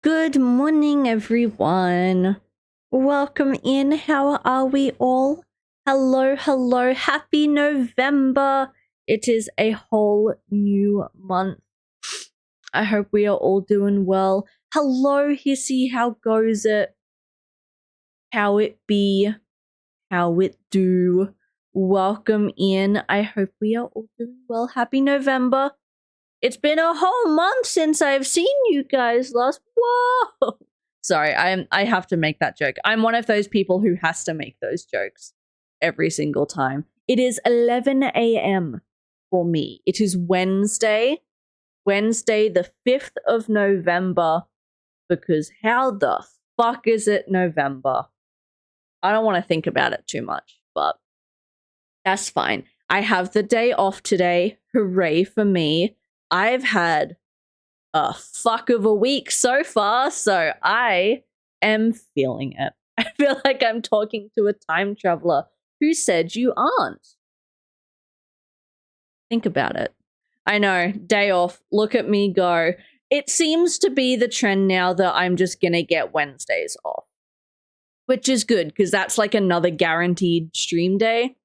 Good morning, everyone. Welcome in. How are we all? Hello, hello. Happy November. It is a whole new month. I hope we are all doing well. Hello, Hissy. How goes it? How it be? How it do? Welcome in. I hope we are all doing well. Happy November. It's been a whole month since I've seen you guys last. Whoa! Sorry, I have to make that joke. I'm one of those people who has to make those jokes every single time. It is 11 a.m. for me. It is Wednesday the 5th of November, because how the fuck is it November? I don't want to think about it too much, but that's fine. I have the day off today. Hooray for me. I've had a fuck of a week so far, so I am feeling it. I feel like I'm talking to a time traveler. Who said you aren't? Think about it. I know, day off, look at me go. It seems to be the trend now that I'm just gonna get Wednesdays off, which is good because that's like another guaranteed stream day,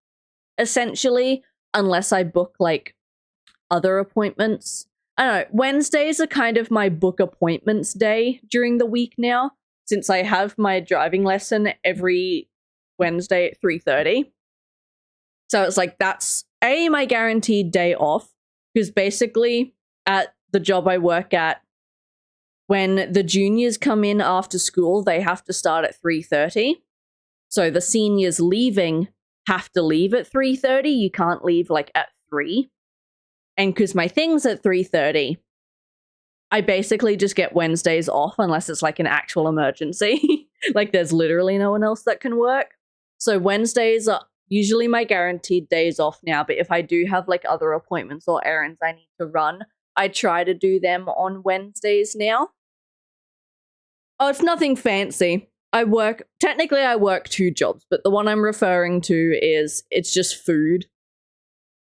essentially, unless I book like other appointments. I don't know, Wednesdays are kind of my book appointments day during the week now, since I have my driving lesson every Wednesday at 3:30. So it's like that's my guaranteed day off, because basically at the job I work at, when the juniors come in after school, they have to start at 3:30. So the seniors leaving have to leave at 3:30. You can't leave like at 3. And because my thing's at 3:30, I basically just get Wednesdays off unless it's like an actual emergency. Like there's literally no one else that can work. So Wednesdays are usually my guaranteed days off now. But if I do have like other appointments or errands I need to run, I try to do them on Wednesdays now. Oh, it's nothing fancy. I work 2 jobs, but the one I'm referring to it's just food.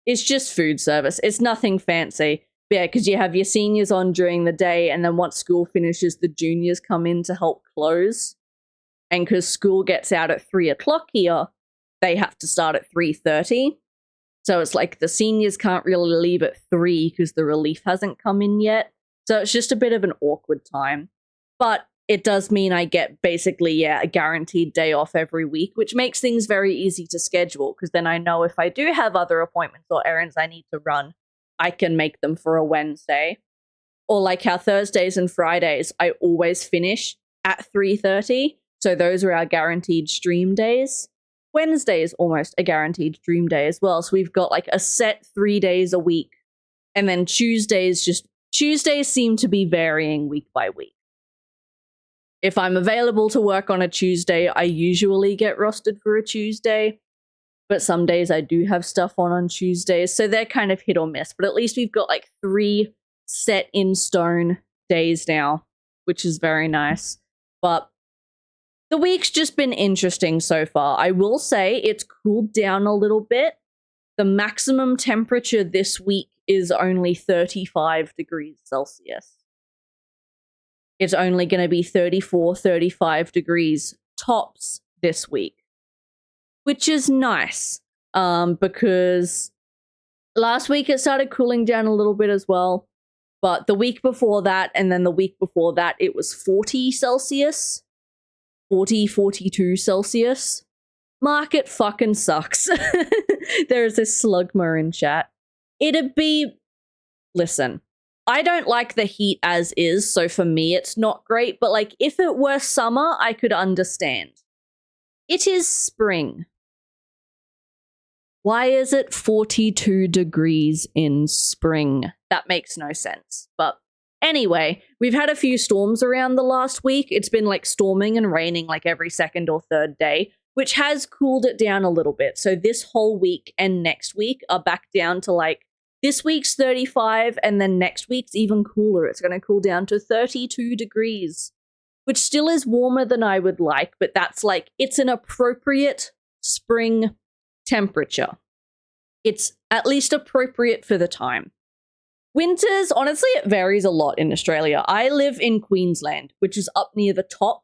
It's just food service. It's nothing fancy. But yeah, because you have your seniors on during the day, and then once school finishes, the juniors come in to help close. And because school gets out at 3 o'clock here, they have to start at 3:30. So it's like the seniors can't really leave at 3 because the relief hasn't come in yet. So it's just a bit of an awkward time. But it does mean I get basically, a guaranteed day off every week, which makes things very easy to schedule, because then I know if I do have other appointments or errands I need to run, I can make them for a Wednesday. Or like how Thursdays and Fridays, I always finish at 3:30, so those are our guaranteed stream days. Wednesday is almost a guaranteed stream day as well, so we've got like a set 3 days a week, and then Tuesdays seem to be varying week by week. If I'm available to work on a Tuesday, I usually get rostered for a Tuesday, but some days I do have stuff on Tuesdays, so they're kind of hit or miss. But at least we've got like 3 set in stone days now, which is very nice. But the week's just been interesting so far. I will say it's cooled down a little bit. The maximum temperature this week is only 35 degrees Celsius. It's only going to be 34, 35 degrees tops this week, which is nice, because last week it started cooling down a little bit as well, but the week before that and then the week before that, it was 40 Celsius, 40, 42 Celsius. Market fucking sucks. There's this slugma in chat. Listen, I don't like the heat as is, so for me it's not great, but like if it were summer, I could understand. It is spring. Why is it 42 degrees in spring? That makes no sense. But anyway, we've had a few storms around the last week. It's been like storming and raining like every second or third day, which has cooled it down a little bit. So this whole week and next week are back down to like, this week's 35, and then next week's even cooler. It's going to cool down to 32 degrees, which still is warmer than I would like, but that's like, it's an appropriate spring temperature. It's at least appropriate for the time. Winters, honestly, it varies a lot in Australia. I live in Queensland, which is up near the top.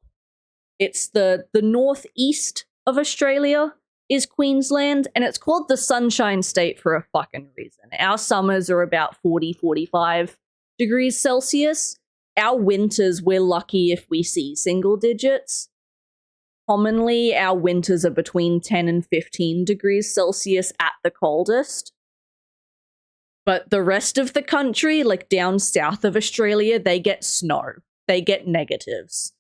It's the northeast of Australia is Queensland, and it's called the Sunshine State for a fucking reason. Our summers are about 40, 45 degrees Celsius. Our winters, we're lucky if we see single digits. Commonly, our winters are between 10 and 15 degrees Celsius at the coldest. But the rest of the country, like down south of Australia, they get snow. They get negatives.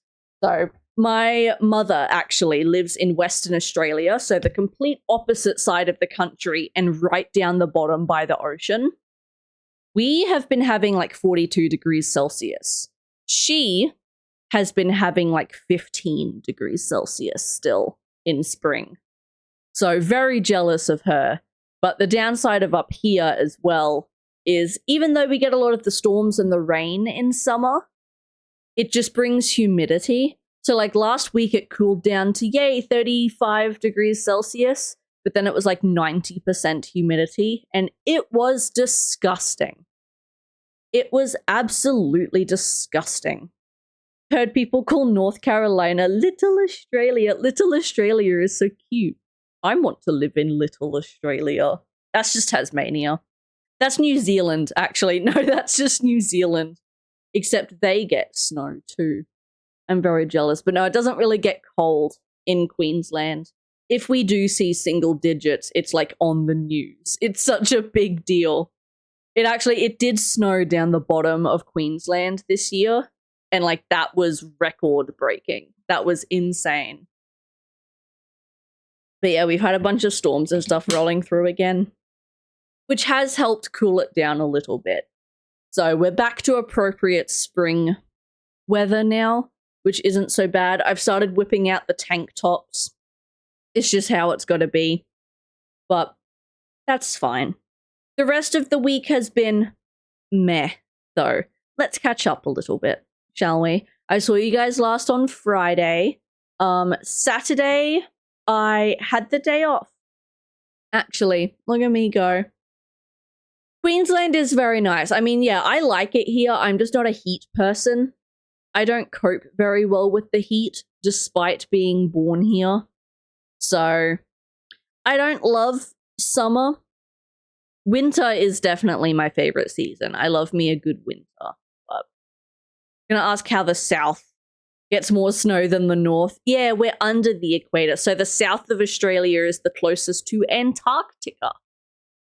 So my mother actually lives in Western Australia, so the complete opposite side of the country and right down the bottom by the ocean. We have been having like 42 degrees Celsius. She has been having like 15 degrees Celsius still in spring. So very jealous of her. But the downside of up here as well is even though we get a lot of the storms and the rain in summer, it just brings humidity. So like last week it cooled down to, yay, 35 degrees Celsius, but then it was like 90% humidity and it was disgusting. It was absolutely disgusting. Heard people call North Carolina Little Australia. Little Australia is so cute. I want to live in Little Australia. That's just Tasmania. That's New Zealand, actually. No, that's just New Zealand. Except they get snow too. I'm very jealous. But no, it doesn't really get cold in Queensland. If we do see single digits, it's like on the news. It's such a big deal. It did snow down the bottom of Queensland this year. And like that was record breaking. That was insane. But yeah, we've had a bunch of storms and stuff rolling through again, which has helped cool it down a little bit. So we're back to appropriate spring weather now, which isn't so bad. I've started whipping out the tank tops. It's just how it's got to be. But that's fine. The rest of the week has been meh, though. Let's catch up a little bit, shall we? I saw you guys last on Friday. Saturday, I had the day off. Actually, look at me go. Queensland is very nice. I mean, yeah, I like it here. I'm just not a heat person. I don't cope very well with the heat, despite being born here. So, I don't love summer. Winter is definitely my favorite season. I love me a good winter. But I'm going to ask how the south gets more snow than the north. Yeah, we're under the equator. So the south of Australia is the closest to Antarctica.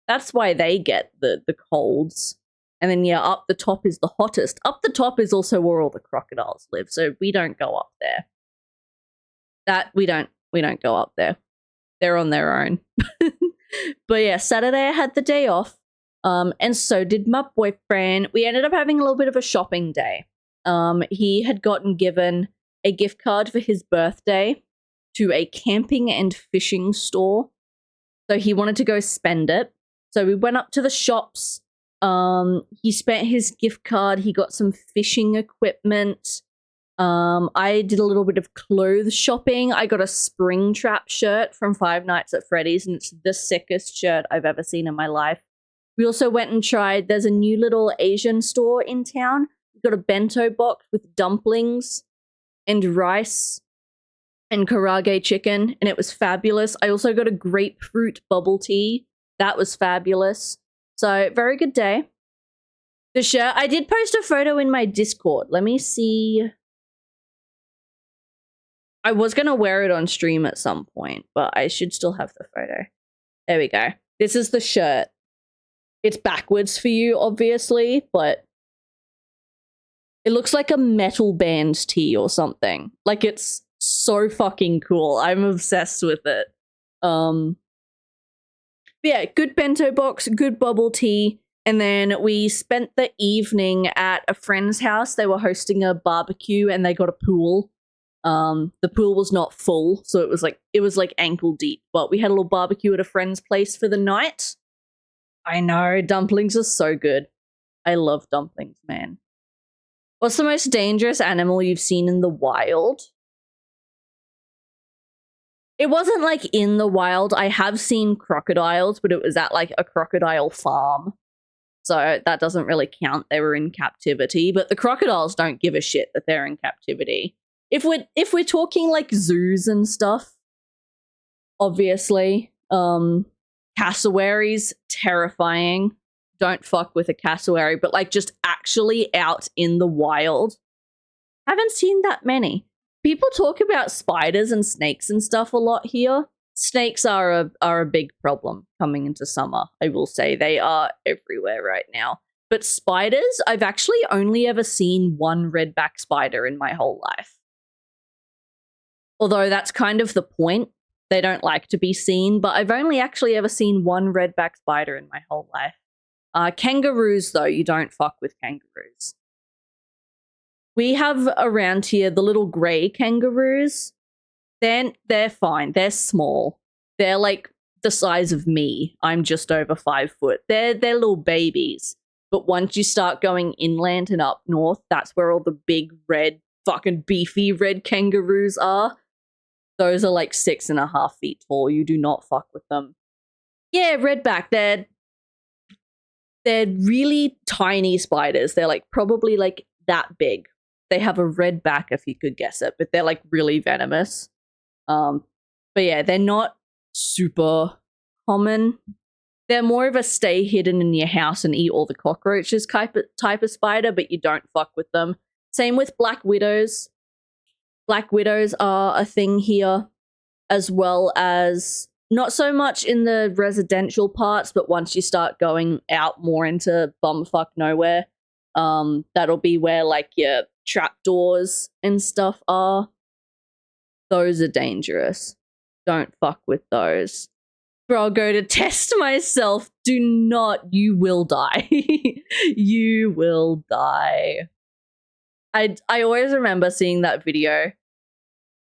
That's why they get the colds. And then, yeah, up the top is the hottest. Up the top is also where all the crocodiles live. So we don't go up there. We don't go up there. They're on their own. But yeah, Saturday I had the day off. And so did my boyfriend. We ended up having a little bit of a shopping day. He had gotten given a gift card for his birthday to a camping and fishing store. So he wanted to go spend it. So we went up to the shops. He spent his gift card. He got some fishing equipment. I did a little bit of clothes shopping. I got a Springtrap shirt from Five Nights at Freddy's, and it's the sickest shirt I've ever seen in my life. We also went and tried, there's a new little Asian store in town. We got a bento box with dumplings and rice and karage chicken, and it was fabulous. I also got a grapefruit bubble tea. That was fabulous. So, very good day. The shirt, I did post a photo in my Discord. Let me see. I was going to wear it on stream at some point, but I should still have the photo. There we go. This is the shirt. It's backwards for you, obviously, but it looks like a metal band tee or something. Like, it's so fucking cool. I'm obsessed with it. Yeah, good bento box, good bubble tea. And then we spent the evening at a friend's house. They were hosting a barbecue and they got a pool. The pool was not full, so it was like ankle deep. But we had a little barbecue at a friend's place for the night. I know, dumplings are so good. I love dumplings, man. What's the most dangerous animal you've seen in the wild? It wasn't like in the wild. I have seen crocodiles, but it was at like a crocodile farm. So that doesn't really count. They were in captivity, but the crocodiles don't give a shit that they're in captivity. If we're talking like zoos and stuff, obviously, cassowaries, terrifying. Don't fuck with a cassowary, but like just actually out in the wild, haven't seen that many. People talk about spiders and snakes and stuff a lot here. Snakes are a big problem coming into summer. I will say they are everywhere right now. But spiders, I've actually only ever seen one redback spider in my whole life. Although that's kind of the point. They don't like to be seen, but I've only actually ever seen one redback spider in my whole life. Kangaroos, though, you don't fuck with kangaroos. We have around here the little grey kangaroos. They're fine. They're small. They're like the size of me. I'm just over 5 foot. They're little babies. But once you start going inland and up north, that's where all the big red, fucking beefy red kangaroos are. Those are like 6.5 feet tall. You do not fuck with them. Yeah, redback. They're really tiny spiders. They're like probably like that big. They have a red back, if you could guess it, but they're like really venomous. But yeah, they're not super common. They're more of a stay hidden in your house and eat all the cockroaches type of spider, but you don't fuck with them. Same with black widows. Black widows are a thing here, as well as not so much in the residential parts, but once you start going out more into bumfuck nowhere, that'll be where like your trapdoors and stuff are. Those are dangerous. Don't fuck with those. Bro, I'll go to test myself. Do not. You will die. You will die. I always remember seeing that video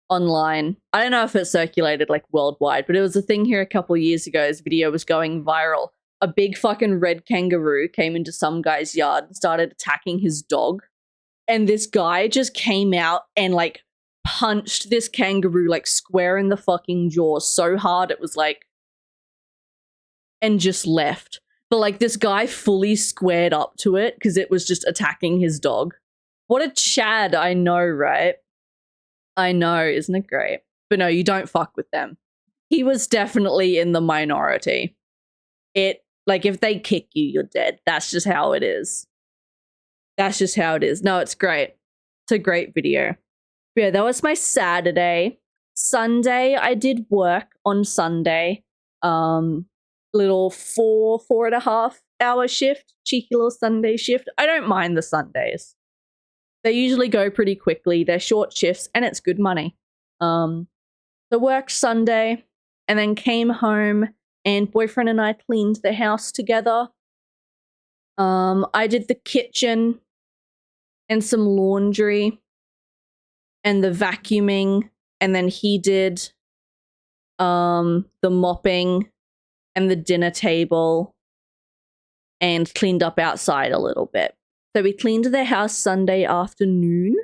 online. I don't know if it circulated like worldwide, but it was a thing here a couple years ago. This video was going viral. A big fucking red kangaroo came into some guy's yard and started attacking his dog. And this guy just came out and like punched this kangaroo like square in the fucking jaw so hard it was like, and just left. But like this guy fully squared up to it because it was just attacking his dog. What a Chad, I know, right? I know, isn't it great? But no, you don't fuck with them. He was definitely in the minority. Like, if they kick you, you're dead. That's just how it is. That's just how it is. No, it's great. It's a great video. But yeah, that was my Saturday. Sunday, I did work on Sunday. Little 4.5 hour shift. Cheeky little Sunday shift. I don't mind the Sundays. They usually go pretty quickly. They're short shifts and it's good money. So worked Sunday and then came home and boyfriend and I cleaned the house together. I did the kitchen and some laundry and the vacuuming, and then he did the mopping and the dinner table and cleaned up outside a little bit. So we cleaned the house Sunday afternoon,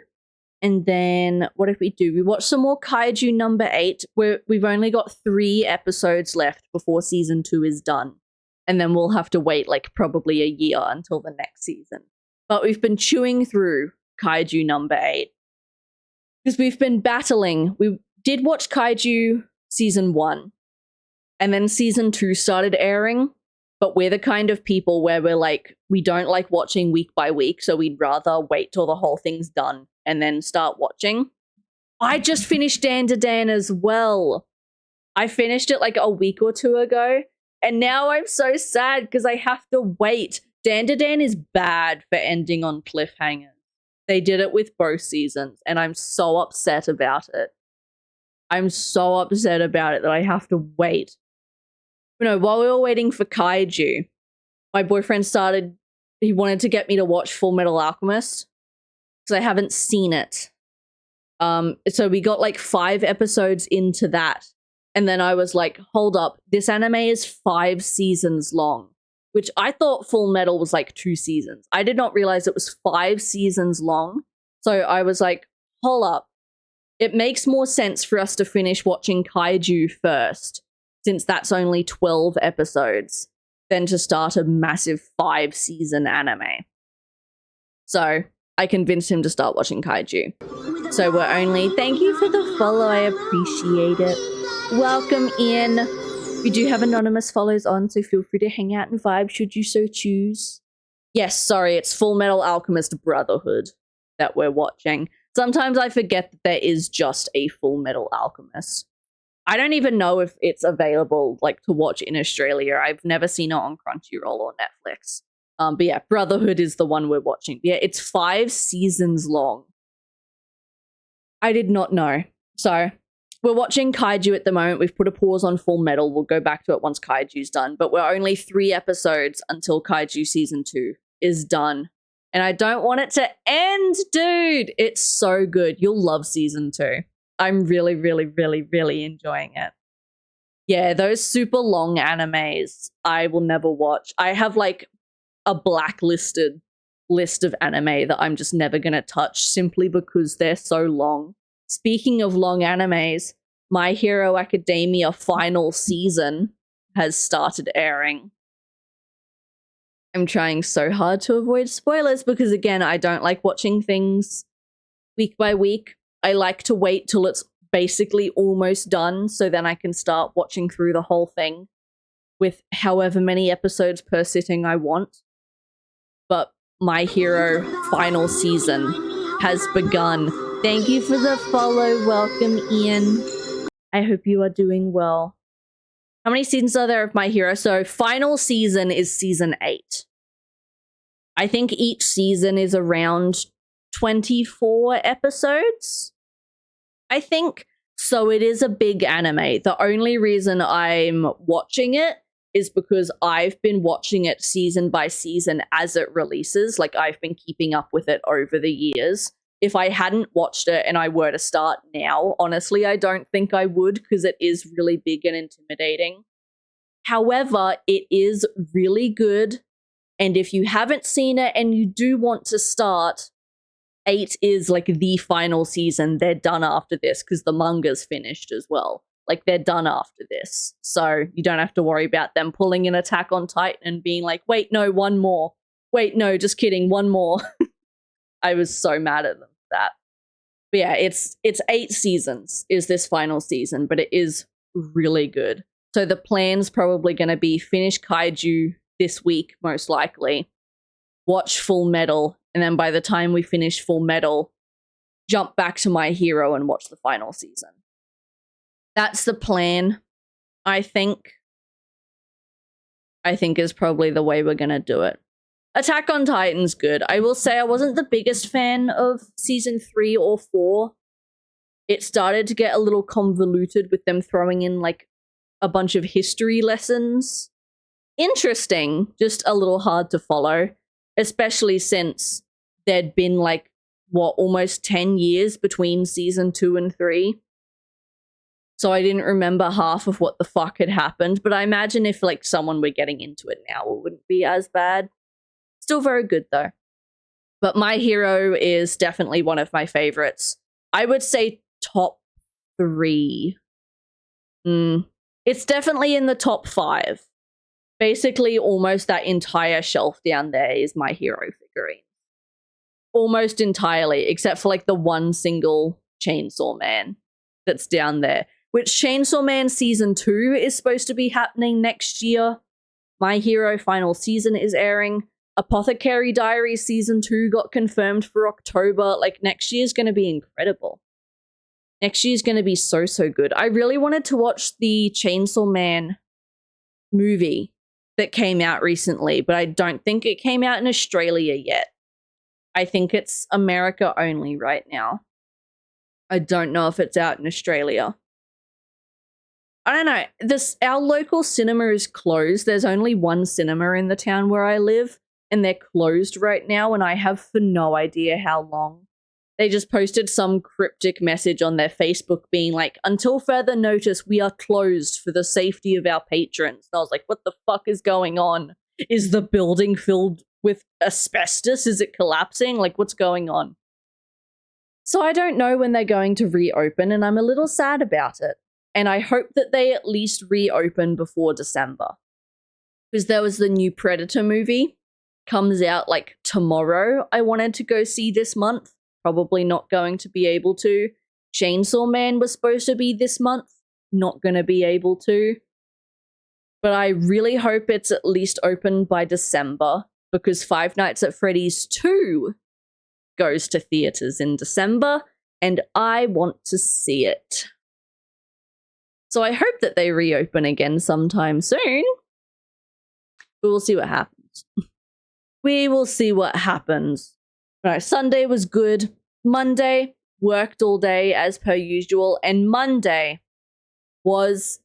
and then what did we do? We watched some more Kaiju number 8. We've only got 3 episodes left before season 2 is done, and then we'll have to wait like probably a year until the next season. But we've been chewing through Kaiju number 8 because we've been battling. We did watch Kaiju season 1, and then season 2 started airing. But we're the kind of people where we're like, we don't like watching week by week, so we'd rather wait till the whole thing's done and then start watching. I just finished Dan to Dan as well. I finished it like a week or 2 ago, and now I'm so sad because I have to wait. Dan to Dan is bad for ending on cliffhangers. They did it with both seasons, and I'm so upset about it. I'm so upset about it that I have to wait. You know, while we were waiting for Kaiju, my boyfriend he wanted to get me to watch Full Metal Alchemist because I haven't seen it. So we got like 5 episodes into that. And then I was like, hold up, this anime is 5 seasons long, which I thought Full Metal was like 2 seasons. I did not realize it was 5 seasons long. So I was like, hold up. It makes more sense for us to finish watching Kaiju first, since that's only 12 episodes. than to start a massive 5-season anime. So I convinced him to start watching Kaiju. So we're only, thank you for the follow, I appreciate it. Welcome in. We do have anonymous follows on, so feel free to hang out and vibe should you so choose. Yes, sorry, it's Full Metal Alchemist Brotherhood that we're watching. Sometimes I forget that there is just a Full Metal Alchemist. I don't even know if it's available like to watch in Australia. I've never seen it on Crunchyroll or Netflix. But yeah, Brotherhood is the one we're watching. Yeah, it's 5 seasons long. I did not know. So we're watching Kaiju at the moment. We've put a pause on Full Metal. We'll go back to it once Kaiju's done. But we're only 3 episodes until Kaiju Season 2 is done. And I don't want it to end, dude. It's so good. You'll love Season 2. I'm really, really, really, really enjoying it. Yeah, those super long animes I will never watch. I have like a blacklisted list of anime that I'm just never going to touch simply because they're so long. Speaking of long animes, My Hero Academia final season has started airing. I'm trying so hard to avoid spoilers because, again, I don't like watching things week by week. I like to wait till it's basically almost done so then I can start watching through the whole thing with however many episodes per sitting I want. But My Hero final season has begun. Thank you for the follow. Welcome in. I hope you are doing well. How many seasons are there of My Hero? So final season is season 8. I think each season is around 24 episodes, I think. So it is a big anime. The only reason I'm watching it is because I've been watching it season by season as it releases. Like, I've been keeping up with it over the years. If I hadn't watched it and I were to start now, honestly, I don't think I would because it is really big and intimidating. However, it is really good. And if you haven't seen it and you do want to start, 8 is like the final season. They're done after this because the manga's finished as well. Like, they're done after this. So you don't have to worry about them pulling an Attack on Titan and being like, wait, no, one more. Wait, no, just kidding, one more. I was so mad at them for that. But yeah, it's 8 seasons is this final season, but it is really good. So the plan's probably going to be finish Kaiju this week, most likely, watch Full Metal, and then by the time we finish Full Metal, jump back to My Hero and watch the final season. That's the plan, I think. I think is probably the way we're going to do it. Attack on Titan's good. I will say I wasn't the biggest fan of season 3 or 4. It started to get a little convoluted with them throwing in like a bunch of history lessons. Interesting, just a little hard to follow, especially since there'd been like, what, almost 10 years between season 2 and 3. So I didn't remember half of what the fuck had happened, but I imagine if like someone were getting into it now, it wouldn't be as bad. Still very good though. But My Hero is definitely one of my favorites. I would say top 3. It's definitely in the top 5. Basically, almost that entire shelf down there is My Hero figurine. Almost entirely, except for like the one single Chainsaw Man that's down there. Which Chainsaw Man Season 2 is supposed to be happening next year. My Hero final season is airing. Apothecary Diaries Season 2 got confirmed for October. Like, next year's going to be incredible. Next year's going to be so, so good. I really wanted to watch the Chainsaw Man movie that came out recently, but I don't think it came out in Australia yet. I think it's America only right now. I don't know if it's out in Australia. I don't know. Our local cinema is closed. There's only one cinema in the town where I live, and they're closed right now, and I have for no idea how long. They just posted some cryptic message on their Facebook being like, until further notice, we are closed for the safety of our patrons. And I was like, what the fuck is going on? Is the building filled with asbestos? Is it collapsing? Like, what's going on? So I don't know when they're going to reopen, and I'm a little sad about it. And I hope that they at least reopen before December. because there was the new Predator movie. Comes out like tomorrow. I wanted to go see this month. Probably not going to be able to. Chainsaw Man was supposed to be this month. Not going to be able to. But I really hope it's at least open by December, because Five Nights at Freddy's 2 goes to theaters in December, and I want to see it. So I hope that they reopen again sometime soon. But we'll see what happens. We will see what happens. Right, Sunday was good. Monday, worked all day as per usual, and Monday was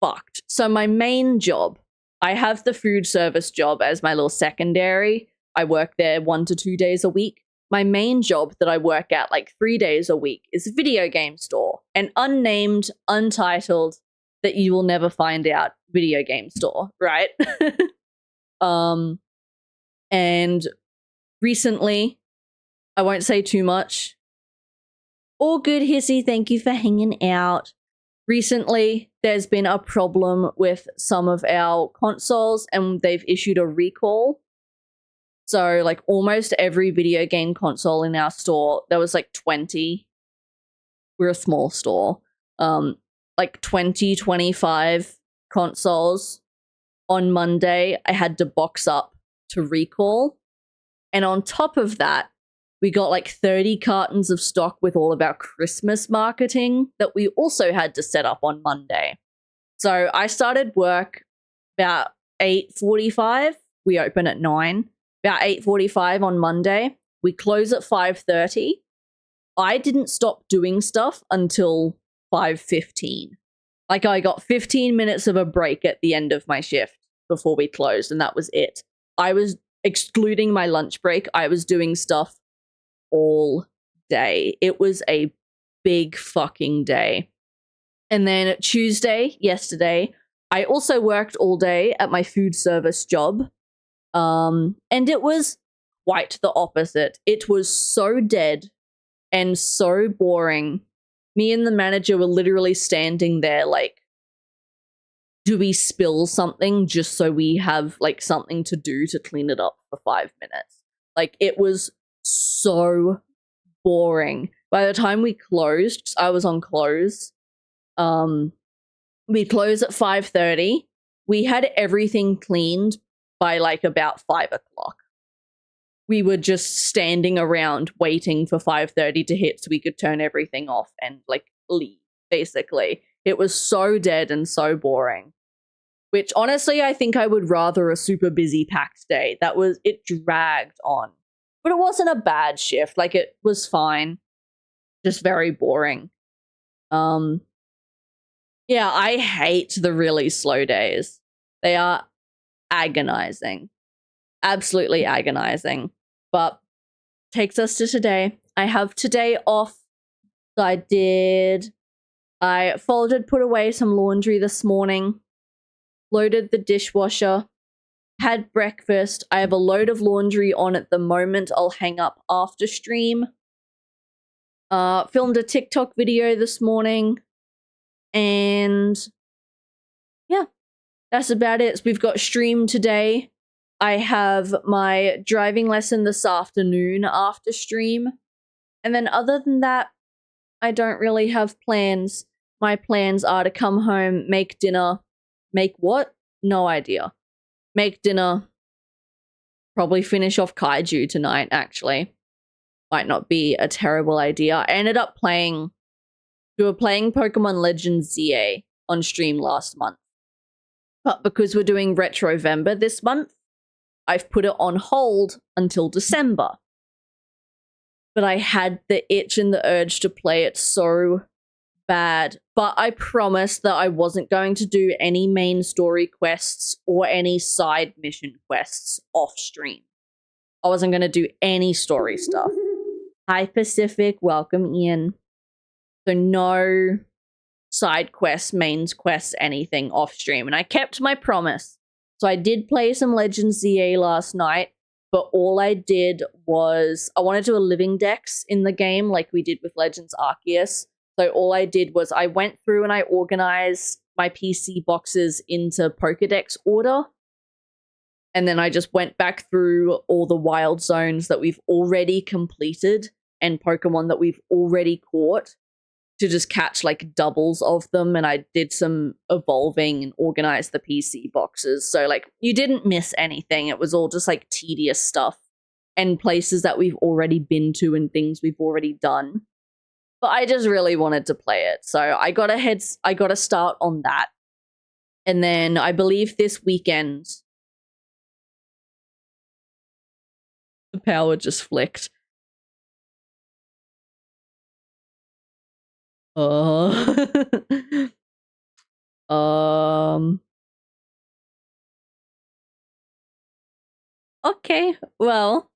fucked. So my main job, I have the food service job as my little secondary. I work there 1 to 2 days a week. My main job that I work at like 3 days a week is a video game store, an unnamed, untitled, that you will never find out video game store, right? And recently, I won't say too much. All good, Hissy. Thank you for hanging out. Recently, there's been a problem with some of our consoles, and they've issued a recall. So, like, almost every video game console in our store, there was like 20. We're a small store. Like 20, 25 consoles. On Monday, I had to box up to recall. And on top of that, we got like 30 cartons of stock with all of our Christmas marketing that we also had to set up on Monday. So I started work about 8:45. We open at 9. About 8:45 on Monday. We close at 5:30. I didn't stop doing stuff until 5:15. Like, I got 15 minutes of a break at the end of my shift before we closed, and that was it. I was, excluding my lunch break, I was doing stuff all day. It was a big fucking day. And then Tuesday, yesterday, I also worked all day at my food service job. And it was quite the opposite. It was so dead and so boring. Me and the manager were literally standing there like, do we spill something just so we have like something to do to clean it up for 5 minutes? Like, it was so boring. By the time we closed, I was on close. We closed at 5:30. We had everything cleaned by like about 5 o'clock. We were just standing around waiting for 5:30 to hit so we could turn everything off and like leave, basically. It was so dead and so boring. Which honestly, I think I would rather a super busy packed day. It dragged on. But it wasn't a bad shift. Like, it was fine. Just very boring. Yeah, I hate the really slow days. They are agonizing. Absolutely agonizing. But takes us to today. I have today off. So I folded, put away some laundry this morning, loaded the dishwasher, had breakfast. I have a load of laundry on at the moment. I'll hang up after stream. Filmed a TikTok video this morning. And yeah, that's about it. We've got stream today. I have my driving lesson this afternoon after stream. And then other than that, I don't really have plans. My plans are to come home, make dinner. Make what? No idea. Make dinner. Probably finish off Kaiju tonight, actually. Might not be a terrible idea. I ended up we were playing Pokemon Legends ZA on stream last month. But because we're doing RETROVEMBER this month, I've put it on hold until December. But I had the itch and the urge to play it so bad. But I promised that I wasn't going to do any main story quests or any side mission quests off stream. I wasn't going to do any story stuff. Hi, Pacific. Welcome, Ian. So no side quests, mains quests, anything off stream. And I kept my promise. So I did play some Legends ZA last night, but all I did was I wanted to do a living dex in the game like we did with Legends Arceus. So all I did was I went through and I organized my PC boxes into Pokedex order. And then I just went back through all the wild zones that we've already completed and Pokemon that we've already caught to just catch like doubles of them. And I did some evolving and organized the PC boxes. So like you didn't miss anything. It was all just like tedious stuff and places that we've already been to and things we've already done. But I just really wanted to play it. So I got a start on that. And then I believe this weekend the power just flicked. Okay, well.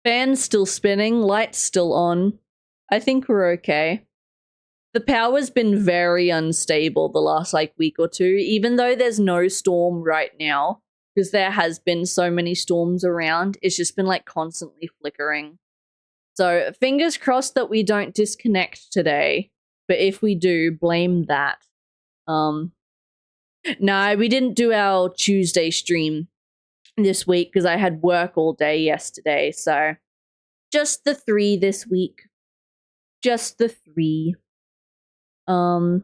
Fan's still spinning, lights still on. I think we're okay. The power's been very unstable the last like week or two, even though there's no storm right now, because there has been so many storms around. It's just been like constantly flickering. So fingers crossed that we don't disconnect today, but if we do, blame that. No, we didn't do our Tuesday stream this week because I had work all day yesterday, so just the 3 this week. Just the 3. But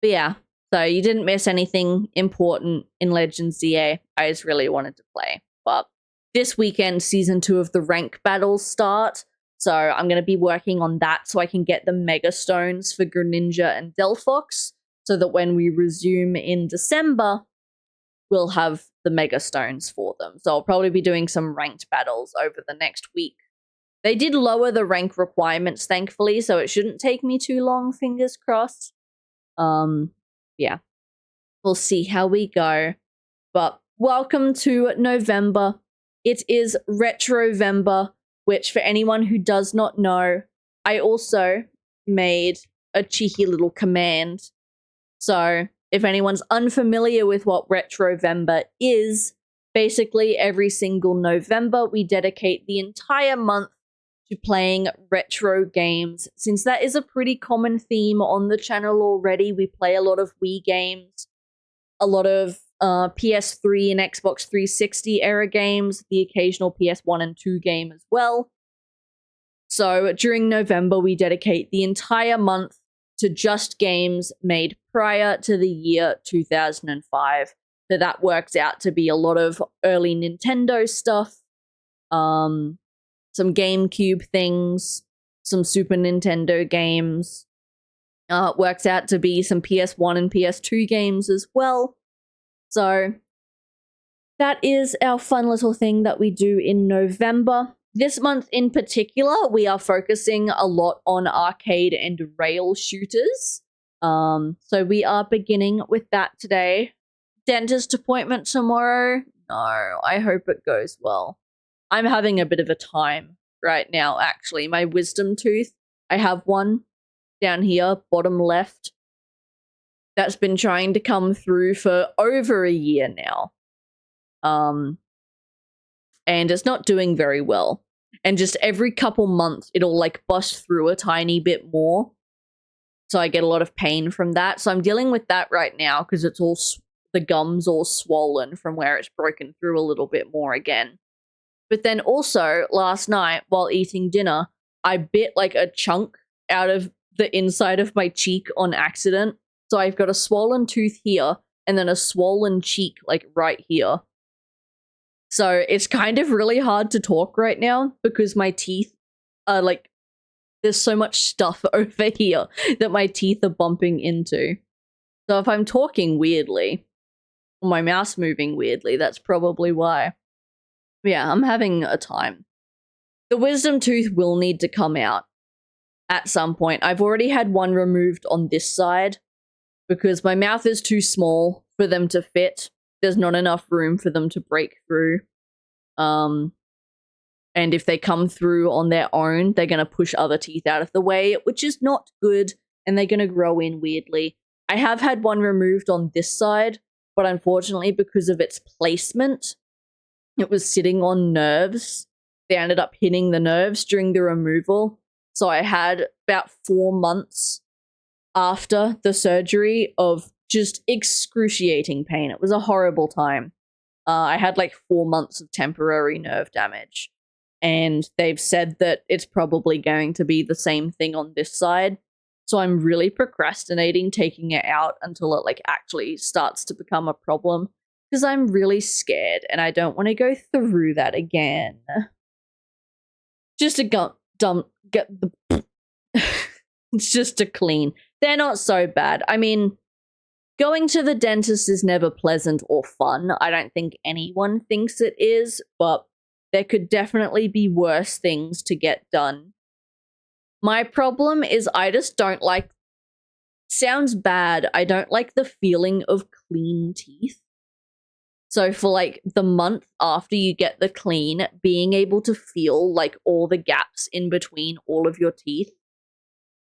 yeah, so you didn't miss anything important in Legends ZA. I just really wanted to play. But this weekend, Season 2 of the rank battles start, so I'm going to be working on that so I can get the Mega Stones for Greninja and Delphox, so that when we resume in December, we'll have the Mega Stones for them. So I'll probably be doing some ranked battles over the next week. They did lower the rank requirements, thankfully, so it shouldn't take me too long, fingers crossed. Yeah. We'll see how we go. But welcome to November. It is RETROVEMBER, which for anyone who does not know, I also made a cheeky little command. So if anyone's unfamiliar with what RETROVEMBER is, basically every single November we dedicate the entire month to playing retro games. Since that is a pretty common theme on the channel already, we play a lot of Wii games, a lot of PS3 and Xbox 360 era games, the occasional PS1 and 2 game as well. So during November, we dedicate the entire month to just games made prior to the year 2005. So that works out to be a lot of early Nintendo stuff, some GameCube things, some Super Nintendo games. Works out to be some PS1 and PS2 games as well. So that is our fun little thing that we do in November. This month in particular, we are focusing a lot on arcade and rail shooters. So we are beginning with that today. Dentist appointment tomorrow? No, I hope it goes well. I'm having a bit of a time right now, actually. My wisdom tooth, I have one down here, bottom left, that's been trying to come through for over a year now. And it's not doing very well. And just every couple months, it'll like bust through a tiny bit more. So I get a lot of pain from that. So I'm dealing with that right now because it's all, the gum's all swollen from where it's broken through a little bit more again. But then also, last night, while eating dinner, I bit like a chunk out of the inside of my cheek on accident. So I've got a swollen tooth here, and then a swollen cheek like right here. So it's kind of really hard to talk right now, because my teeth are like, there's so much stuff over here that my teeth are bumping into. So if I'm talking weirdly, or my mouth's moving weirdly, that's probably why. Yeah, I'm having a time. The wisdom tooth will need to come out at some point. I've already had one removed on this side because my mouth is too small for them to fit. There's not enough room for them to break through. And if they come through on their own, they're going to push other teeth out of the way, which is not good, and they're going to grow in weirdly. I have had one removed on this side, but unfortunately, because of its placement, it was sitting on nerves. They ended up hitting the nerves during the removal. So I had about 4 months after the surgery of just excruciating pain. It was a horrible time. I had like 4 months of temporary nerve damage, and they've said that it's probably going to be the same thing on this side. So I'm really procrastinating taking it out until it like actually starts to become a problem, because I'm really scared and I don't want to go through that again. Just to get the it's just to clean. They're not so bad. I mean, going to the dentist is never pleasant or fun. I don't think anyone thinks it is, but there could definitely be worse things to get done. My problem is I just don't like, sounds bad, I don't like the feeling of clean teeth. So for like the month after you get the clean, being able to feel like all the gaps in between all of your teeth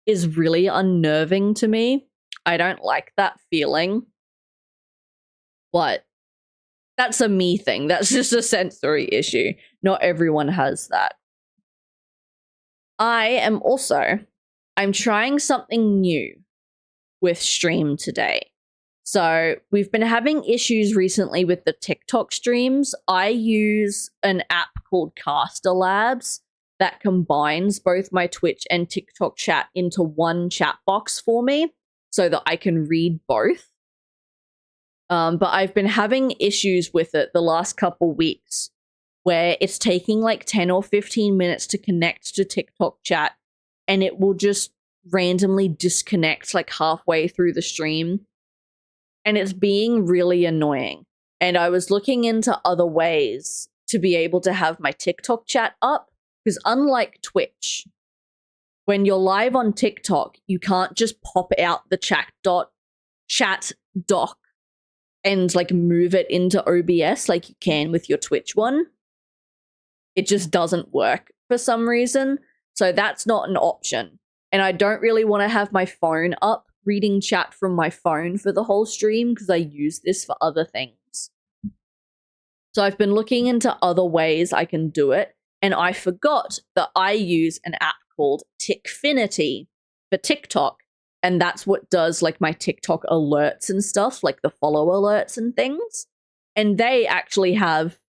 is really unnerving to me. I don't like that feeling. But that's a me thing. That's just a sensory issue. Not everyone has that. I'm trying something new with Stream today. So we've been having issues recently with the TikTok streams. I use an app called Caster Labs that combines both my Twitch and TikTok chat into one chat box for me so that I can read both. But I've been having issues with it the last couple weeks where it's taking like 10 or 15 minutes to connect to TikTok chat, and it will just randomly disconnect like halfway through the stream. And it's being really annoying. And I was looking into other ways to be able to have my TikTok chat up, because unlike Twitch, when you're live on TikTok, you can't just pop out the chat dock and like move it into OBS like you can with your Twitch one. It just doesn't work for some reason. So that's not an option. And I don't really want to have my phone up reading chat from my phone for the whole stream, because I use this for other things. So I've been looking into other ways I can do it, and I forgot that I use an app called Tickfinity for TikTok, and that's what does like my TikTok alerts and stuff, like the follow alerts and things. And they actually have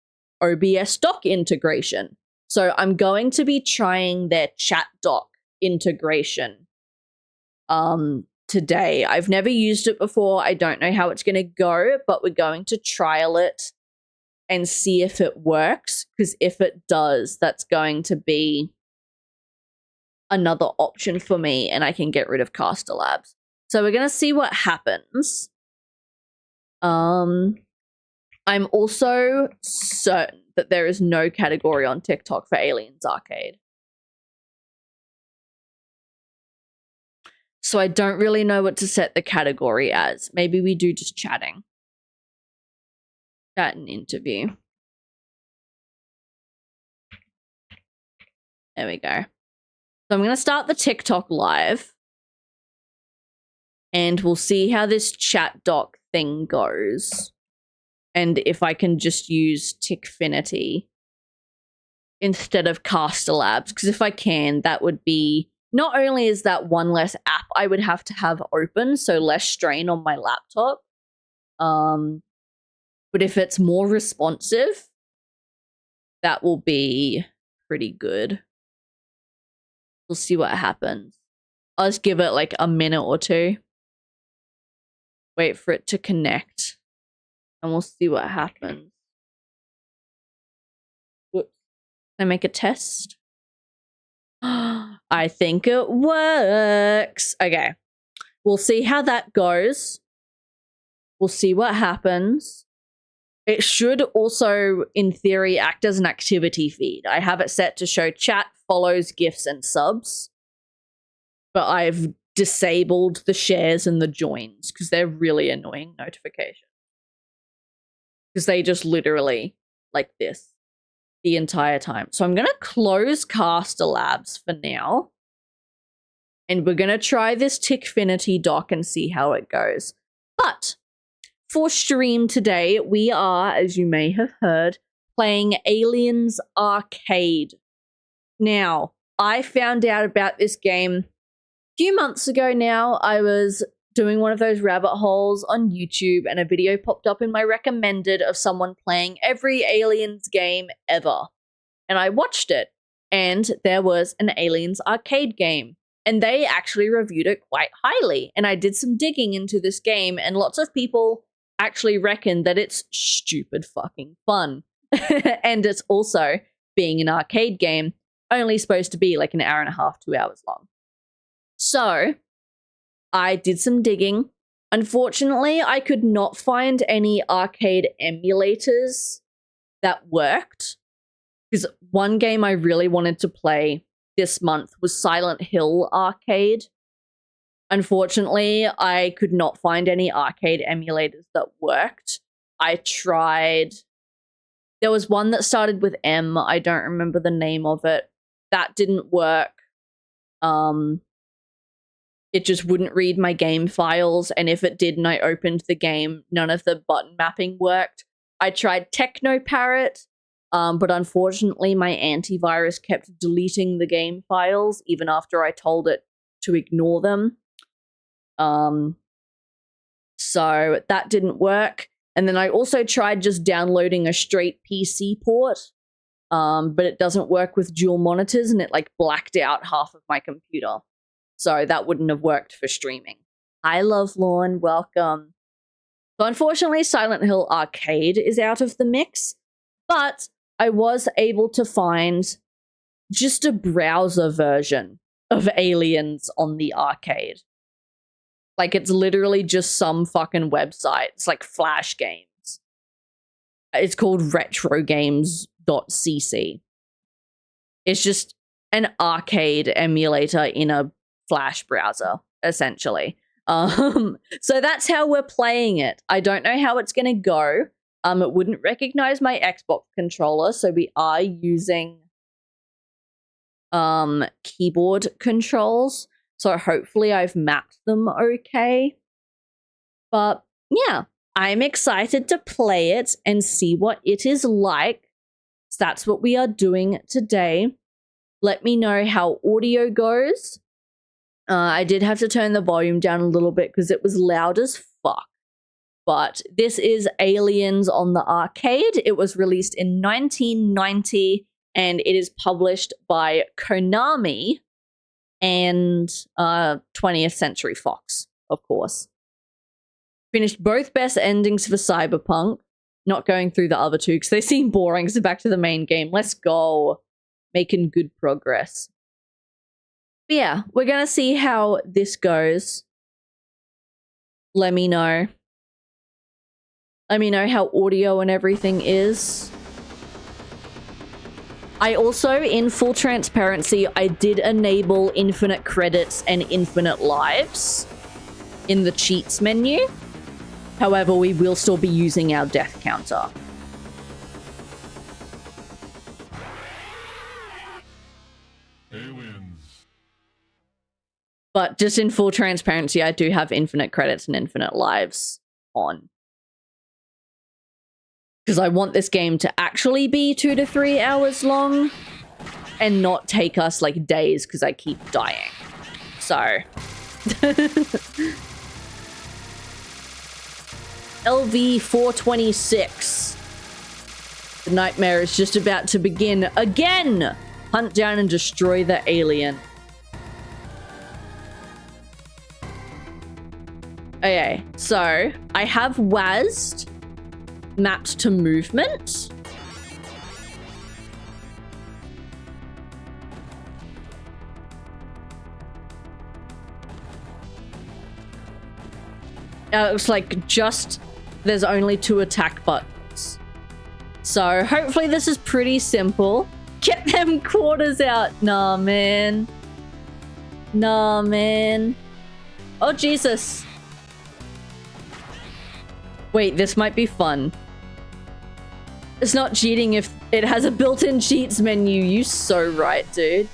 OBS dock integration. So I'm going to be trying their chat dock integration today. I've never used it before. I don't know how it's going to go, but we're going to trial it and see if it works, because if it does, that's going to be another option for me and I can get rid of Caster Labs. So we're going to see what happens. I'm also certain that there is no category on TikTok for Aliens Arcade. So I don't really know what to set the category as. Maybe we do just chatting. Chat and interview. There we go. So I'm going to start the TikTok live. And we'll see how this chat doc thing goes. And if I can just use Tickfinity instead of Caster Labs. Because if I can, that would be... Not only is that one less app I would have to have open, so less strain on my laptop, but if it's more responsive, that will be pretty good. We'll see what happens. I'll just give it like a minute or two. Wait for it to connect, and we'll see what happens. Whoops. Can I make a test? I think it works. Okay. We'll see how that goes. We'll see what happens. It should also, in theory, act as an activity feed. I have it set to show chat, follows, gifts, and subs. But I've disabled the shares and the joins because they're really annoying notifications. Because they just literally, like this, the entire time. So I'm going to close Caster Labs for now. And we're going to try this Tickfinity dock and see how it goes. But for stream today, we are, as you may have heard, playing Aliens Arcade. Now, I found out about this game a few months ago now. I was doing one of those rabbit holes on YouTube, and a video popped up in my recommended of someone playing every Aliens game ever. And I watched it, and there was an Aliens arcade game, and they actually reviewed it quite highly. And I did some digging into this game, and lots of people actually reckon that it's stupid fucking fun. And it's also, being an arcade game, only supposed to be like an hour and a half, 2 hours long. So I did some digging. Unfortunately, I could not find any arcade emulators that worked, because one game I really wanted to play this month was Silent Hill Arcade. Unfortunately, I could not find any arcade emulators that worked. I tried. There was one that started with M. I don't remember the name of it. That didn't work. It just wouldn't read my game files, and if it did and I opened the game, none of the button mapping worked. I tried TechnoParrot, but unfortunately my antivirus kept deleting the game files even after I told it to ignore them. So that didn't work. And then I also tried just downloading a straight PC port, but it doesn't work with dual monitors, and it like blacked out half of my computer. So that wouldn't have worked for streaming. Hi, Lovelorn, welcome. So unfortunately, Silent Hill Arcade is out of the mix, but I was able to find just a browser version of Aliens on the arcade. Like, it's literally just some fucking website. It's like Flash games. It's called RETROVEMBER.cc. It's just an arcade emulator in a Flash browser, essentially. So that's how we're playing it. I don't know how it's going to go. It wouldn't recognize my Xbox controller, so we are using keyboard controls. So hopefully I've mapped them okay. But yeah, I'm excited to play it and see what it is like. So that's what we are doing today. Let me know how audio goes. I did have to turn the volume down a little bit because it was loud as fuck. But this is Aliens on the Arcade. It was released in 1990, and it is published by Konami and 20th Century Fox, of course. Finished both best endings for Cyberpunk. Not going through the other two because they seem boring, so back to the main game. Let's go. Making good progress. But yeah, we're going to see how this goes. Let me know. Let me know how audio and everything is. I also, in full transparency, I did enable infinite credits and infinite lives in the cheats menu. However, we will still be using our death counter. But just in full transparency, I do have infinite credits and infinite lives on. Because I want this game to actually be 2 to 3 hours long and not take us like days because I keep dying. So. LV 426. The nightmare is just about to begin again. Hunt down and destroy the alien. Okay, so I have WASD mapped to movement. It looks like just there's only 2 attack buttons. So hopefully this is pretty simple. Get them quarters out. Nah, man. Nah, man. Oh, Jesus. Wait, this might be fun. It's not cheating if it has a built-in cheats menu. You so right, dude.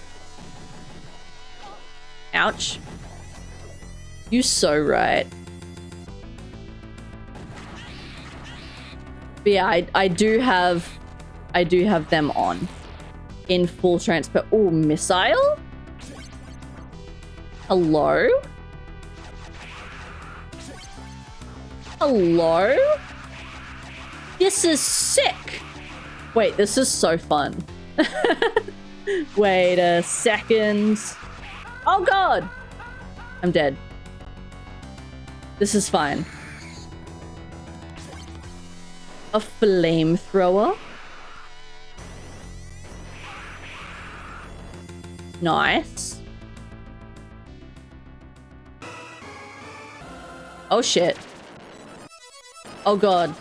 Ouch. You so right. But yeah, I do have them on in full transfer. Oh, missile? Hello? Hello? This is sick. Wait, this is so fun. Wait a second. Oh god! I'm dead. This is fine. A flamethrower? Nice. Oh shit. Oh god.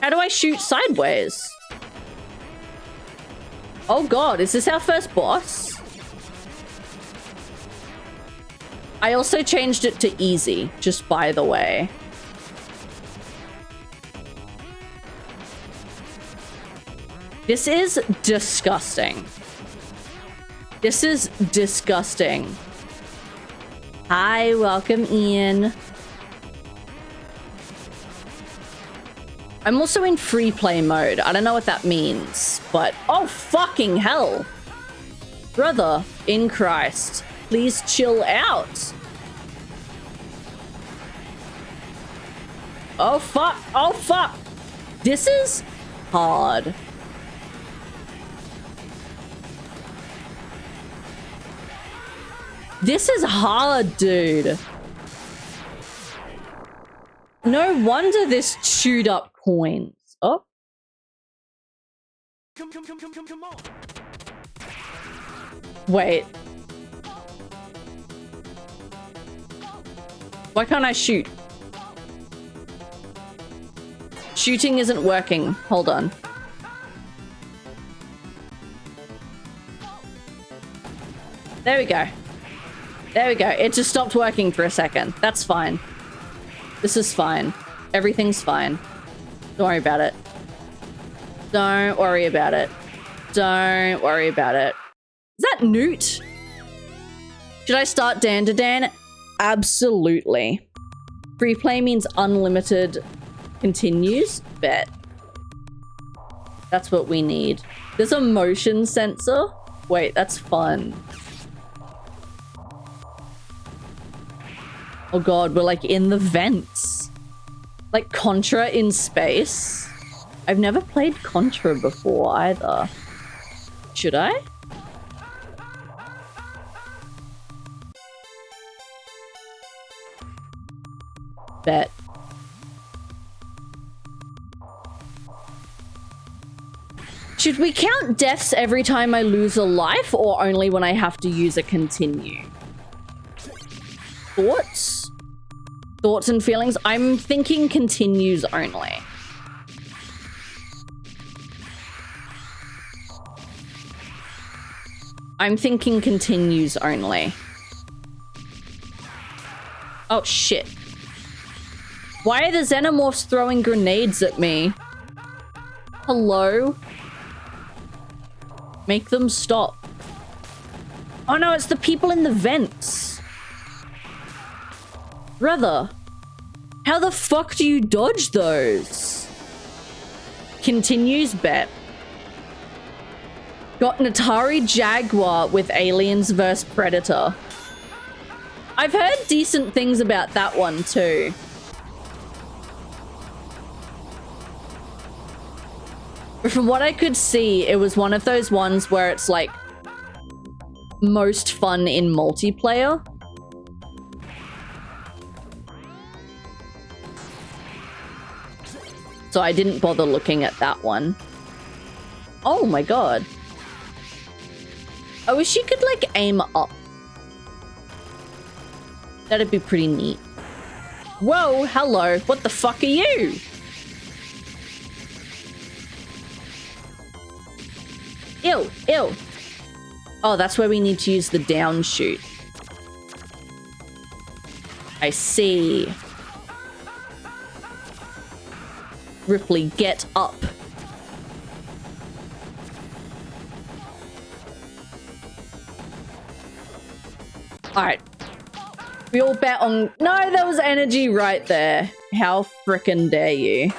How do I shoot sideways? Oh god, is this our first boss? I also changed it to easy, just by the way. This is disgusting. This is disgusting. Hi, welcome in. I'm also in free play mode. I don't know what that means, but oh fucking hell. Brother in Christ, please chill out. Oh fuck, oh fuck. This is hard. This is hard, dude. No wonder this chewed up coins. Oh. Come on. Wait. Why can't I shoot? Shooting isn't working. Hold on. There we go. There we go. It just stopped working for a second. That's fine. This is fine. Everything's fine. Don't worry about it. Don't worry about it. Don't worry about it. Is that Newt? Should I start Dan to Dan? Absolutely. Free play means unlimited continues. Bet. That's what we need. There's a motion sensor. Wait, that's fun. Oh god, we're like in the vents. Like Contra in space. I've never played Contra before either. Should I? Bet. Should we count deaths every time I lose a life or only when I have to use a continue? Thoughts? Thoughts and feelings? I'm thinking continues only. I'm thinking continues only. Oh shit. Why are the xenomorphs throwing grenades at me? Hello? Make them stop. Oh no, it's the people in the vents. Brother, how the fuck do you dodge those? Continues, bet. Got an Atari Jaguar with Aliens vs Predator. I've heard decent things about that one too. But from what I could see, it was one of those ones where it's like most fun in multiplayer. So I didn't bother looking at that one. Oh my god. I wish you could like aim up. That'd be pretty neat. Whoa, hello. What the fuck are you? Ew, ew. Oh, that's where we need to use the down shoot. I see. Ripley, get up. Alright. We all bet on... No, there was energy right there. How frickin' dare you?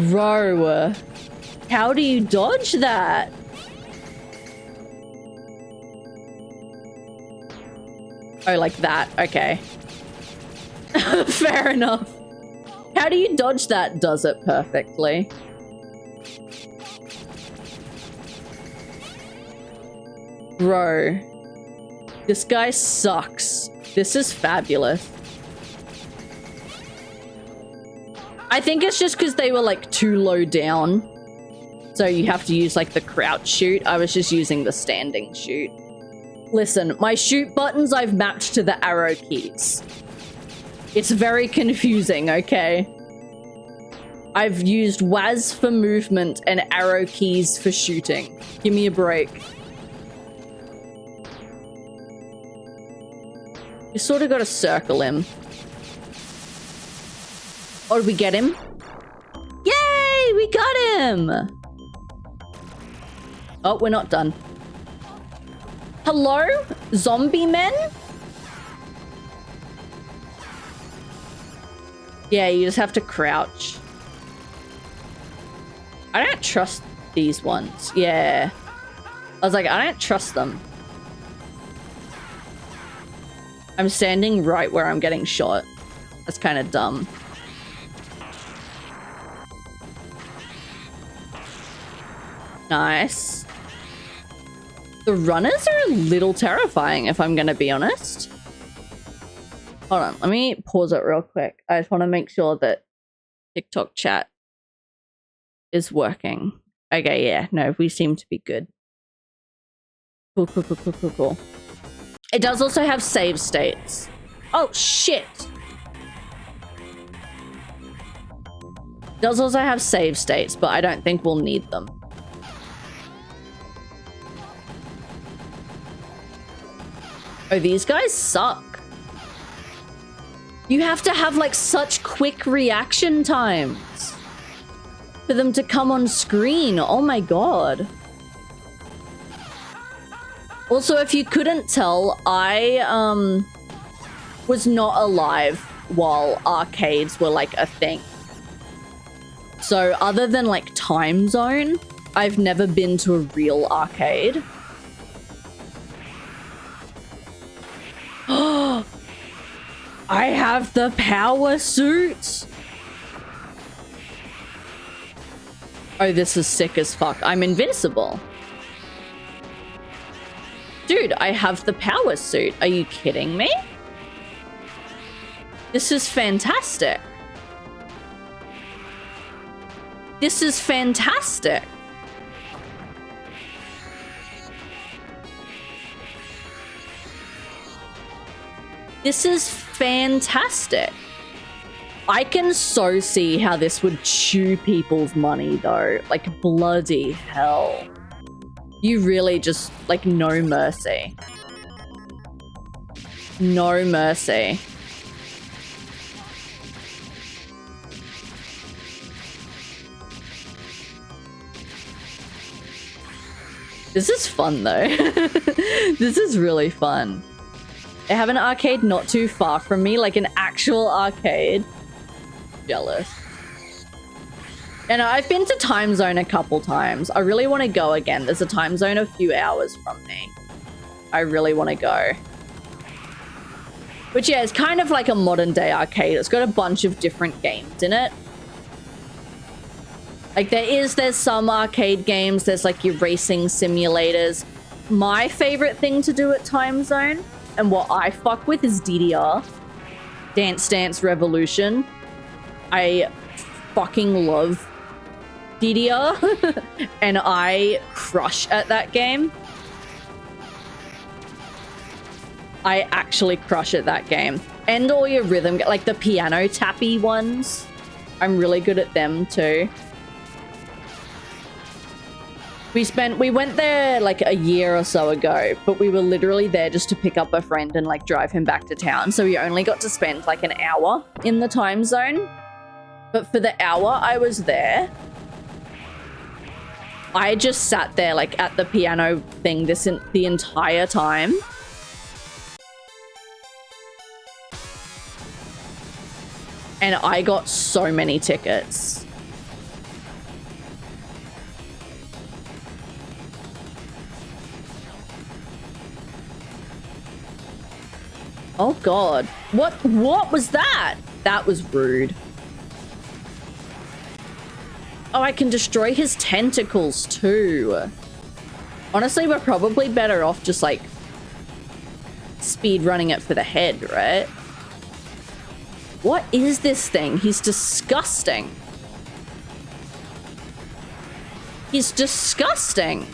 Bro. How do you dodge that? Oh, like that. Okay. Fair enough. How do you dodge that? Does it perfectly. Bro. This guy sucks. This is fabulous. I think it's just because they were like too low down. So you have to use like the crouch shoot. I was just using the standing shoot. Listen, my shoot buttons I've mapped to the arrow keys. It's very confusing, okay? I've used WAS for movement and arrow keys for shooting. Give me a break. You sort of got to circle him. Oh, did we get him? Yay! We got him! Oh, we're not done. Hello? Zombie men? Yeah, you just have to crouch. I don't trust these ones. Yeah. I was like, I don't trust them. I'm standing right where I'm getting shot. That's kind of dumb. Nice. The runners are a little terrifying, if I'm going to be honest. Hold on, let me pause it real quick. I just want to make sure that TikTok chat is working. Okay, yeah, no, we seem to be good. Cool, cool, cool, cool, cool, cool. It does also have save states. Oh, shit. It does also have save states, but I don't think we'll need them. Oh, these guys suck. You have to have like such quick reaction times for them to come on screen. Oh my god. Also, if you couldn't tell, I was not alive while arcades were like a thing. So other than like Time Zone, I've never been to a real arcade. I have the power suit. Oh, this is sick as fuck. I'm invincible. Dude, I have the power suit. Are you kidding me? This is fantastic. This is fantastic. This is fantastic. I can so see how this would chew people's money though. Like bloody hell. You really just, like, no mercy. No mercy. This is fun though. This is really fun. They have an arcade not too far from me, like an actual arcade. Jealous. And I've been to Time Zone a couple times. I really want to go again. There's a Time Zone a few hours from me. I really want to go. Which, yeah, it's kind of like a modern day arcade. It's got a bunch of different games in it. Like there's some arcade games. There's like your racing simulators. My favorite thing to do at Time Zone and what I fuck with is DDR. Dance Dance Revolution. I fucking love DDR. And I crush at that game. I actually crush at that game. And all your rhythm, like the piano tappy ones. I'm really good at them too. We went there like a year or so ago, but we were literally there just to pick up a friend and like drive him back to town. So we only got to spend like an hour in the Time Zone. But for the hour I was there, I just sat there like at the piano thing the entire time. And I got so many tickets. Oh god. What was that? That was rude. Oh, I can destroy his tentacles too. Honestly, we're probably better off just like speed running it for the head, right? What is this thing? He's disgusting. He's disgusting.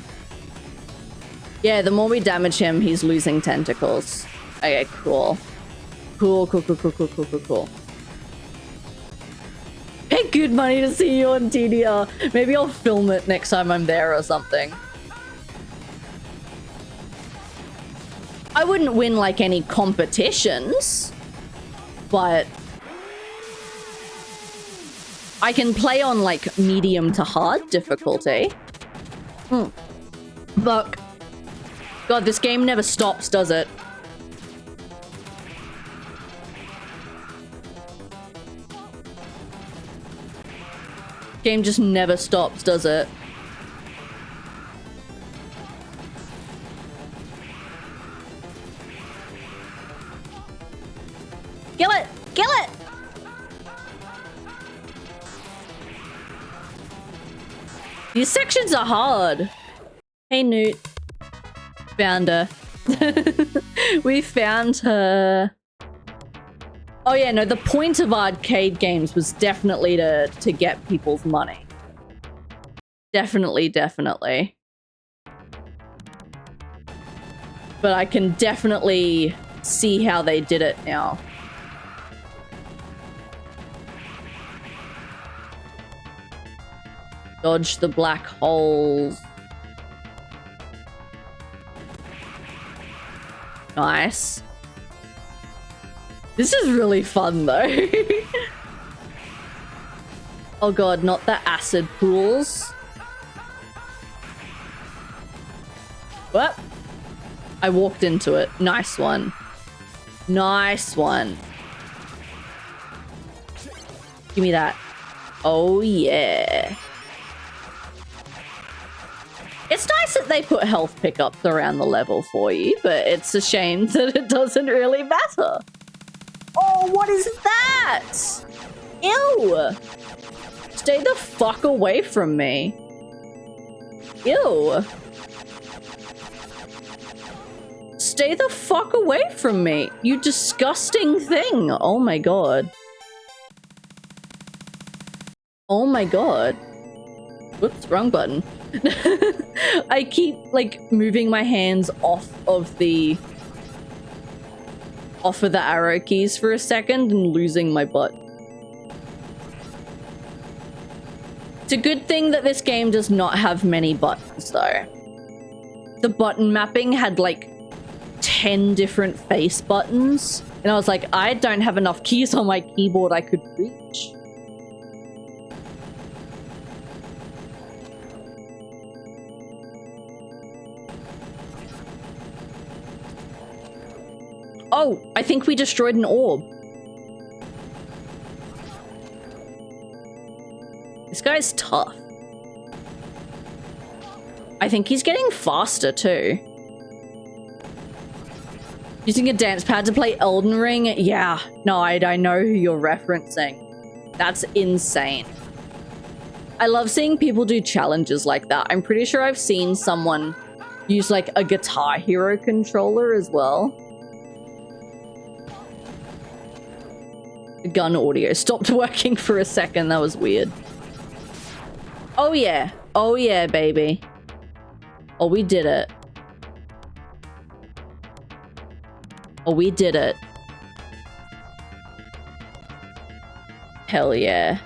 Yeah, the more we damage him, he's losing tentacles. Okay, cool. Cool. Pay good money to see you on TDR. Maybe I'll film it next time I'm there or something. I wouldn't win like any competitions, but I can play on like medium to hard difficulty. Fuck. God, this game never stops, does it? Game just never stops, does it? Kill it! Kill it! These sections are hard. Hey, Newt. Found her. We found her. Oh yeah, no, the point of arcade games was definitely to get people's money. Definitely. But I can definitely see how they did it now. Dodge the black holes. Nice. This is really fun, though. Oh god, not the acid pools. What? I walked into it. Nice one. Nice one. Give me that. Oh, yeah. It's nice that they put health pickups around the level for you, but it's a shame that it doesn't really matter. Oh, what is that? Ew. Stay the fuck away from me. Ew. Stay the fuck away from me, you disgusting thing. Oh my god. Oh my god. Whoops, wrong button. I keep, like, moving my hands off of the arrow keys for a second and losing my butt. It's a good thing that this game does not have many buttons, though. The button mapping had, like, 10 different face buttons, and I was like, I don't have enough keys on my keyboard I could reach. Oh, I think we destroyed an orb. This guy's tough. I think he's getting faster too. Using a dance pad to play Elden Ring? Yeah, no, I know who you're referencing. That's insane. I love seeing people do challenges like that. I'm pretty sure I've seen someone use like a Guitar Hero controller as well. The gun audio stopped working for a second. That was weird. Oh yeah. Oh yeah, baby. Oh, we did it. Oh, we did it. Hell yeah.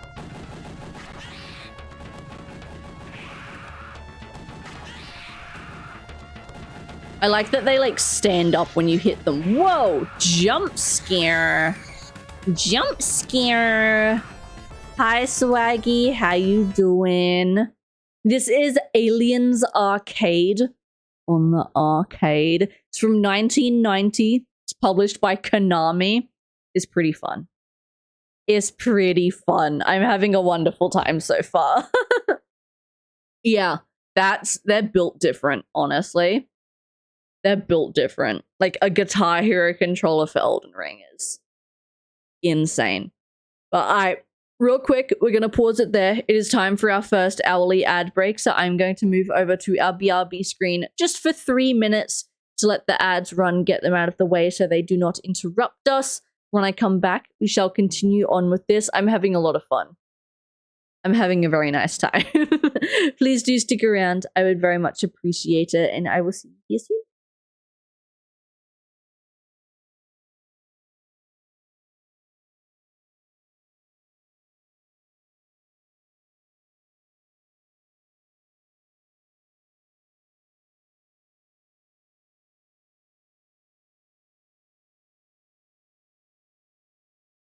I like that they like stand up when you hit them. Whoa, jump scare. Jump scare. Hi Swaggy, how you doing? This is Aliens Arcade on the arcade. It's from 1990. It's published by Konami. It's pretty fun. It's pretty fun. I'm having a wonderful time so far. Yeah, they're built different, honestly. They're built different. Like a Guitar Hero controller for Elden Ring is insane. But real quick, we're going to pause it there. It is time for our first hourly ad break. So I'm going to move over to our BRB screen just for 3 minutes to let the ads run, get them out of the way so they do not interrupt us. When I come back, we shall continue on with this. I'm having a lot of fun. I'm having a very nice time. Please do stick around. I would very much appreciate it, and I will see you soon.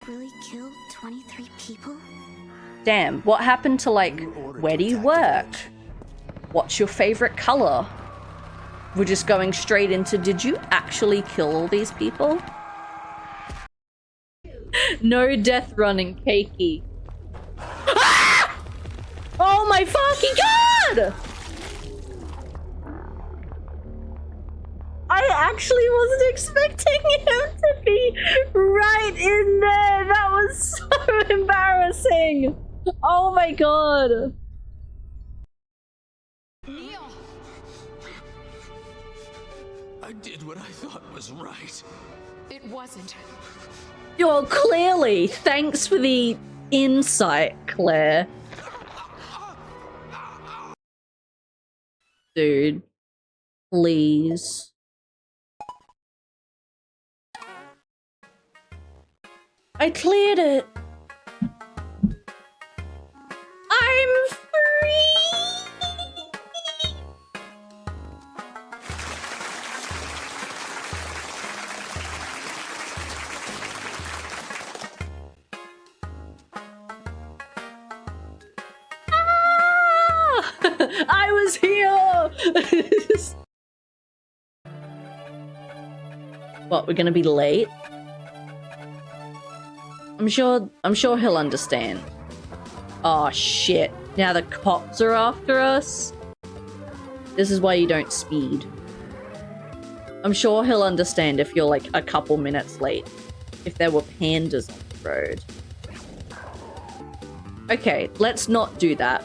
Really killed 23 people? Damn, what happened to, like, where do you work? What's your favorite color? We're just going straight into, did you actually kill all these people? No death running, cakey. Ah! Oh my fucking god! I actually wasn't expecting him to be right in there. That was so embarrassing. Oh my god. Neil! I did what I thought was right. It wasn't. You're clearly. Thanks for the insight, Claire. Dude. Please. I cleared it. I'm free. Ah! I was here. What, we're gonna be late? I'm sure he'll understand. Oh shit. Now the cops are after us? This is why you don't speed. I'm sure he'll understand if you're like a couple minutes late. If there were pandas on the road. Okay, let's not do that.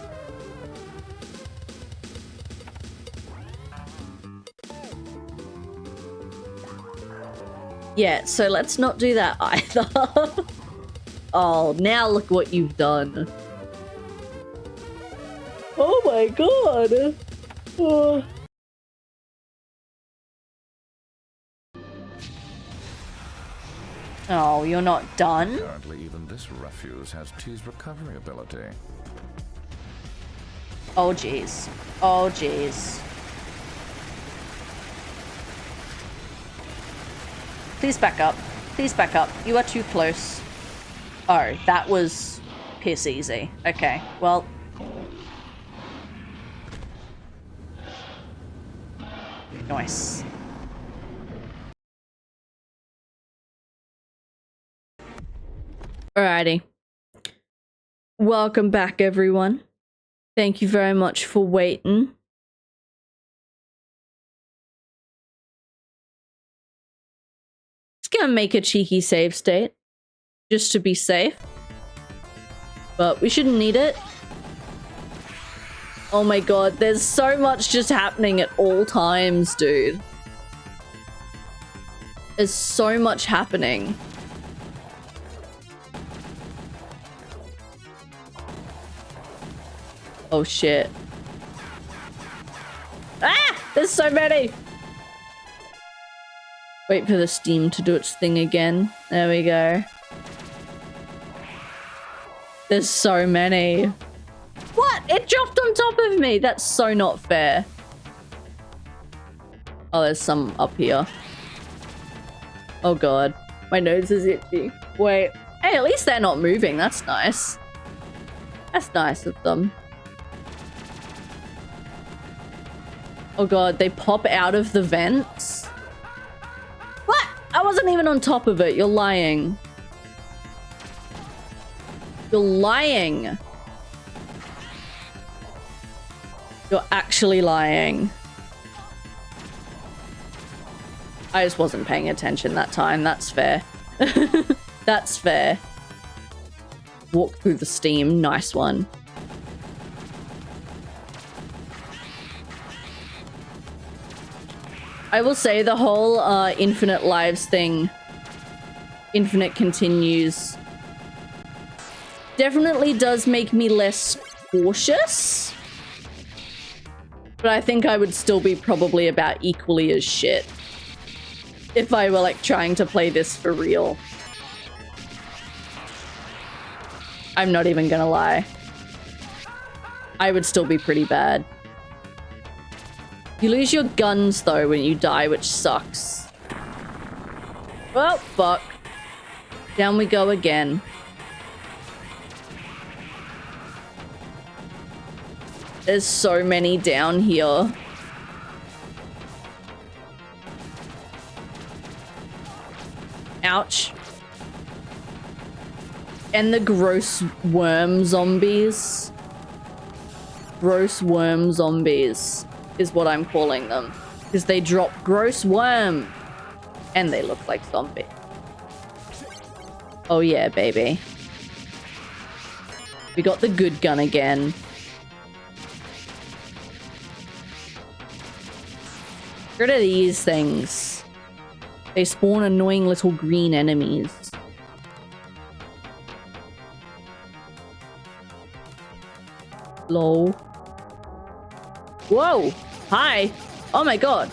Yeah, so let's not do that either. Oh, now look what you've done. Oh my god. Oh. Oh, you're not done? Currently, even this refuse has T's recovery ability. Oh, jeez. Oh, jeez. Please back up. Please back up. You are too close. Oh, that was piss easy. Okay, well. Nice. Alrighty. Welcome back, everyone. Thank you very much for waiting. Just gonna make a cheeky save state. Just to be safe. But we shouldn't need it. Oh my god, there's so much just happening at all times, dude. There's so much happening. Oh shit. Ah! There's so many! Wait for the steam to do its thing again. There we go. There's so many. What? It dropped on top of me! That's so not fair. Oh, there's some up here. Oh god. My nose is itchy. Wait. Hey, at least they're not moving. That's nice. That's nice of them. Oh god, they pop out of the vents? What? I wasn't even on top of it. You're lying. You're lying. You're actually lying. I just wasn't paying attention that time. That's fair. That's fair. Walk through the steam. Nice one. I will say the whole infinite lives thing, infinite continues, definitely does make me less cautious. But I think I would still be probably about equally as shit if I were like trying to play this for real. I'm not even gonna lie. I would still be pretty bad. You lose your guns though when you die, which sucks. Well, fuck. Down we go again. There's so many down here. Ouch. And the gross worm zombies. Gross worm zombies is what I'm calling them. Because they drop gross worm. And they look like zombies. Oh yeah, baby. We got the good gun again. Get rid of these things. They spawn annoying little green enemies. Lol. Whoa! Hi! Oh my god!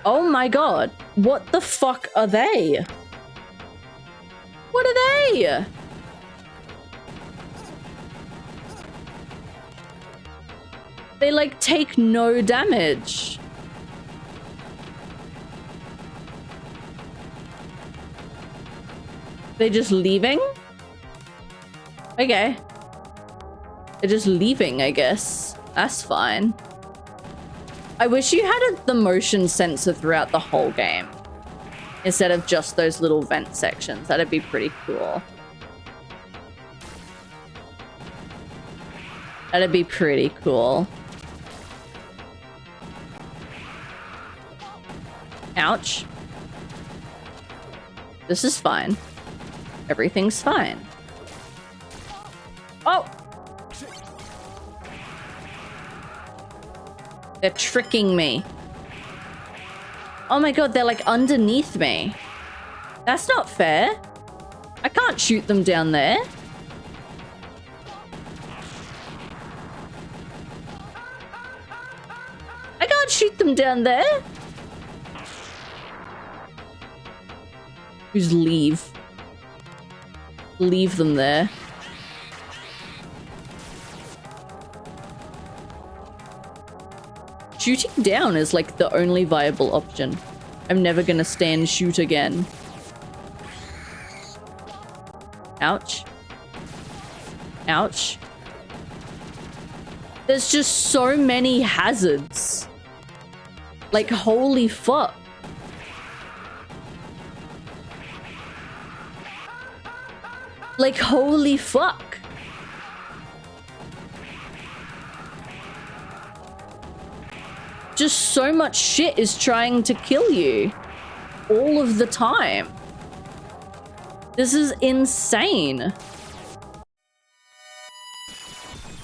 Oh my god! What the fuck are they? What are they? They like take no damage. They just leaving? Okay. They're just leaving, I guess. That's fine. I wish you had the motion sensor throughout the whole game, instead of just those little vent sections. That'd be pretty cool. That'd be pretty cool. Ouch. This is fine. Everything's fine. Oh! They're tricking me. Oh my god, they're like underneath me. That's not fair. I can't shoot them down there. I can't shoot them down there. Just leave. Leave them there. Shooting down is like the only viable option. I'm never gonna stand shoot again. Ouch. Ouch. There's just so many hazards. Like, holy fuck. Like, holy fuck. Just so much shit is trying to kill you all of the time. This is insane.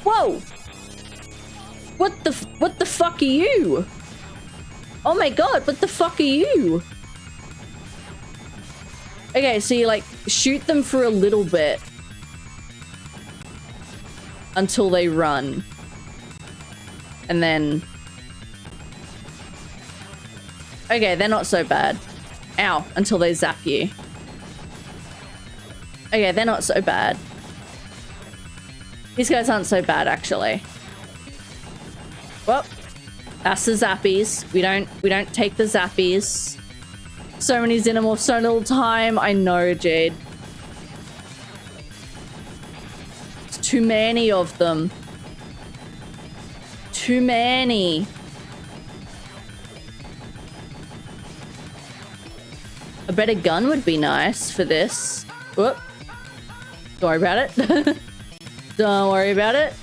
Whoa! What the fuck are you? Oh my god, what the fuck are you? Okay, so you like shoot them for a little bit until they run. And then okay, they're not so bad. Ow, until they zap you. Okay, they're not so bad. These guys aren't so bad, actually. Well, that's the zappies. We don't take the zappies. So many xenomorphs, so little time. I know, Jade. It's too many of them. Too many. A better gun would be nice for this. Whoop. Don't worry about it. Don't worry about it.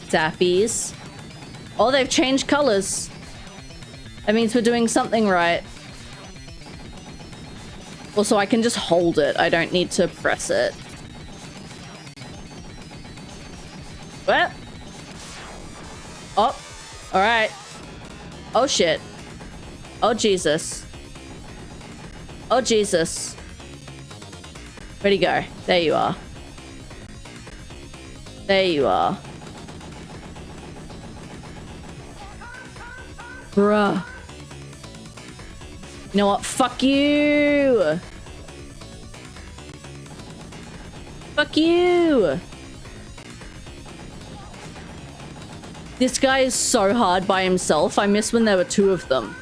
Zappies. Oh, they've changed colors. That means we're doing something right. Also, I can just hold it. I don't need to press it. What? Oh, all right. Oh, shit. Oh, Jesus. Oh, Jesus. Where'd he go? There you are. There you are. Bruh. You know what? Fuck you! Fuck you! This guy is so hard by himself. I miss when there were two of them.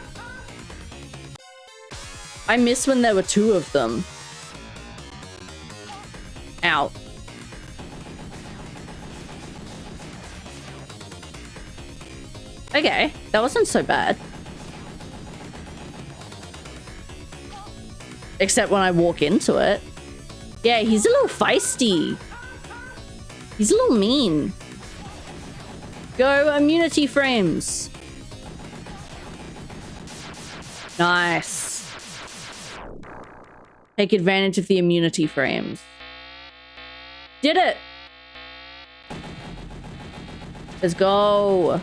I miss when there were two of them. Ow. Okay, that wasn't so bad. Except when I walk into it. Yeah, he's a little feisty. He's a little mean. Go immunity frames. Nice. Take advantage of the immunity frames. Did it. Let's go.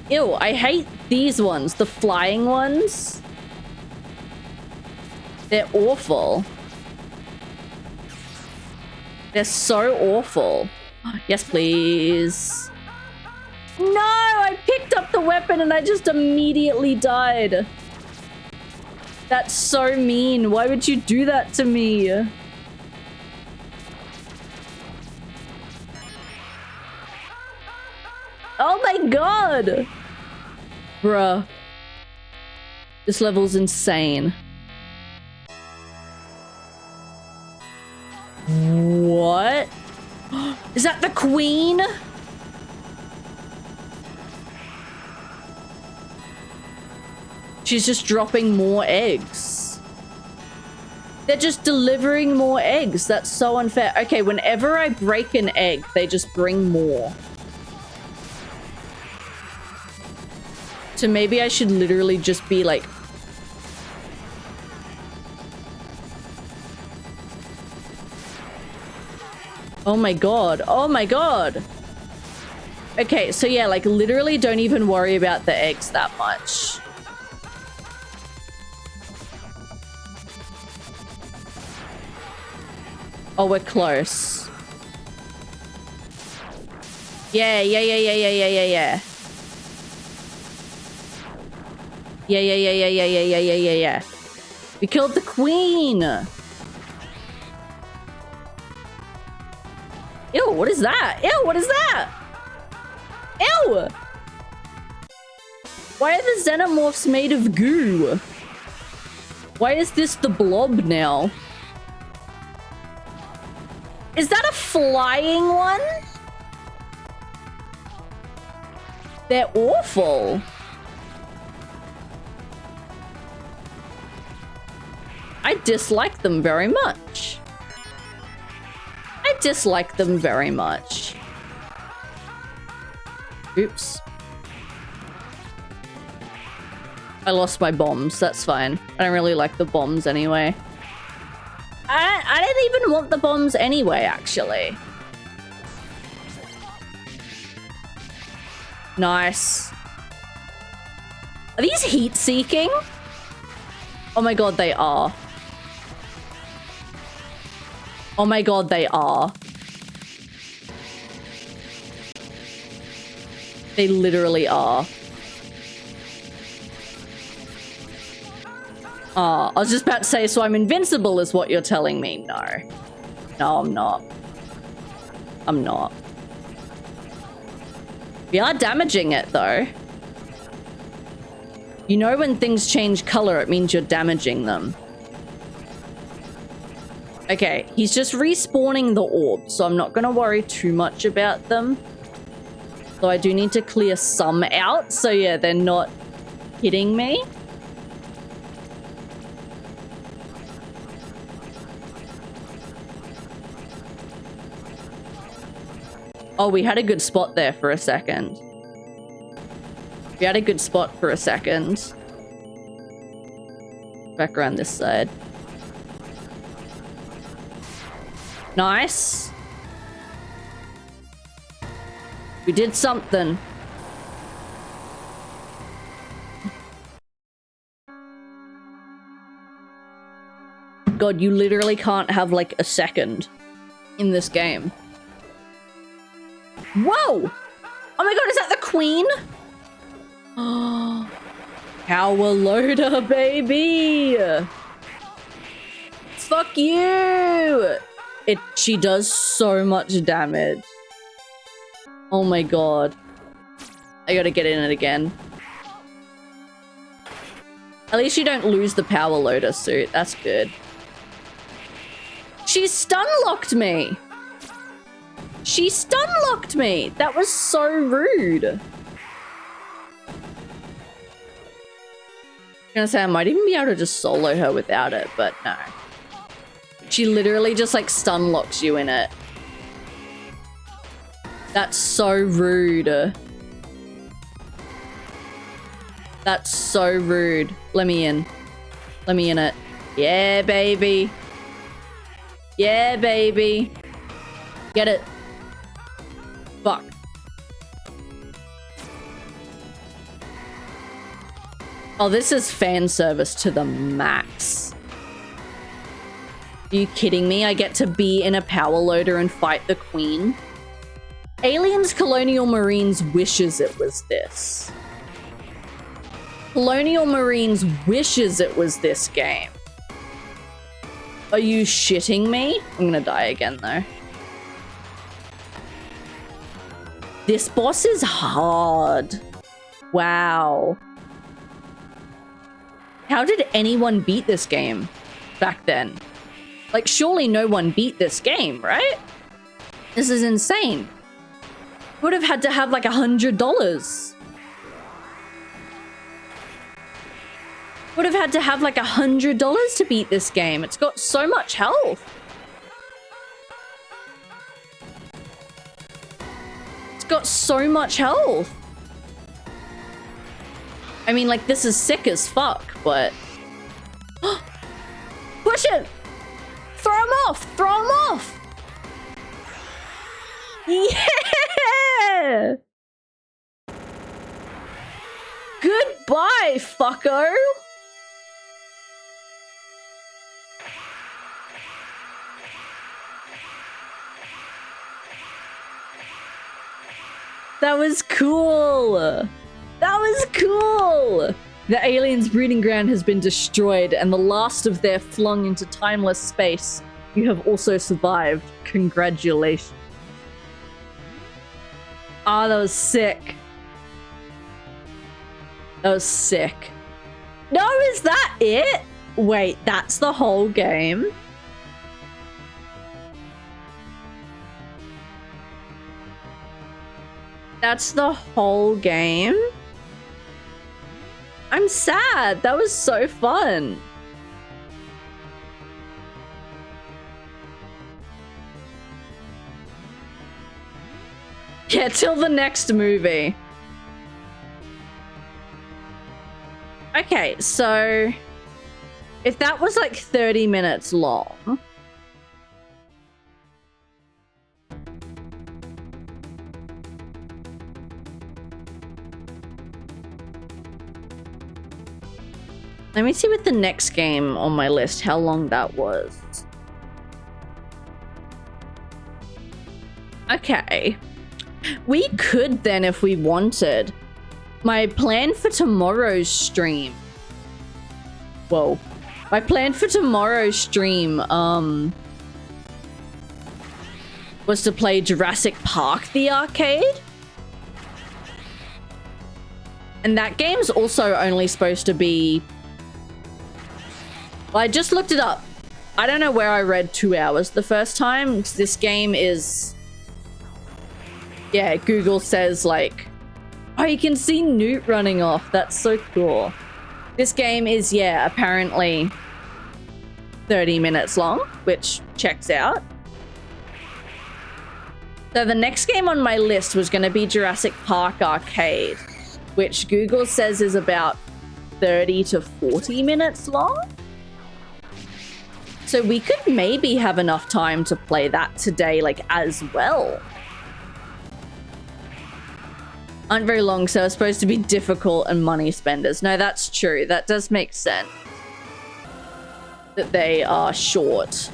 Ew, I hate these ones. The flying ones. They're awful. They're so awful. Yes, please. No, I picked up the weapon and I just immediately died. That's so mean. Why would you do that to me? Oh my god! Bruh. This level's insane. What? Is that the queen? She's just dropping more eggs. They're just delivering more eggs. That's so unfair. Okay, whenever I break an egg, they just bring more. So maybe I should literally just be like... Oh my god. Oh my god. Okay, so yeah, like literally don't even worry about the eggs that much. Oh, we're close. Yeah. Yeah. We killed the queen. Ew, what is that? Ew, what is that? Ew! Why are the xenomorphs made of goo? Why is this the blob now? Is that a flying one? They're awful. I dislike them very much. I dislike them very much. Oops. I lost my bombs. That's fine. I don't really like the bombs anyway. I didn't even want the bombs anyway, actually. Nice. Are these heat-seeking? Oh my god, they are. Oh my god, they are. They literally are. Oh, I was just about to say, so I'm invincible is what you're telling me. No. No, I'm not. I'm not. We are damaging it, though. You know when things change color, it means you're damaging them. Okay, he's just respawning the orbs, so I'm not going to worry too much about them. Though I do need to clear some out, so yeah, they're not hitting me. Oh, we had a good spot there for a second. We had a good spot for a second. Back around this side. Nice. We did something. God, you literally can't have like a second in this game. Whoa! Oh my god, is that the queen? Oh, power loader, baby! Fuck you! She does so much damage. Oh my god. I gotta get in it again. At least you don't lose the power loader suit. That's good. She stun-locked me! She stun-locked me! That was so rude. I'm gonna say I might even be able to just solo her without it, but no. She literally just like stun-locks you in it. That's so rude. That's so rude. Let me in. Let me in it. Yeah, baby. Yeah, baby. Get it. Fuck. Oh, this is fan service to the max. Are you kidding me? I get to be in a power loader and fight the queen? Aliens Colonial Marines wishes it was this. Colonial Marines wishes it was this game. Are you shitting me? I'm gonna die again though. This boss is hard. Wow. How did anyone beat this game back then? Like, surely no one beat this game, right? This is insane. Would have had to have like $100. Would have had to have like $100 to beat this game. It's got so much health. It's got so much health. I mean, like, this is sick as fuck, but... Push it! Throw him off! Throw him off! Yeah! Goodbye, fucko! That was cool! That was cool! The aliens' breeding ground has been destroyed, and the last of their flung into timeless space. You have also survived. Congratulations. Ah, that was sick. That was sick. No, is that it? Wait, that's the whole game? That's the whole game? I'm sad. That was so fun. Yeah, till the next movie. Okay, so if that was like 30 minutes long, let me see what the next game on my list, how long that was. Okay. We could then, if we wanted. My plan for tomorrow's stream. Whoa. My plan for tomorrow's stream, was to play Jurassic Park the Arcade. And that game's also only supposed to be... Well, I just looked it up. I don't know where I read 2 hours the first time. This game is... Yeah, Google says like... Oh, you can see Newt running off. That's so cool. This game is, yeah, apparently 30 minutes long, which checks out. So the next game on my list was going to be Jurassic Park Arcade, which Google says is about 30 to 40 minutes long. So we could maybe have enough time to play that today, like, as well. Aren't very long, so it's supposed to be difficult and money spenders. No, that's true. That does make sense. That they are short.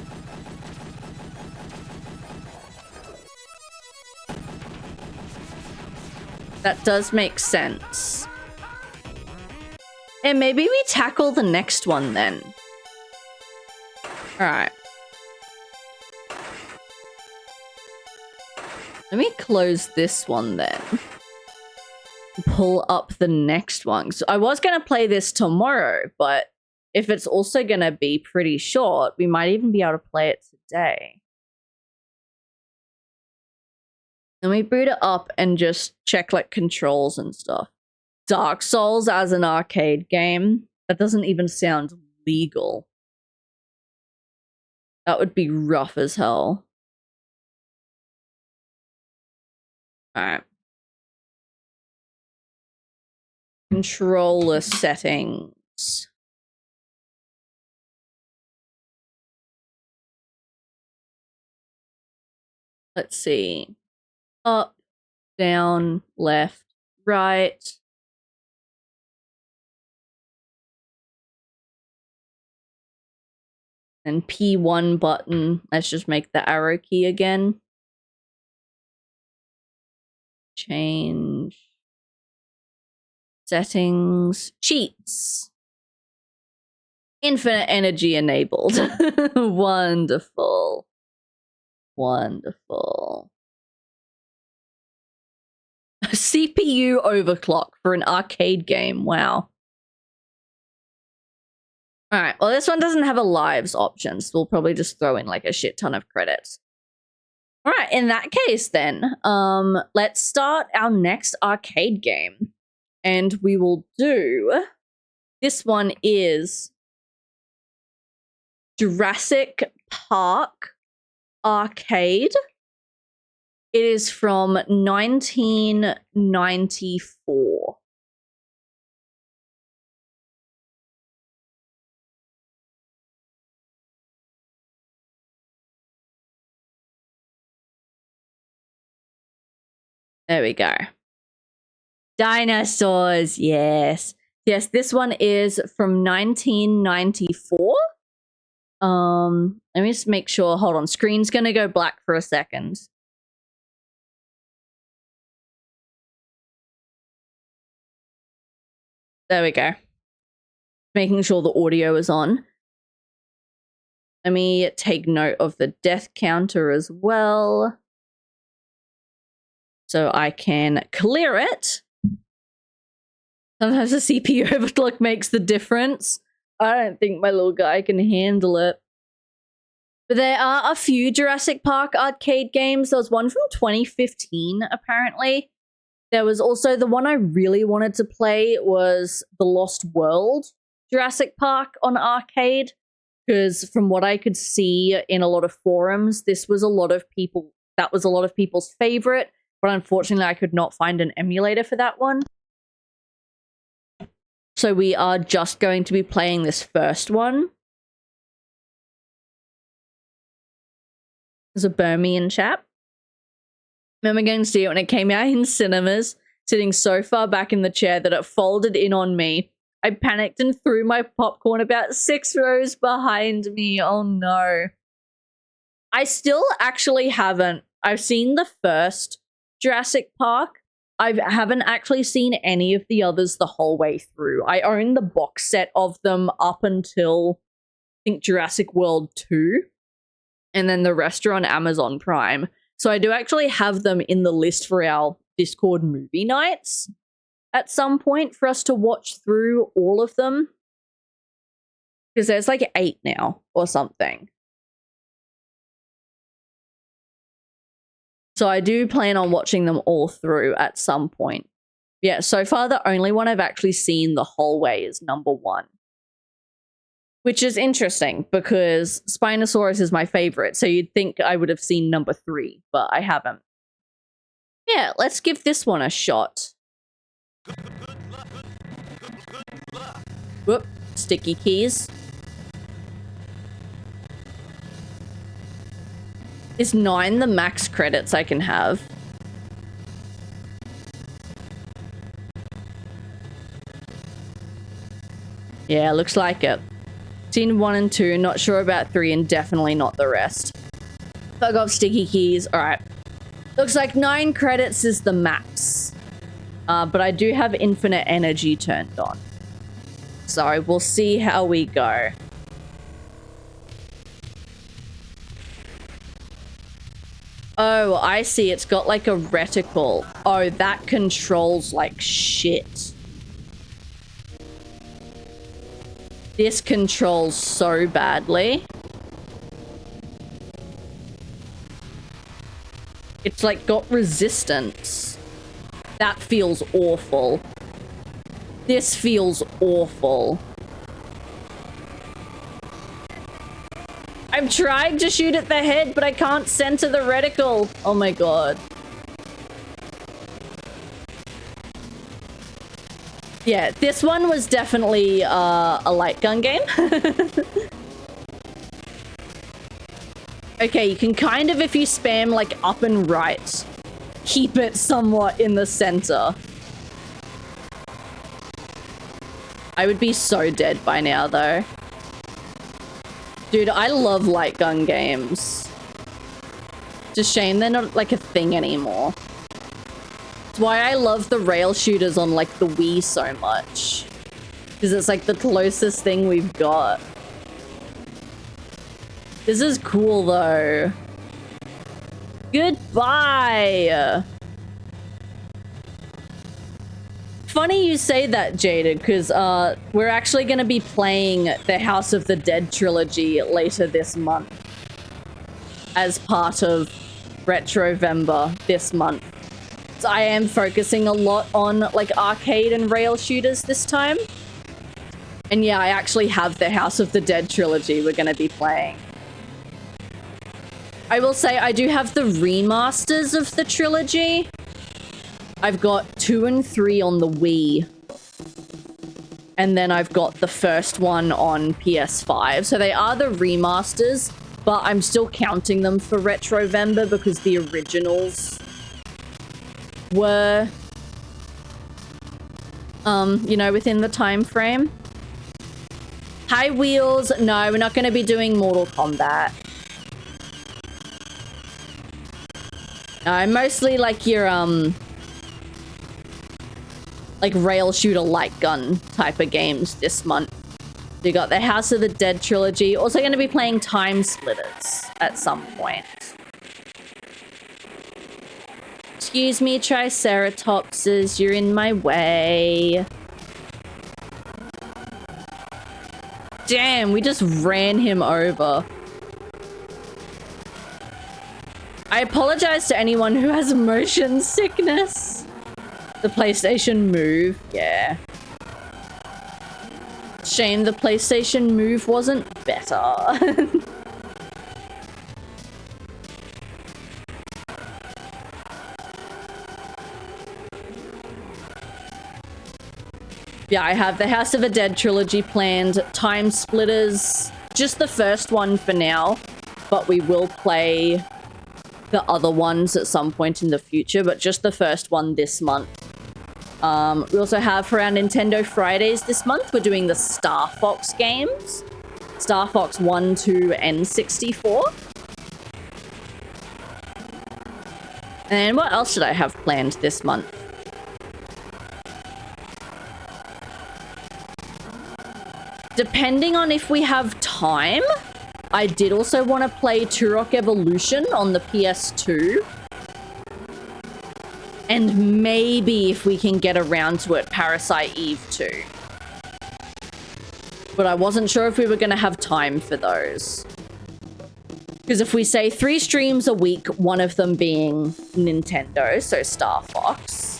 That does make sense. And maybe we tackle the next one then. Alright. Let me close this one then. Pull up the next one. So I was going to play this tomorrow, but if it's also going to be pretty short, we might even be able to play it today. Let me boot it up and just check like controls and stuff. Dark Souls as an arcade game? That doesn't even sound legal. That would be rough as hell. Alright. Controller settings. Let's see. Up, down, left, right. And P1 button. Let's just make the arrow key again. Change. Settings. Cheats. Infinite energy enabled. Wonderful. Wonderful. CPU overclock for an arcade game. Wow. Alright, well this one doesn't have a lives option, so we'll probably just throw in like a shit ton of credits. Alright, in that case then, let's start our next arcade game. And we will do... This one is... Jurassic Park Arcade. It is from 1994. There we go. Dinosaurs, yes. Yes, this one is from 1994. Let me just make sure. Hold on, screen's gonna go black for a second. There we go. Making sure the audio is on. Let me take note of the death counter as well, so I can clear it. Sometimes the CPU overclock makes the difference. I don't think my little guy can handle it. But there are a few Jurassic Park arcade games. There was one from 2015, apparently. There was also the one I really wanted to play was The Lost World Jurassic Park on arcade. Because from what I could see in a lot of forums, this was a lot of people, that was a lot of people's favorite. But unfortunately, I could not find an emulator for that one. So we are just going to be playing this first one. There's a Birmingham chap. I remember going to see it when it came out in cinemas, sitting so far back in the chair that it folded in on me. I panicked and threw my popcorn about 6 rows behind me. Oh no. I still actually haven't. I've seen the first Jurassic Park. I haven't actually seen any of the others the whole way through. I own the box set of them up until, I think, Jurassic World 2. And then the rest are on Amazon Prime. So I do actually have them in the list for our Discord movie nights at some point for us to watch through all of them. Because there's like 8 now or something. So I do plan on watching them all through at some point. Yeah, so far the only one I've actually seen the whole way is number 1. Which is interesting because Spinosaurus is my favorite, so you'd think I would have seen number 3, but I haven't. Yeah, let's give this one a shot. Whoop, sticky keys. Is 9 the max credits I can have? Yeah, looks like it. Seen 1 and 2, not sure about 3, and definitely not the rest. Fuck off sticky keys. Alright. Looks like 9 credits is the max. But I do have infinite energy turned on. So we'll see how we go. Oh, I see. It's got like a reticle. Oh, that controls like shit. This controls so badly. It's like got resistance. That feels awful. This feels awful. I'm trying to shoot at the head, but I can't center the reticle. Oh my god. Yeah, this one was definitely a light gun game. Okay, you can kind of, if you spam like up and right, keep it somewhat in the center. I would be so dead by now, though. Dude, I love light gun games. It's a shame they're not like a thing anymore. It's why I love the rail shooters on like the Wii so much. Because it's like the closest thing we've got. This is cool though. Goodbye. Funny you say that, Jaded, because we're actually going to be playing the House of the Dead trilogy later this month as part of RETROVEMBER this month. So I am focusing a lot on like arcade and rail shooters this time. And yeah, I actually have the House of the Dead trilogy we're going to be playing. I will say I do have the remasters of the trilogy. I've got 2 and 3 on the Wii. And then I've got the first one on PS5. So they are the remasters, but I'm still counting them for RETROVEMBER because the originals were, you know, within the time frame. Hi, Wheels. No, we're not going to be doing Mortal Kombat. No, mostly like your, like rail shooter light gun type of games this month. You got the House of the Dead trilogy. Also going to be playing Time Splitters at some point. Excuse me, Triceratopses, you're in my way. Damn, we just ran him over. I apologize to anyone who has motion sickness. The PlayStation Move, yeah. Shame the PlayStation Move wasn't better. Yeah, I have the House of the Dead trilogy planned. Time Splitters, just the first one for now. But we will play the other ones at some point in the future. But just the first one this month. We also have for our Nintendo Fridays this month, we're doing the Star Fox games. Star Fox 1, 2, and 64. And what else should I have planned this month? Depending on if we have time, I did also want to play Turok Evolution on the PS2. And maybe if we can get around to it, Parasite Eve 2. But I wasn't sure if we were going to have time for those. Because if we say 3 streams a week, one of them being Nintendo, so Star Fox,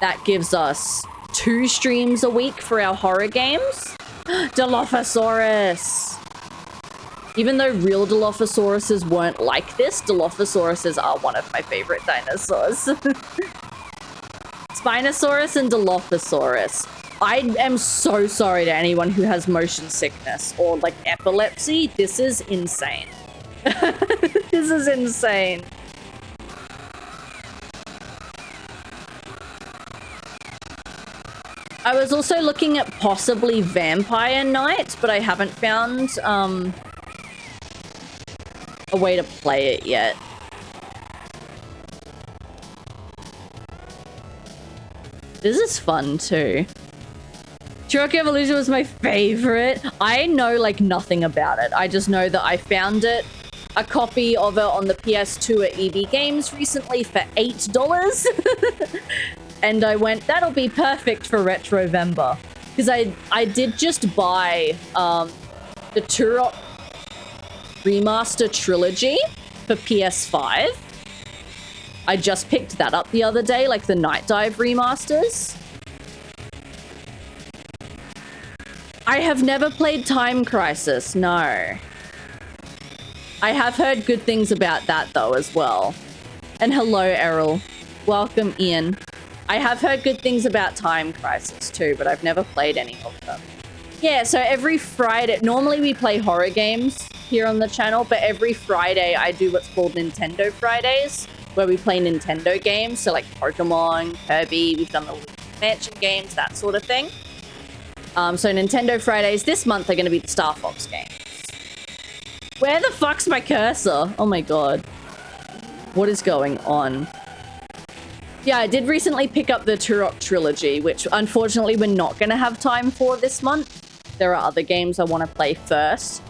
that gives us 2 streams a week for our horror games. Dilophosaurus! Even though real Dilophosauruses weren't like this, Dilophosauruses are one of my favorite dinosaurs. Spinosaurus and Dilophosaurus. I am so sorry to anyone who has motion sickness or like epilepsy. This is insane. This is insane. I was also looking at possibly Vampire Night, but I haven't found a way to play it yet. This is fun too. Turok Evolution was my favorite. I know like nothing about it. I just know that I found it, a copy of it on the PS2 at EB Games recently for $8. And I went, that'll be perfect for RETROVEMBER. Because I did just buy the Turok Remaster Trilogy for PS5. I just picked that up the other day, like the Night Dive remasters. I have never played Time Crisis, no. I have heard good things about that though as well. And hello, Errol. Welcome in. I have heard good things about Time Crisis too, but I've never played any of them. Yeah, so every Friday, normally we play horror games here on the channel, but every Friday I do what's called Nintendo Fridays, where we play Nintendo games, so like Pokemon, Kirby, we've done the Mansion games, that sort of thing. So Nintendo Fridays this month are going to be the Star Fox games. Where the fuck's my cursor? Oh my god. What is going on? Yeah, I did recently pick up the Turok Trilogy, which unfortunately we're not going to have time for this month. There are other games I want to play first.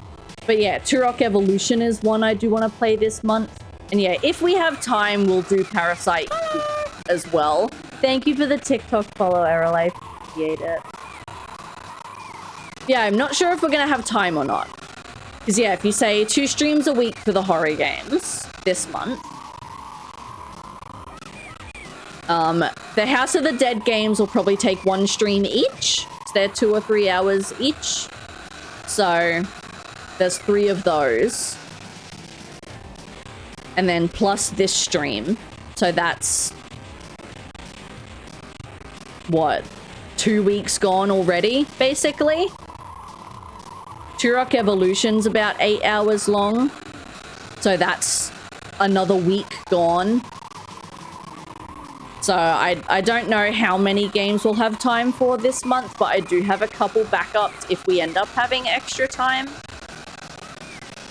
But yeah, Turok Evolution is one I do want to play this month. And yeah, if we have time, we'll do Parasite as well. Thank you for the TikTok follow, Errol. I appreciate it. Yeah, I'm not sure if we're going to have time or not. Because yeah, if you say 2 streams a week for the horror games this month, the House of the Dead games will probably take 1 stream each. So they're 2 or 3 hours each. So there's 3 of those. And then plus this stream. So that's what? 2 weeks gone already, basically. Turok Evolution's about 8 hours long. So that's another week gone. So I don't know how many games we'll have time for this month, but I do have a couple backups if we end up having extra time.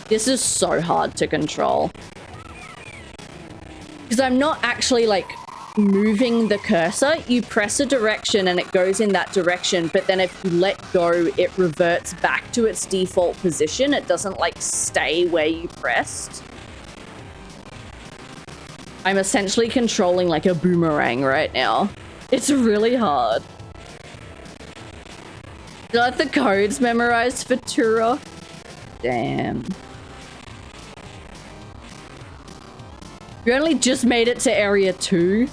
This is so hard to control. Because I'm not actually like moving the cursor. You press a direction and it goes in that direction, but then if you let go, it reverts back to its default position. It doesn't like stay where you pressed. I'm essentially controlling like a boomerang right now. It's really hard. Did I have the codes memorized for Turok? Damn. You only just made it to area 2?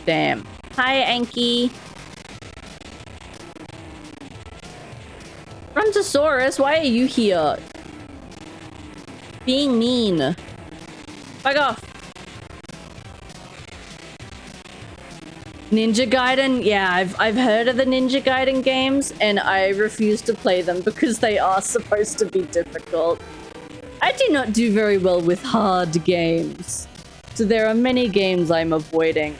Damn. Hi, Anki. Brontosaurus, why are you here? Being mean. Fuck off. Ninja Gaiden? Yeah, I've heard of the Ninja Gaiden games, and I refuse to play them because they are supposed to be difficult. I do not do very well with hard games. So there are many games I'm avoiding.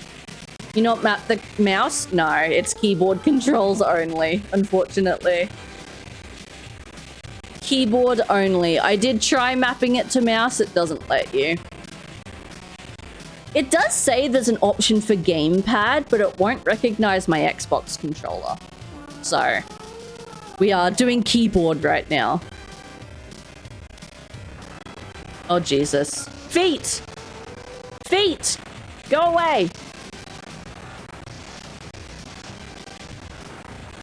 You not map the mouse? No, it's keyboard controls only, unfortunately. Keyboard only. I did try mapping it to mouse, it doesn't let you. It does say there's an option for gamepad, but it won't recognize my Xbox controller. So, we are doing keyboard right now. Oh, Jesus. Feet! Feet! Go away!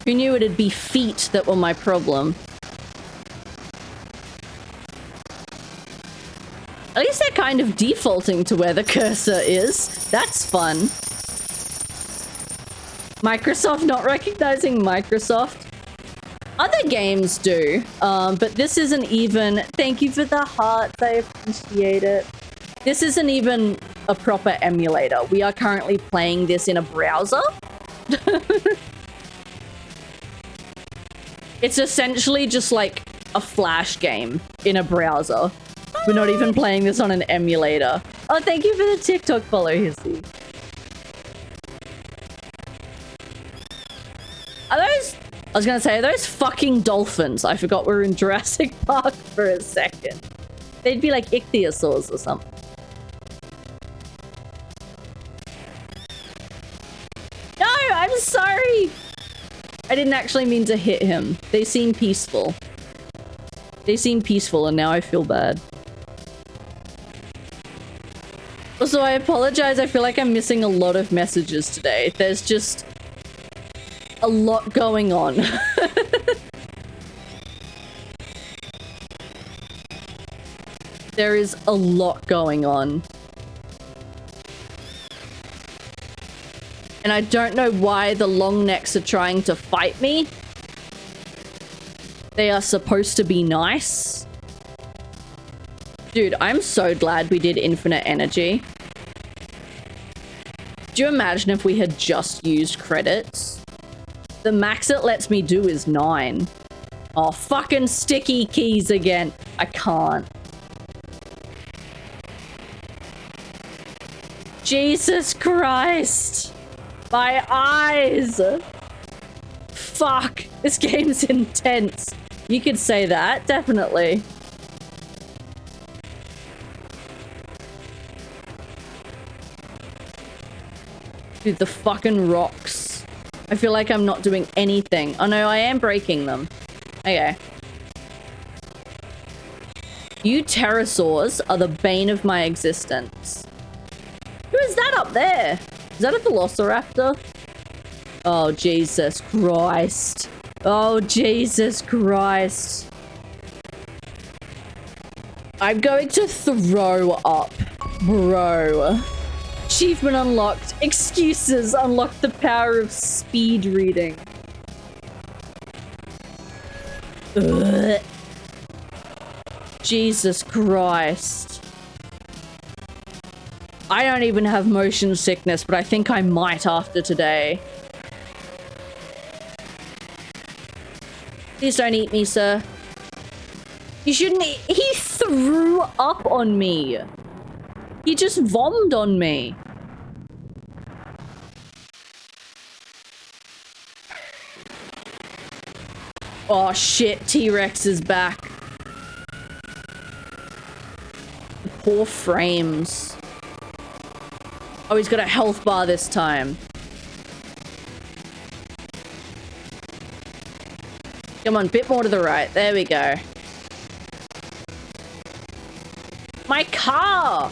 Who knew it'd be feet that were my problem? At least they're kind of defaulting to where the cursor is. That's fun. Microsoft not recognizing Microsoft. Other games do, but this isn't even... Thank you for the hearts, I appreciate it. This isn't even a proper emulator. We are currently playing this in a browser. It's essentially just like a Flash game in a browser. We're not even playing this on an emulator. Oh, thank you for the TikTok follow, Hissy. Are those... I was gonna say, are those fucking dolphins? I forgot we're in Jurassic Park for a second. They'd be like ichthyosaurs or something. No, I'm sorry. I didn't actually mean to hit him. They seem peaceful. They seem peaceful and now I feel bad. Also, I apologize. I feel like I'm missing a lot of messages today. There's just a lot going on. There is a lot going on. And I don't know why the long necks are trying to fight me. They are supposed to be nice. Dude, I'm so glad we did infinite energy. Do you imagine if we had just used credits? The max it lets me do is 9. Oh, fucking sticky keys again. I can't. Jesus Christ. My eyes. Fuck. This game's intense. You could say that, definitely. Dude, the fucking rocks. I feel like I'm not doing anything. Oh no, I am breaking them. Okay. You pterosaurs are the bane of my existence. Who is that up there? Is that a velociraptor? Oh, Jesus Christ. Oh, Jesus Christ. I'm going to throw up, bro. Achievement unlocked. Excuses unlock the power of speed reading. Ugh. Jesus Christ. I don't even have motion sickness, but I think I might after today. Please don't eat me, sir. You shouldn't eat. He threw up on me. He just vommed on me. Oh shit, T-Rex is back. The poor frames. Oh, he's got a health bar this time. Come on, bit more to the right. There we go. My car!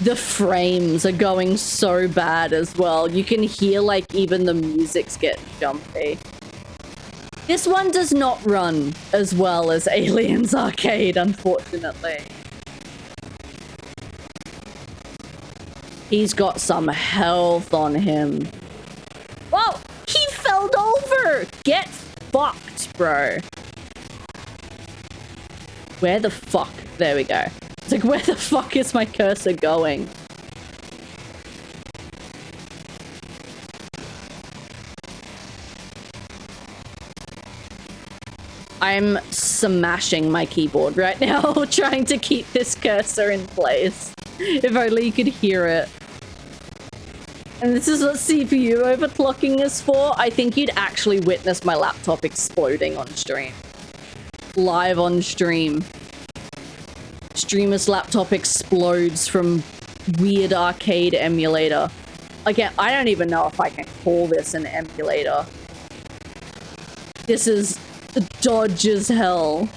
The frames are going so bad as well. You can hear, like, even the music's getting jumpy. This one does not run as well as Aliens Arcade, unfortunately. He's got some health on him. Whoa! He fell over! Get fucked, bro. Where the fuck? There we go. It's like, where the fuck is my cursor going? I'm smashing my keyboard right now, trying to keep this cursor in place. If only you could hear it. And this is what CPU overclocking is for. I think you'd actually witness my laptop exploding on stream. Live on stream. Streamer's laptop explodes from weird arcade emulator. Again, I don't even know if I can call this an emulator. This is dodge as hell.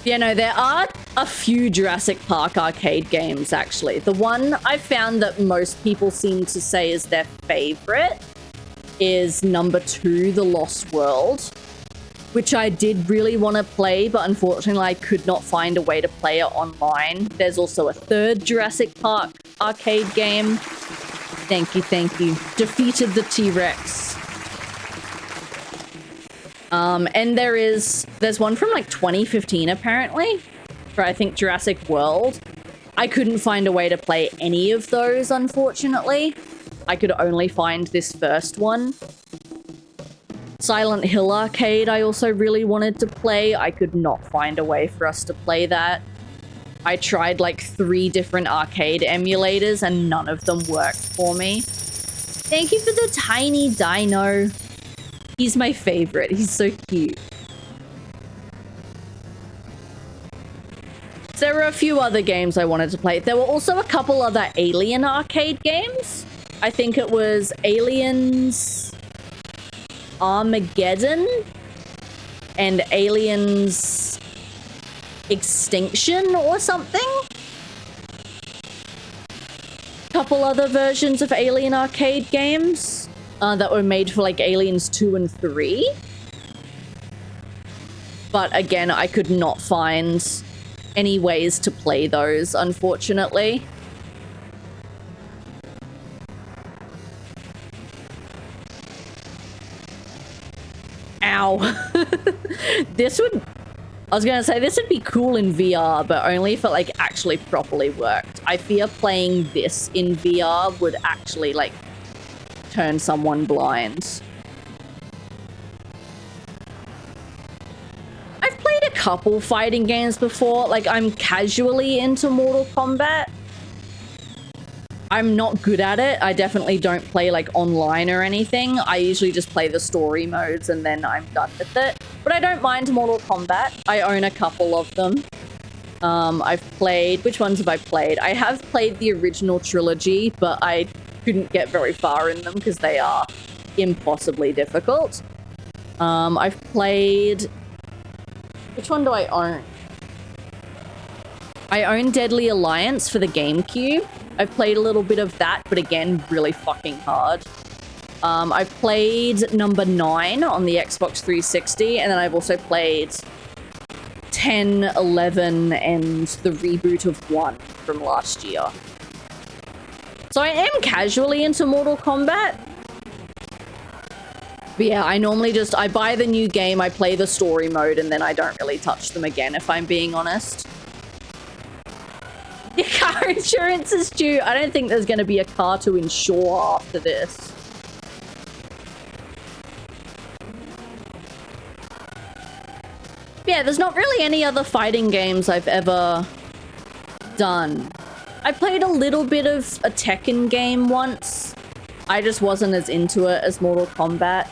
Yeah, no, there are a few Jurassic Park Arcade games, actually. The one I've found that most people seem to say is their favorite is number 2, The Lost World, which I did really want to play, but unfortunately I could not find a way to play it online. There's also a 3rd Jurassic Park Arcade game. Thank you, thank you. Defeated the T-Rex. And there's one from like 2015 apparently, for I think Jurassic World. I couldn't find a way to play any of those, unfortunately. I could only find this first one. Silent Hill Arcade I also really wanted to play. I could not find a way for us to play that. I tried like 3 different arcade emulators and none of them worked for me. Thank you for the tiny dino. He's my favorite. He's so cute. There were a few other games I wanted to play. There were also a couple other Alien arcade games. I think it was Aliens Armageddon and Aliens Extinction or something. Couple other versions of Alien arcade games that were made for like Aliens 2 and 3. But again, I could not find any ways to play those, unfortunately. Ow. I was gonna say this would be cool in VR, but only if it like actually properly worked. I fear playing this in VR would actually like turn someone blind. I've played a couple fighting games before. Like, I'm casually into Mortal Kombat. I'm not good at it. I definitely don't play like online or anything. I usually just play the story modes and then I'm done with it. But I don't mind Mortal Kombat. I own a couple of them. I've played... Which ones have I played? I have played the original trilogy, but I couldn't get very far in them because they are impossibly difficult. I've played... Which one do I own? I own Deadly Alliance for the GameCube. I've played a little bit of that, but again, really fucking hard. I've played number 9 on the Xbox 360, and then I've also played 10, 11, and the reboot of 1 from last year. So I am casually into Mortal Kombat. But yeah, I normally just, I buy the new game, I play the story mode, and then I don't really touch them again, if I'm being honest. Your car insurance is due. I don't think there's going to be a car to insure after this. Yeah, there's not really any other fighting games I've ever done. I played a little bit of a Tekken game once. I just wasn't as into it as Mortal Kombat.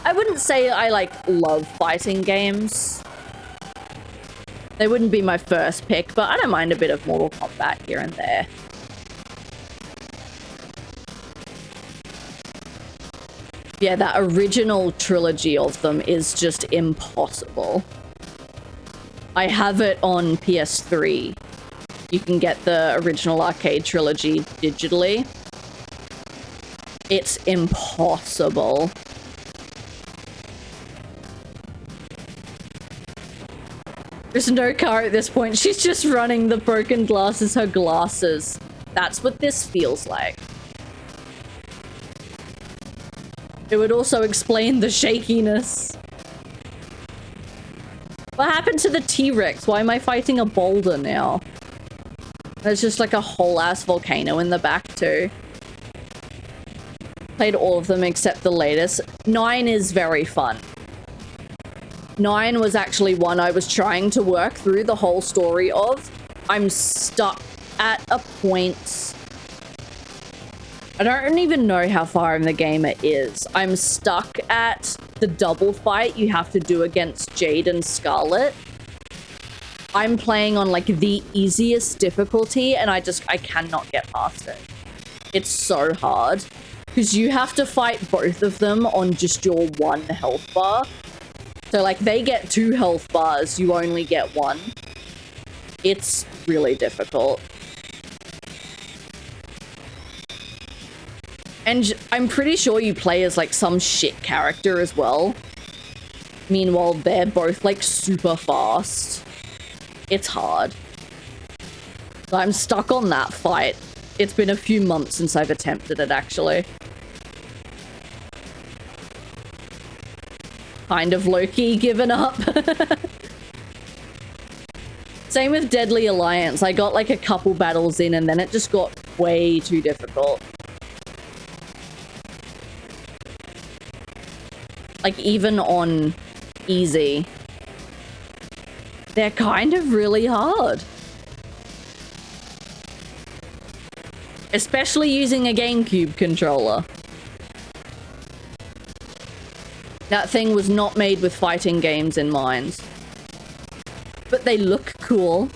I wouldn't say I, like, love fighting games. They wouldn't be my first pick, but I don't mind a bit of Mortal Kombat here and there. Yeah, that original trilogy of them is just impossible. I have it on PS3. You can get the original arcade trilogy digitally. It's impossible. There's no car at this point. She's just running. The broken glass is her glasses. That's what this feels like. It would also explain the shakiness. What happened to the T-Rex? Why am I fighting a boulder now? There's just like a whole ass volcano in the back too. Played all of them except the latest. 9 is very fun. 9 was actually one I was trying to work through the whole story of. I'm stuck at a point... I don't even know how far in the game it is. I'm stuck at the double fight you have to do against Jade and Scarlet. I'm playing on like the easiest difficulty and I cannot get past it. It's so hard. Because you have to fight both of them on just your 1 health bar. So, like, they get 2 health bars, you only get 1. It's really difficult. And I'm pretty sure you play as, like, some shit character as well. Meanwhile, they're both, like, super fast. It's hard. So I'm stuck on that fight. It's been a few months since I've attempted it, actually. Kind of low-key given up. Same with Deadly Alliance. I got like a couple battles in and then it just got way too difficult. Like, even on easy, they're kind of really hard. Especially using a GameCube controller. That thing was not made with fighting games in mind. But they look cool.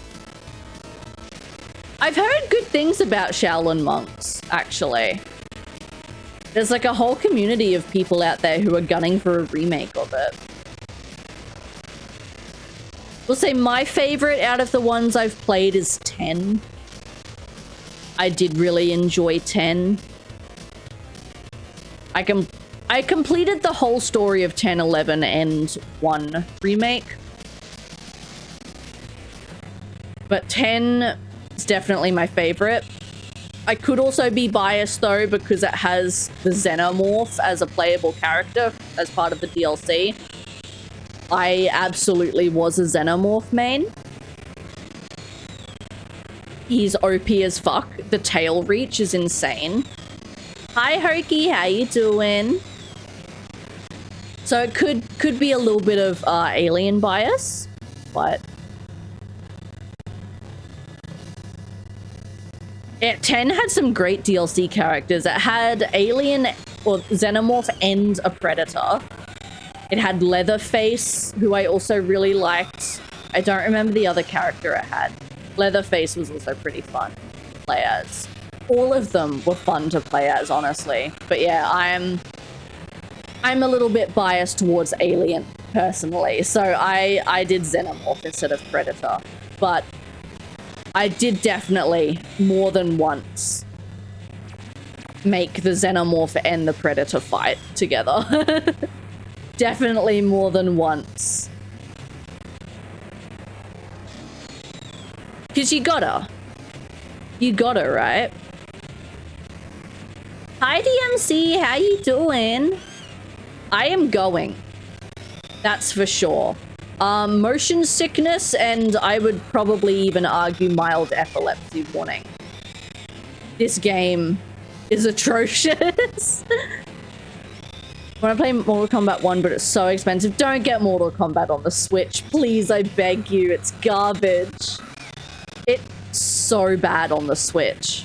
I've heard good things about Shaolin Monks, actually. There's like a whole community of people out there who are gunning for a remake of it. We'll say my favorite out of the ones I've played is 10. I did really enjoy 10. I completed the whole story of 10, 11, and 1 remake. But 10 is definitely my favorite. I could also be biased though because it has the Xenomorph as a playable character as part of the DLC. I absolutely was a Xenomorph main. He's OP as fuck. The tail reach is insane. Hi Hoki, how you doing? So it could be a little bit of alien bias, but yeah, 10 had some great DLC characters. It had Alien or Xenomorph and a Predator. It had Leatherface, who I also really liked. I don't remember the other character it had. Leatherface was also pretty fun to play as. All of them were fun to play as, honestly. But yeah, I'm a little bit biased towards Alien, personally. So I did Xenomorph instead of Predator. But I did definitely, more than once, make the Xenomorph and the Predator fight together. Definitely more than once. Because you gotta. You gotta, right? Hi DMC, how you doing? I am going. That's for sure. Motion sickness, and I would probably even argue mild epilepsy warning. This game is atrocious. I want to play Mortal Kombat 1, but it's so expensive. Don't get Mortal Kombat on the Switch. Please, I beg you. It's garbage. It's so bad on the Switch.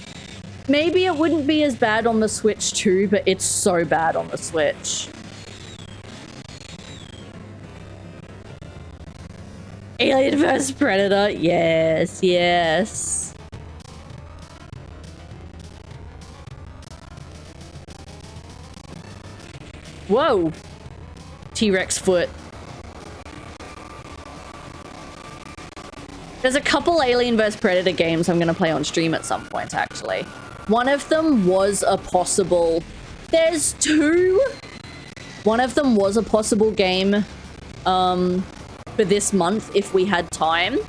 Maybe it wouldn't be as bad on the Switch too, but it's so bad on the Switch. Alien vs Predator. Yes, yes. Whoa. T-Rex foot. There's a couple Alien vs Predator games I'm going to play on stream at some point, actually. One of them was a possible... There's two! One of them was a possible game for this month if we had time.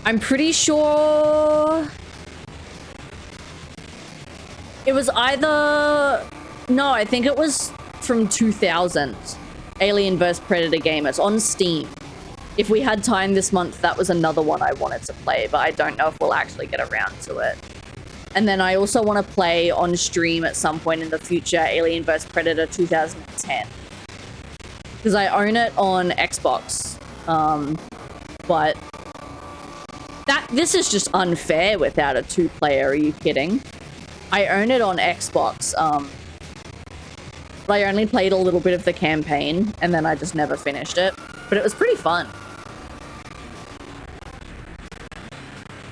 I'm pretty sure... It was either... No, I think it was from 2000. Alien vs Predator game. It's on Steam. If we had time this month, that was another one I wanted to play, but I don't know if we'll actually get around to it. And then I also want to play on stream at some point in the future Alien vs Predator 2010. Because I own it on Xbox. But this is just unfair without a two-player. Are you kidding? I own it on Xbox. But I only played a little bit of the campaign, and then I just never finished it. But it was pretty fun.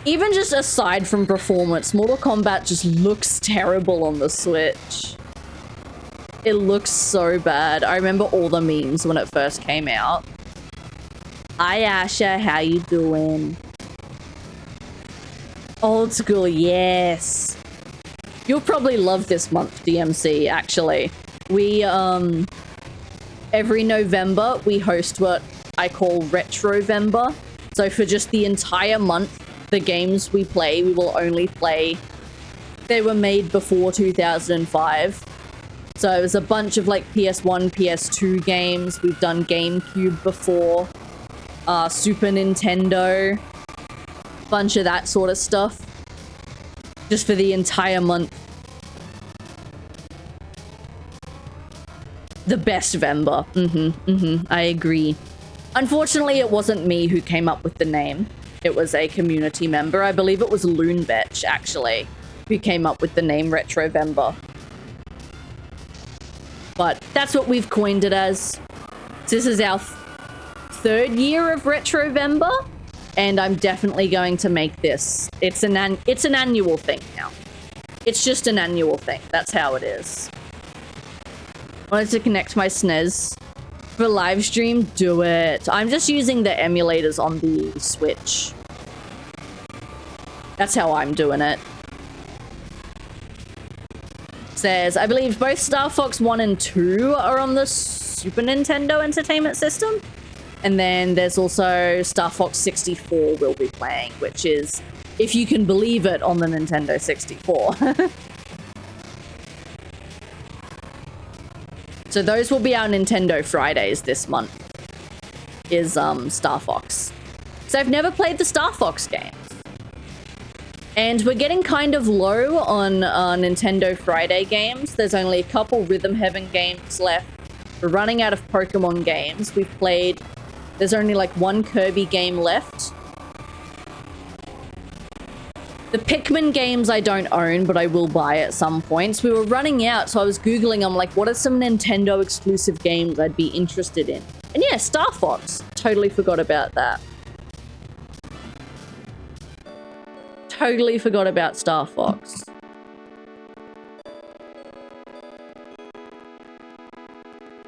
Even just aside from performance, Mortal Kombat just looks terrible on the Switch. It looks so bad. I remember all the memes when it first came out. Hi Asha, how you doing? Old school, yes. You'll probably love this month, DMC, actually. We, every November, we host what I call RETROVEMBER. So for just the entire month, the games we play, we will only play. They were made before 2005. So it was a bunch of like PS1, PS2 games. We've done GameCube before. Super Nintendo. Bunch of that sort of stuff. Just for the entire month. The best Vember. I agree. Unfortunately, it wasn't me who came up with the name. It was a community member. I believe it was Loonbetch, actually, who came up with the name RETROVEMBER. But that's what we've coined it as. This is our third year of RETROVEMBER, and I'm definitely going to make this. It's an annual thing now. It's just an annual thing. That's how it is. Wanted to connect my SNES for live stream. Do it. I'm just using the emulators on the Switch. That's how I'm doing it. Says, I believe both Star Fox 1 and 2 are on the Super Nintendo Entertainment System. And then there's also Star Fox 64 we'll be playing, which is, if you can believe it, on the Nintendo 64. So those will be our Nintendo Fridays this month, is Star Fox. So I've never played the Star Fox games. And we're getting kind of low on Nintendo Friday games. There's only a couple Rhythm Heaven games left. We're running out of Pokemon games. We've played... There's only like one Kirby game left. The Pikmin games I don't own, but I will buy at some points. We were running out, so I was Googling. I'm like, what are some Nintendo exclusive games I'd be interested in? And yeah, Star Fox. Totally forgot about that. Totally forgot about Star Fox.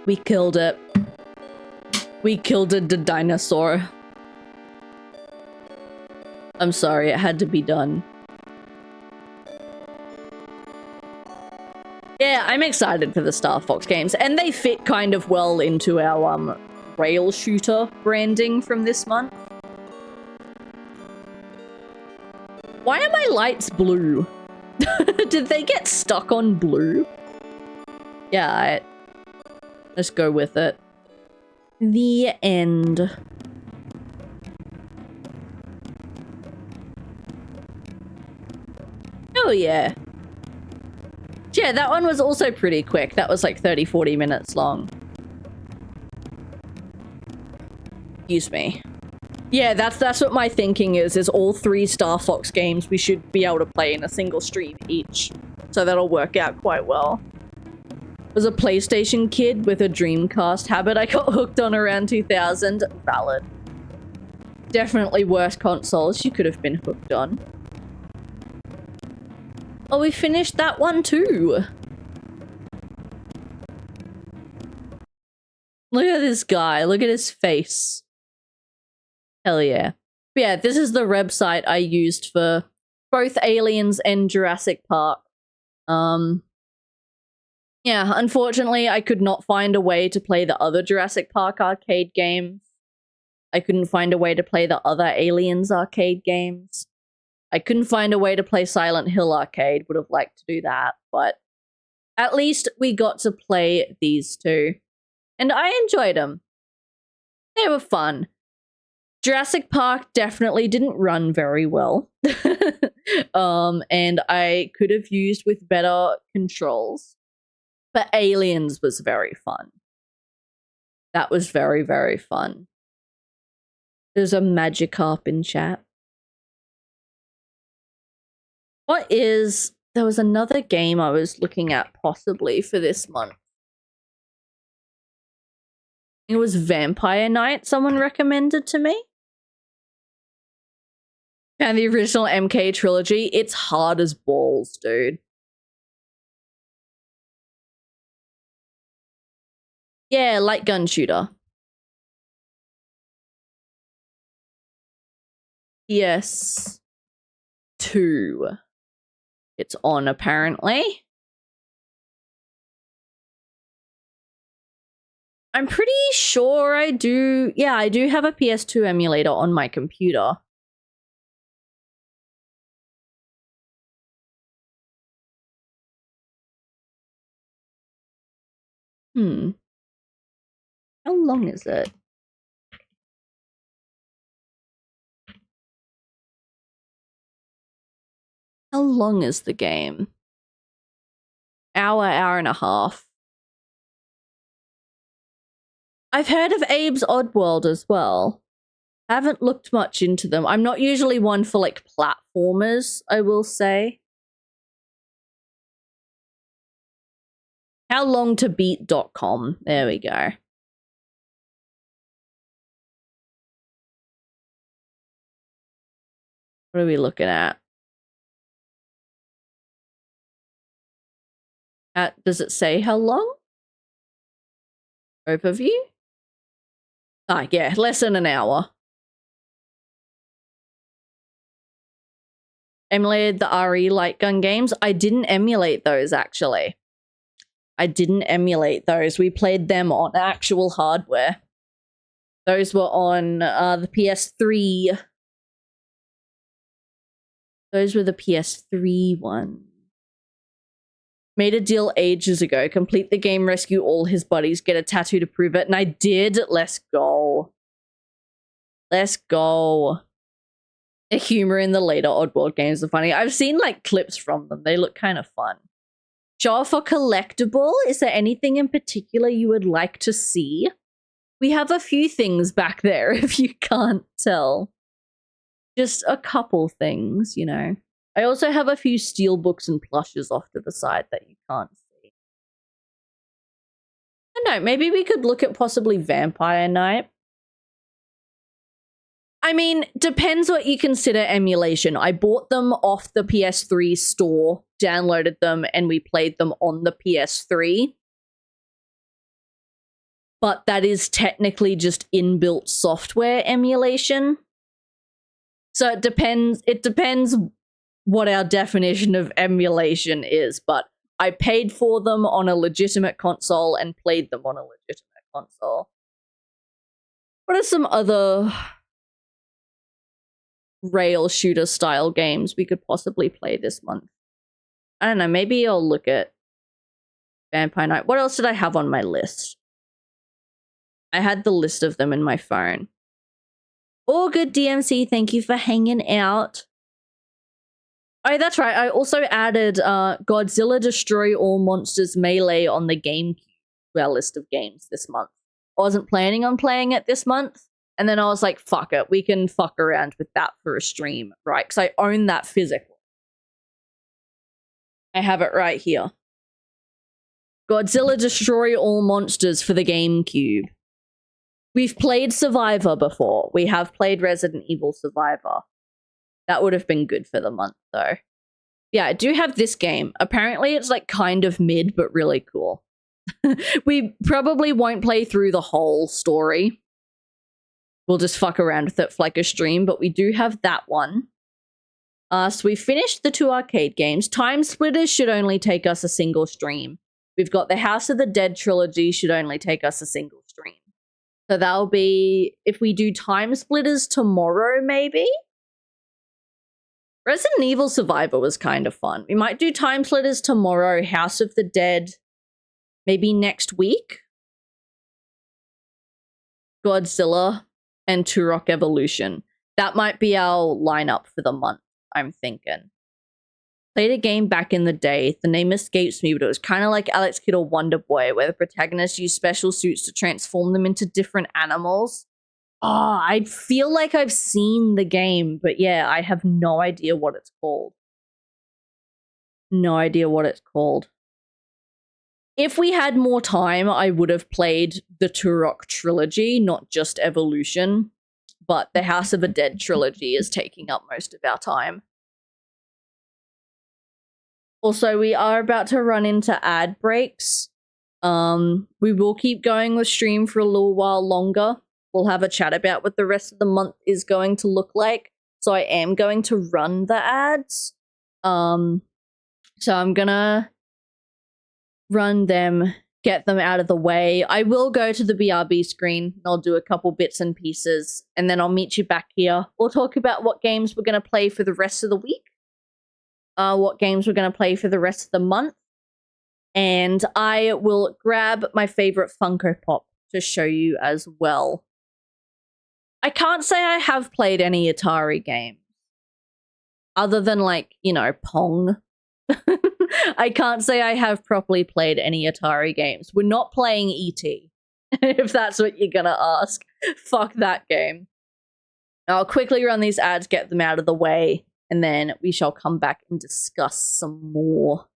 We killed it. We killed the dinosaur. I'm sorry, it had to be done. Yeah, I'm excited for the Star Fox games, and they fit kind of well into our rail shooter branding from this month. Why are my lights blue? Did they get stuck on blue? Yeah, let's go with it. The end. Oh yeah. Yeah, that one was also pretty quick. That was like 30-40 minutes long. Excuse me. Yeah, that's what my thinking is all 3 Star Fox games we should be able to play in a single stream each. So that'll work out quite well. Was a PlayStation kid with a Dreamcast habit I got hooked on around 2000. Valid. Definitely worse consoles you could have been hooked on. Oh, we finished that one too. Look at this guy. Look at his face. Hell yeah. But yeah, this is the website I used for both Aliens and Jurassic Park. Yeah, unfortunately, I could not find a way to play the other Jurassic Park arcade games. I couldn't find a way to play the other Aliens arcade games. I couldn't find a way to play Silent Hill arcade. Would have liked to do that, but at least we got to play these two. And I enjoyed them. They were fun. Jurassic Park definitely didn't run very well. And I could have used with better controls. But Aliens was very fun. That was very, very fun. There's a Magikarp in chat. What is... There was another game I was looking at possibly for this month. It was Vampire Knight someone recommended to me. And the original MK trilogy. It's hard as balls, dude. Yeah, light gun shooter. Yes. 2. It's on, apparently. I'm pretty sure I do. Yeah, I do have a PS2 emulator on my computer. How long is it? How long is the game? Hour and a half. I've heard of Abe's Oddworld as well. I haven't looked much into them. I'm not usually one for like platformers, I will say. Howlongtobeat.com. There we go. What are we looking at? Does it say how long? Overview? Ah, yeah, less than an hour. Emulated the RE light gun games. I didn't emulate those, actually. I didn't emulate those. We played them on actual hardware. Those were on the PS3. Those were the PS3 ones. Made a deal ages ago. Complete the game, rescue all his buddies, get a tattoo to prove it. And I did. Let's go. Let's go. The humor in the later Oddworld games are funny. I've seen like clips from them. They look kind of fun. Show off for collectible. Is there anything in particular you would like to see? We have a few things back there if you can't tell. Just a couple things, you know. I also have a few steelbooks and plushes off to the side that you can't see. I don't know, maybe we could look at possibly Vampire Night. I mean, depends what you consider emulation. I bought them off the PS3 store, downloaded them, and we played them on the PS3. But that is technically just inbuilt software emulation. So it depends what our definition of emulation is, but I paid for them on a legitimate console and played them on a legitimate console. What are some other rail shooter style games we could possibly play this month? I don't know, maybe I'll look at Vampire Night. What else did I have on my list? I had the list of them in my phone. All good, DMC. Thank you for hanging out. Oh, that's right. I also added Godzilla Destroy All Monsters Melee on the GameCube to our list of games this month. I wasn't planning on playing it this month. And then I was like, fuck it. We can fuck around with that for a stream, right? Because I own that physically. I have it right here. Godzilla Destroy All Monsters for the GameCube. We've played Survivor before. We have played Resident Evil Survivor. That would have been good for the month, though. Yeah, I do have this game. Apparently, it's like kind of mid, but really cool. We probably won't play through the whole story. We'll just fuck around with it for like a stream, but we do have that one. So we finished the 2 arcade games. Time Splitters should only take us a single stream. We've got the House of the Dead trilogy, should only take us a single stream. So that'll be, if we do Time Splitters tomorrow, maybe? Resident Evil Survivor was kind of fun. We might do Time Splitters tomorrow, House of the Dead maybe next week. Godzilla and Turok Evolution. That might be our lineup for the month, I'm thinking. Played a game back in the day. The name escapes me, but it was kind of like Alex Kidd or Wonder Boy, where the protagonists use special suits to transform them into different animals. Oh, I feel like I've seen the game, but yeah, I have no idea what it's called. No idea what it's called. If we had more time, I would have played the Turok trilogy, not just Evolution, but the House of the Dead trilogy is taking up most of our time. Also, we are about to run into ad breaks. We will keep going with stream for a little while longer. We'll have a chat about what the rest of the month is going to look like. So I am going to run the ads. So I'm gonna run them, get them out of the way. I will go to the BRB screen and I'll do a couple bits and pieces, and then I'll meet you back here. We'll talk about what games we're going to play for the rest of the week, what games we're going to play for the rest of the month, And I will grab my favorite Funko Pop to show you as well. I can't say I have played any Atari games. Other than, like, you know, Pong. I can't say I have properly played any Atari games. We're not playing E.T., if that's what you're gonna ask. Fuck that game. I'll quickly run these ads, get them out of the way, and then we shall come back and discuss some more.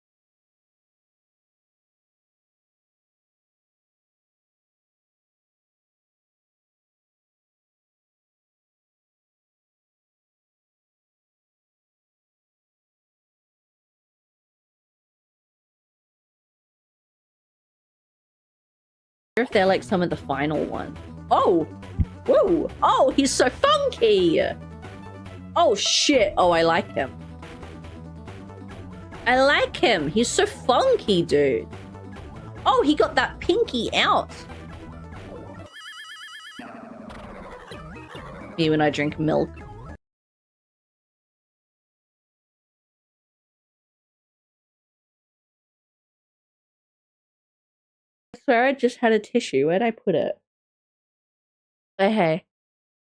If they're like some of the final ones. Oh! Woo! Oh, he's so funky! Oh shit! Oh, I like him. I like him! He's so funky, dude. Oh, he got that pinky out. Me when I drink milk. I swear I just had a tissue. Where'd I put it? Oh, hey.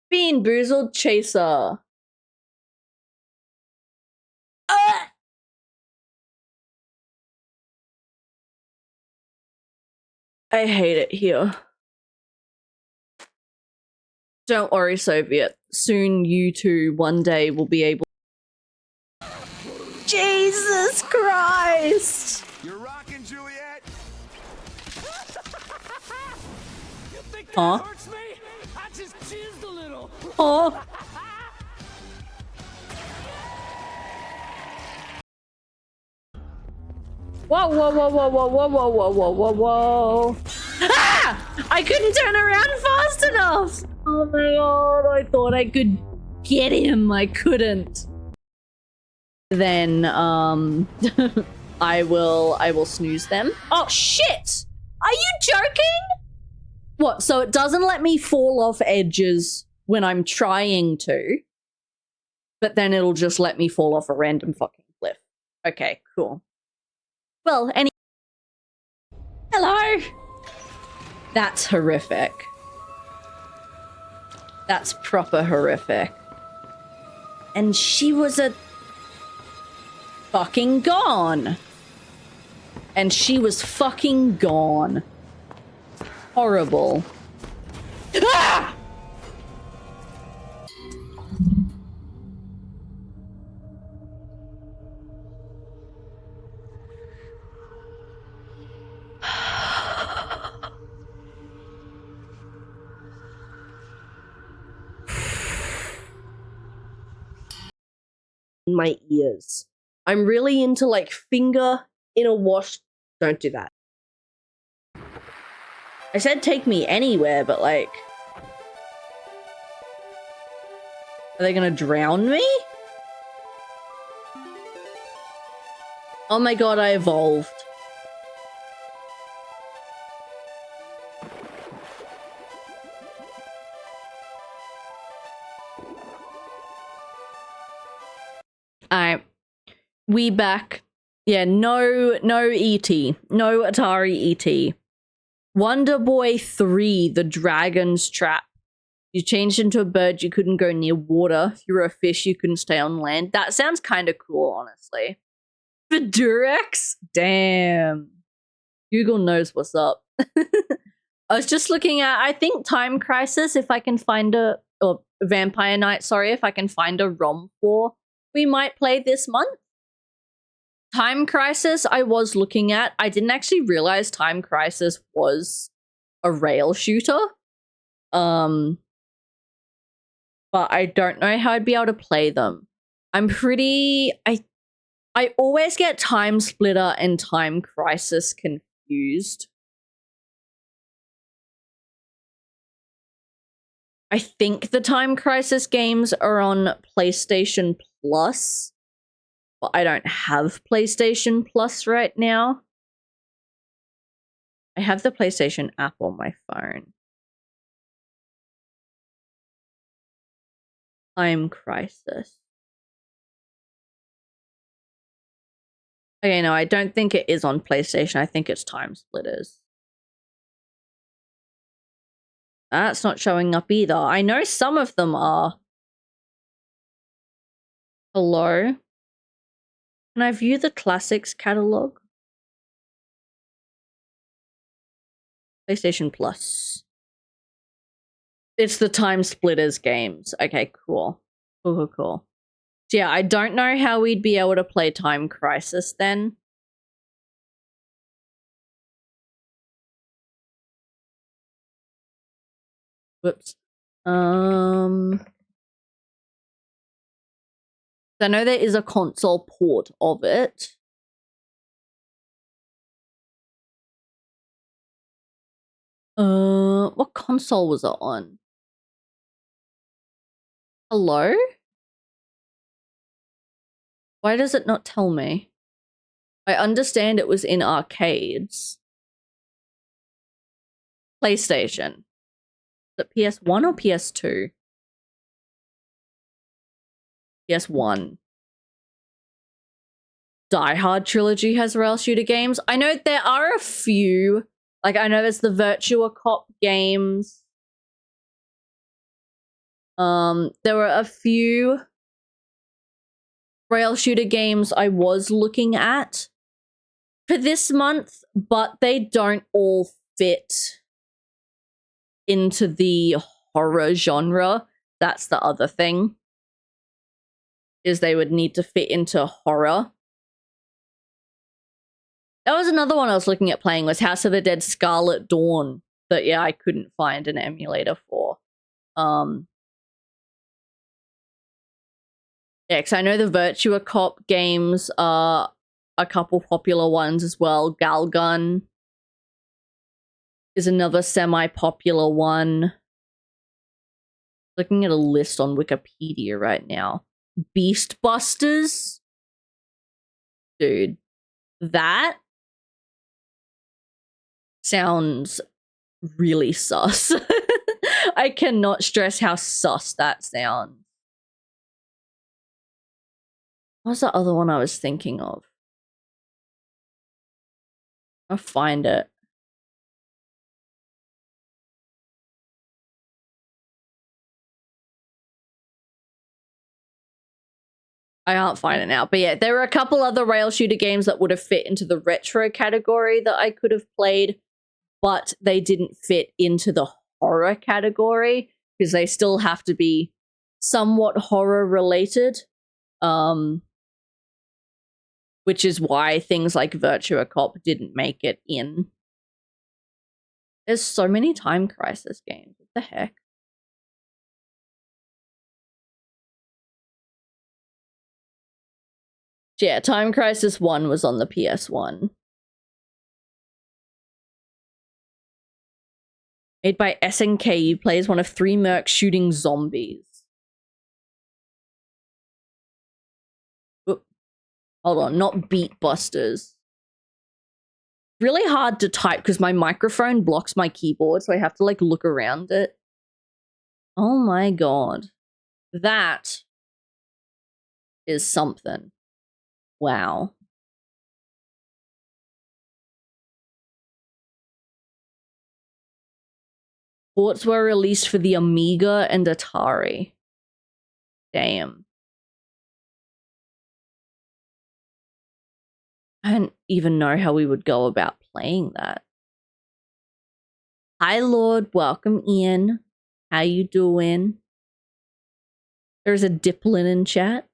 Bean Boozled Chaser. I hate it here. Don't worry, Soviet. Soon you two one day will be able. Jesus Christ! You're rocking, Juliet. You think that Huh? hurts me? I just jizzed a little. Oh. Whoa, whoa, whoa, whoa, whoa, whoa, whoa, whoa, whoa, whoa, whoa. Ah! I couldn't turn around fast enough! Oh my god, I thought I could get him. I couldn't. Then, I will snooze them. Oh, shit! Are you joking? What, so it doesn't let me fall off edges when I'm trying to, but then it'll just let me fall off a random fucking cliff. Okay, cool. Well, hello! That's horrific. That's proper horrific. And she was a fucking gone. And she was fucking gone. Horrible. Ah! In my ears. I'm really into like finger in a wash. Don't do that. I said take me anywhere, but like... Are they gonna drown me? Oh my god, I evolved. Alright. We back. Yeah, no ET. No Atari ET. Wonder Boy 3, The Dragon's Trap. You changed into a bird, you couldn't go near water. If you were a fish, you couldn't stay on land. That sounds kind of cool, honestly. The Durex? Damn. Google knows what's up. I was just looking at, I think Time Crisis, if I can find a... Or Vampire Night, sorry, if I can find a ROM for, we might play this month. Time Crisis I was looking at. I didn't actually realize Time Crisis was a rail shooter. But I don't know how I'd be able to play them. I'm pretty... I always get Time Splitter and Time Crisis confused. I think the Time Crisis games are on PlayStation Plus. Well, I don't have PlayStation Plus right now. I have the PlayStation app on my phone. Time Crisis. Okay, no, I don't think it is on PlayStation. I think it's Time Splitters. That's not showing up either. I know some of them are. Hello? Can I view the classics catalog? PlayStation Plus. It's the Time Splitters games. Okay, cool. Cool. So yeah, I don't know how we'd be able to play Time Crisis then. Whoops. I know there is a console port of it. What console was it on? Hello? Why does it not tell me? I understand it was in arcades. PlayStation. Is it PS1 or PS2? PS1. Die Hard trilogy has rail shooter games. I know there are a few. Like, I know there's the Virtua Cop games. There were a few rail shooter games I was looking at for this month, but they don't all fit into the horror genre. That's the other thing, is they would need to fit into horror. That was another one I was looking at playing, was House of the Dead Scarlet Dawn, that yeah, I couldn't find an emulator for. Yeah, because I know the Virtua Cop games are a couple popular ones as well. Galgun is another semi-popular one. Looking at a list on Wikipedia right now. Beast Busters? Dude, that sounds really sus. I cannot stress how sus that sounds. What's the other one I was thinking of? I'll find it. I can't find it now. But yeah, there were a couple other rail shooter games that would have fit into the retro category that I could have played, but they didn't fit into the horror category because they still have to be somewhat horror related. Which is why things like Virtua Cop didn't make it in. There's so many Time Crisis games. What the heck? Yeah, Time Crisis 1 was on the PS1. Made by SNK, you play as one of 3 mercs shooting zombies. Oop. Hold on, not Beat Busters. Really hard to type because my microphone blocks my keyboard, so I have to like look around it. Oh my god. That is something. Wow. Ports were released for the Amiga and Atari. Damn. I don't even know how we would go about playing that. Hi, Lord. Welcome in. How you doing? There's a Diplin in chat,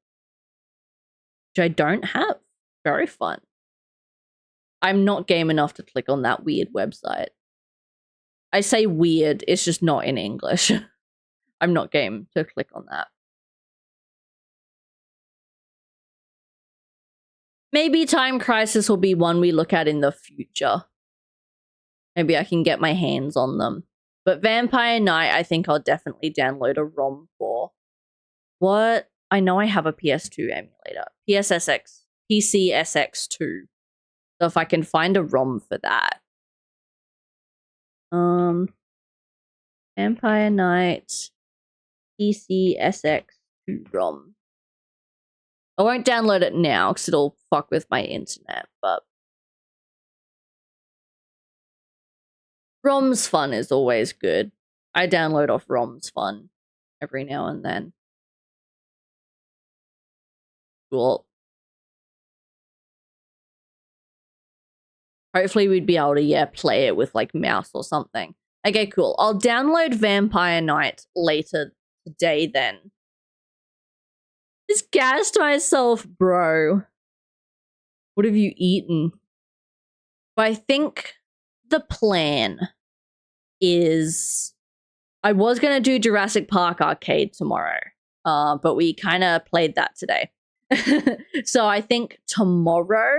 which I don't have. Very fun. I'm not game enough to click on that weird website. I say weird, it's just not in English. I'm not game to click on that. Maybe Time Crisis will be one we look at in the future. Maybe I can get my hands on them. But Vampire Knight, I think I'll definitely download a ROM for. What? I know I have a PS2 emulator. PCSX2. So if I can find a ROM for that. Vampire Knight PCSX2 ROM. I won't download it now because it'll fuck with my internet, but ROM's Fun is always good. I download off ROM's Fun every now and then. Cool. Hopefully we'd be able to, yeah, play it with like mouse or something. Okay, cool. I'll download Vampire Night later today then. Just gassed myself, bro. What have you eaten? But I think the plan is I was going to do Jurassic Park Arcade tomorrow, but we kind of played that today. So I think tomorrow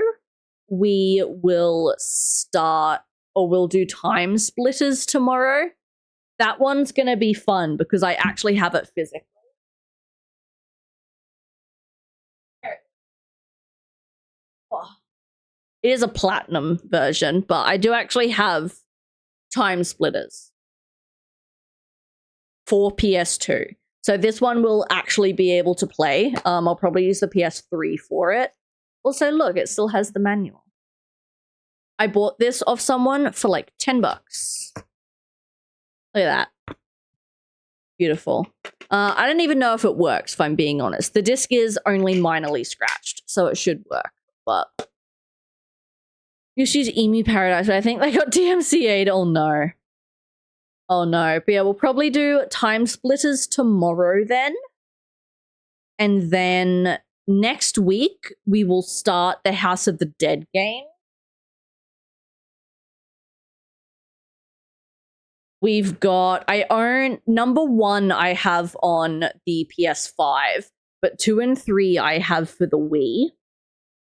we will start, or we'll do Time Splitters tomorrow. That one's going to be fun because I actually have it physically. It is a platinum version, but I do actually have Time Splitters for PS2. So this one will actually be able to play. I'll probably use the PS3 for it. Also, look, it still has the manual. I bought this off someone for like 10 bucks. Look at that. Beautiful. I don't even know if it works, if I'm being honest. The disc is only minorly scratched, so it should work, but Yoshi's Emu Paradise, but I think they got DMCA'd. Oh no. Oh no. But yeah, we'll probably do Time Splitters tomorrow then. And then next week, we will start the House of the Dead game. We've got, I own, number 1 I have on the PS5, but 2 and 3 I have for the Wii.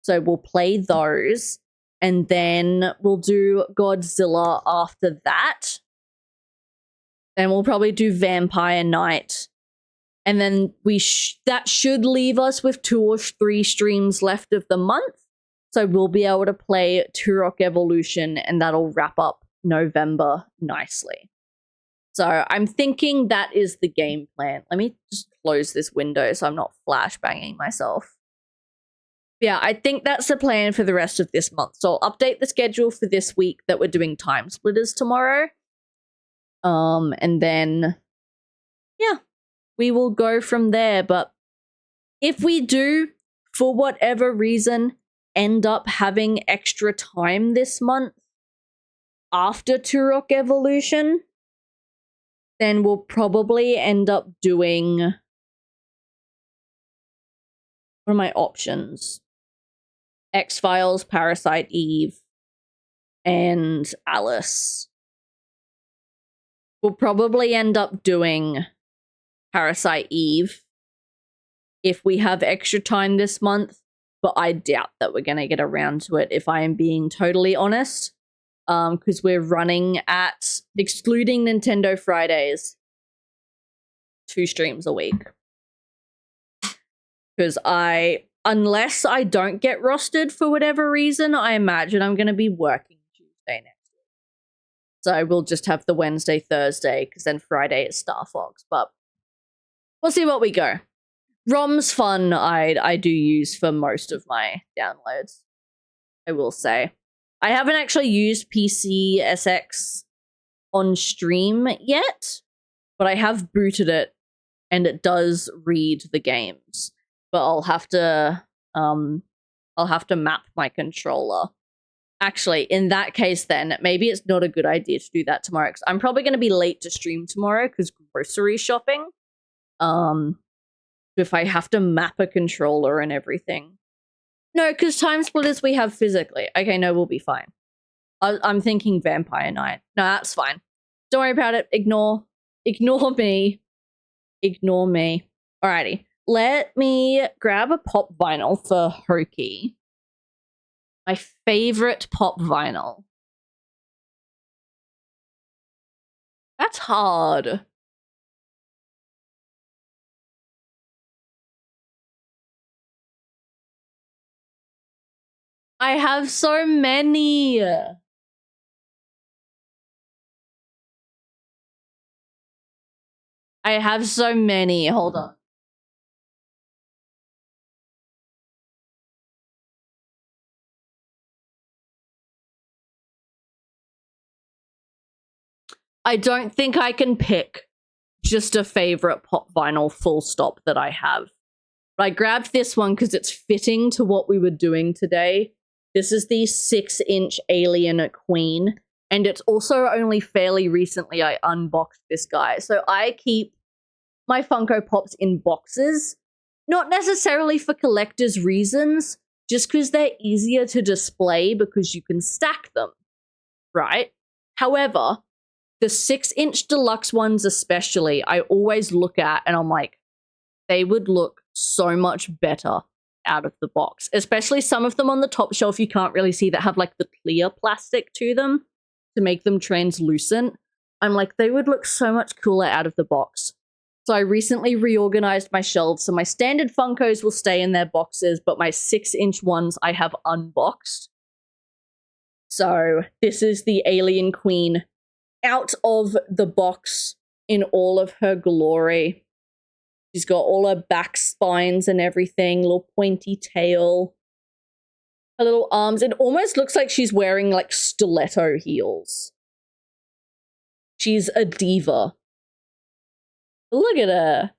So we'll play those. And then we'll do Godzilla after that. Then we'll probably do Vampire Night. And then that should leave us with 2 or 3 streams left of the month. So we'll be able to play Turok Evolution, and that'll wrap up November nicely. So I'm thinking that is the game plan. Let me just close this window so I'm not flashbanging myself. Yeah, I think that's the plan for the rest of this month. So I'll update the schedule for this week that we're doing Time Splitters tomorrow. And then, yeah, we will go from there. But if we do, for whatever reason, end up having extra time this month after Turok Evolution, then we'll probably end up doing, what are my options? X-Files, Parasite Eve, and Alice. We'll probably end up doing Parasite Eve if we have extra time this month, but I doubt that we're going to get around to it if I am being totally honest. Because we're running at, excluding Nintendo Fridays, 2 streams a week. Because unless I don't get rostered for whatever reason, I imagine I'm going to be working Tuesday next week. So we'll just have the Wednesday, Thursday, because then Friday is Star Fox. But we'll see what we go. ROM's Fun I do use for most of my downloads, I will say. I haven't actually used PCSX on stream yet, but I have booted it and it does read the games. But I'll have to map my controller. Actually, in that case then, maybe it's not a good idea to do that tomorrow because I'm probably going to be late to stream tomorrow because grocery shopping. If I have to map a controller and everything. No, because Time Splitters we have physically. Okay, no, we'll be fine. I'm thinking Vampire Night. No, that's fine. Don't worry about it. Ignore me. Ignore me. Alrighty. Let me grab a pop vinyl for Hokey. My favorite pop vinyl. That's hard. I have so many. I have so many. Hold on. I don't think I can pick just a favorite pop vinyl full stop that I have. But I grabbed this one because it's fitting to what we were doing today. This is the 6-inch Alien Queen. And it's also only fairly recently I unboxed this guy. So I keep my Funko Pops in boxes. Not necessarily for collectors' reasons, just because they're easier to display because you can stack them, right? However, the 6-inch deluxe ones especially, I always look at and I'm like, they would look so much better out of the box. Especially some of them on the top shelf you can't really see that have like the clear plastic to them to make them translucent. I'm like, they would look so much cooler out of the box. So I recently reorganized my shelves, so my standard Funkos will stay in their boxes, but my 6-inch ones I have unboxed. So this is the Alien Queen out of the box in all of her glory. She's got all her back spines and everything, little pointy tail, her little arms. It almost looks like she's wearing like stiletto heels. She's a diva. Look at her.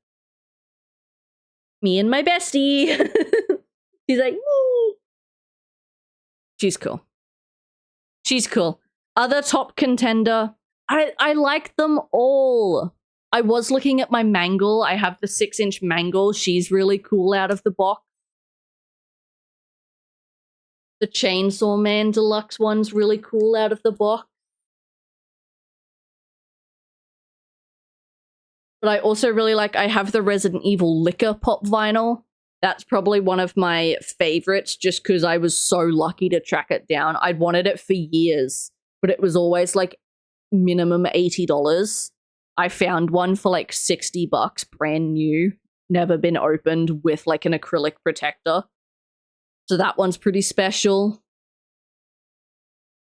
Me and my bestie. She's like, woo. She's cool. She's cool. Other top contender. I like them all. I was looking at my Mangle. I have the 6-inch Mangle. She's really cool out of the box. The Chainsaw Man Deluxe one's really cool out of the box. But I also really like, I have the Resident Evil Liquor Pop Vinyl. That's probably one of my favorites just because I was so lucky to track it down. I'd wanted it for years, but it was always like minimum $80. I found one for like $60, brand new, never been opened, with like an acrylic protector. So that one's pretty special.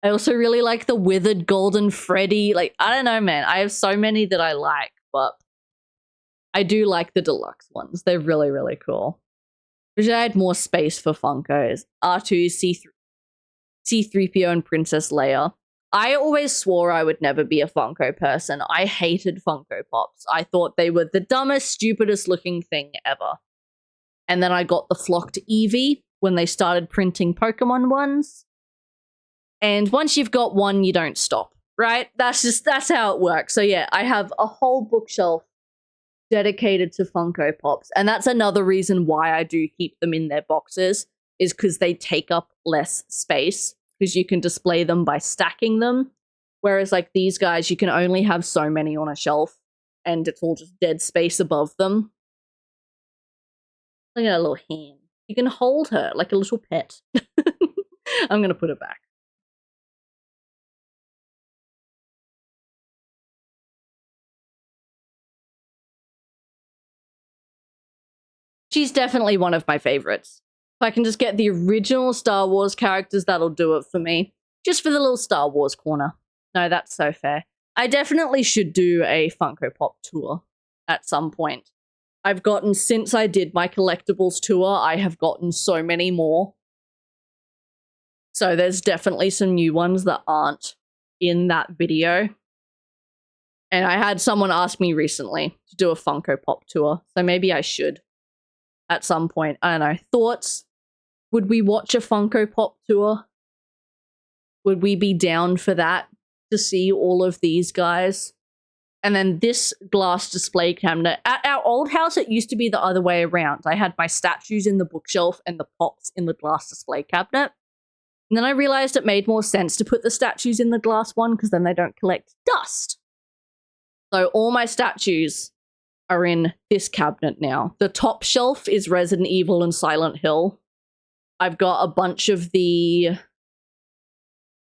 I also really like the Withered Golden Freddy. Like, I don't know, man. I have so many that I like, but I do like the deluxe ones. They're really, really cool. Wish I had more space for Funkos. R2, C3PO, and Princess Leia. I always swore I would never be a Funko person. I hated Funko Pops. I thought they were the dumbest, stupidest looking thing ever. And then I got the flocked Eevee when they started printing Pokemon ones. And once you've got one, you don't stop, right? That's how it works. So yeah, I have a whole bookshelf dedicated to Funko Pops. And that's another reason why I do keep them in their boxes, is because they take up less space, because you can display them by stacking them. Whereas like these guys, you can only have so many on a shelf and it's all just dead space above them. Look at her little hand. You can hold her like a little pet. I'm going to put it back. She's definitely one of my favorites. If I can just get the original Star Wars characters, that'll do it for me. Just for the little Star Wars corner. No, that's so fair. I definitely should do a Funko Pop tour at some point. I've gotten, since I did my collectibles tour, I have gotten so many more. So there's definitely some new ones that aren't in that video. And I had someone ask me recently to do a Funko Pop tour, so maybe I should at some point. I don't know. Thoughts? Would we watch a Funko Pop tour? Would we be down for that, to see all of these guys? And then this glass display cabinet. At our old house, it used to be the other way around. I had my statues in the bookshelf and the pops in the glass display cabinet. And then I realized it made more sense to put the statues in the glass one, because then they don't collect dust. So all my statues are in this cabinet now. The top shelf is Resident Evil and Silent Hill. I've got a bunch of the,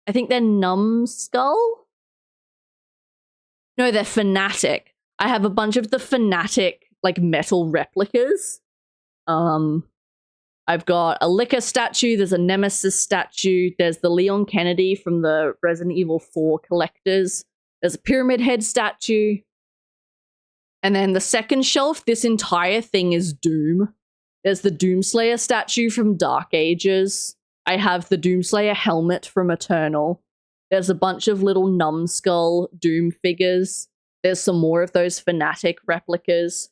I think they're Numbskull? No, they're Fanatic. I have a bunch of the Fanatic, like, metal replicas. I've got a Licker statue, there's a Nemesis statue, there's the Leon Kennedy from the Resident Evil 4 collectors, there's a Pyramid Head statue. And then the second shelf, this entire thing is Doom. There's the Doomslayer statue from Dark Ages. I have the Doomslayer helmet from Eternal. There's a bunch of little numbskull Doom figures. There's some more of those Fnatic replicas.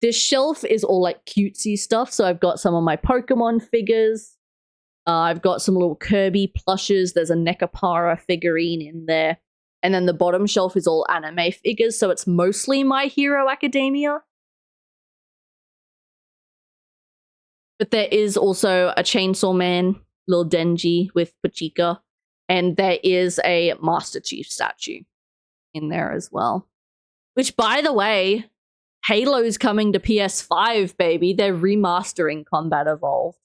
This shelf is all like cutesy stuff. So I've got some of my Pokemon figures. I've got some little Kirby plushes. There's a Nekapara figurine in there. And then the bottom shelf is all anime figures. So it's mostly My Hero Academia. But there is also a Chainsaw Man, little Denji with Pachika. And there is a Master Chief statue in there as well. Which, by the way, Halo's coming to PS5, baby. They're remastering Combat Evolved.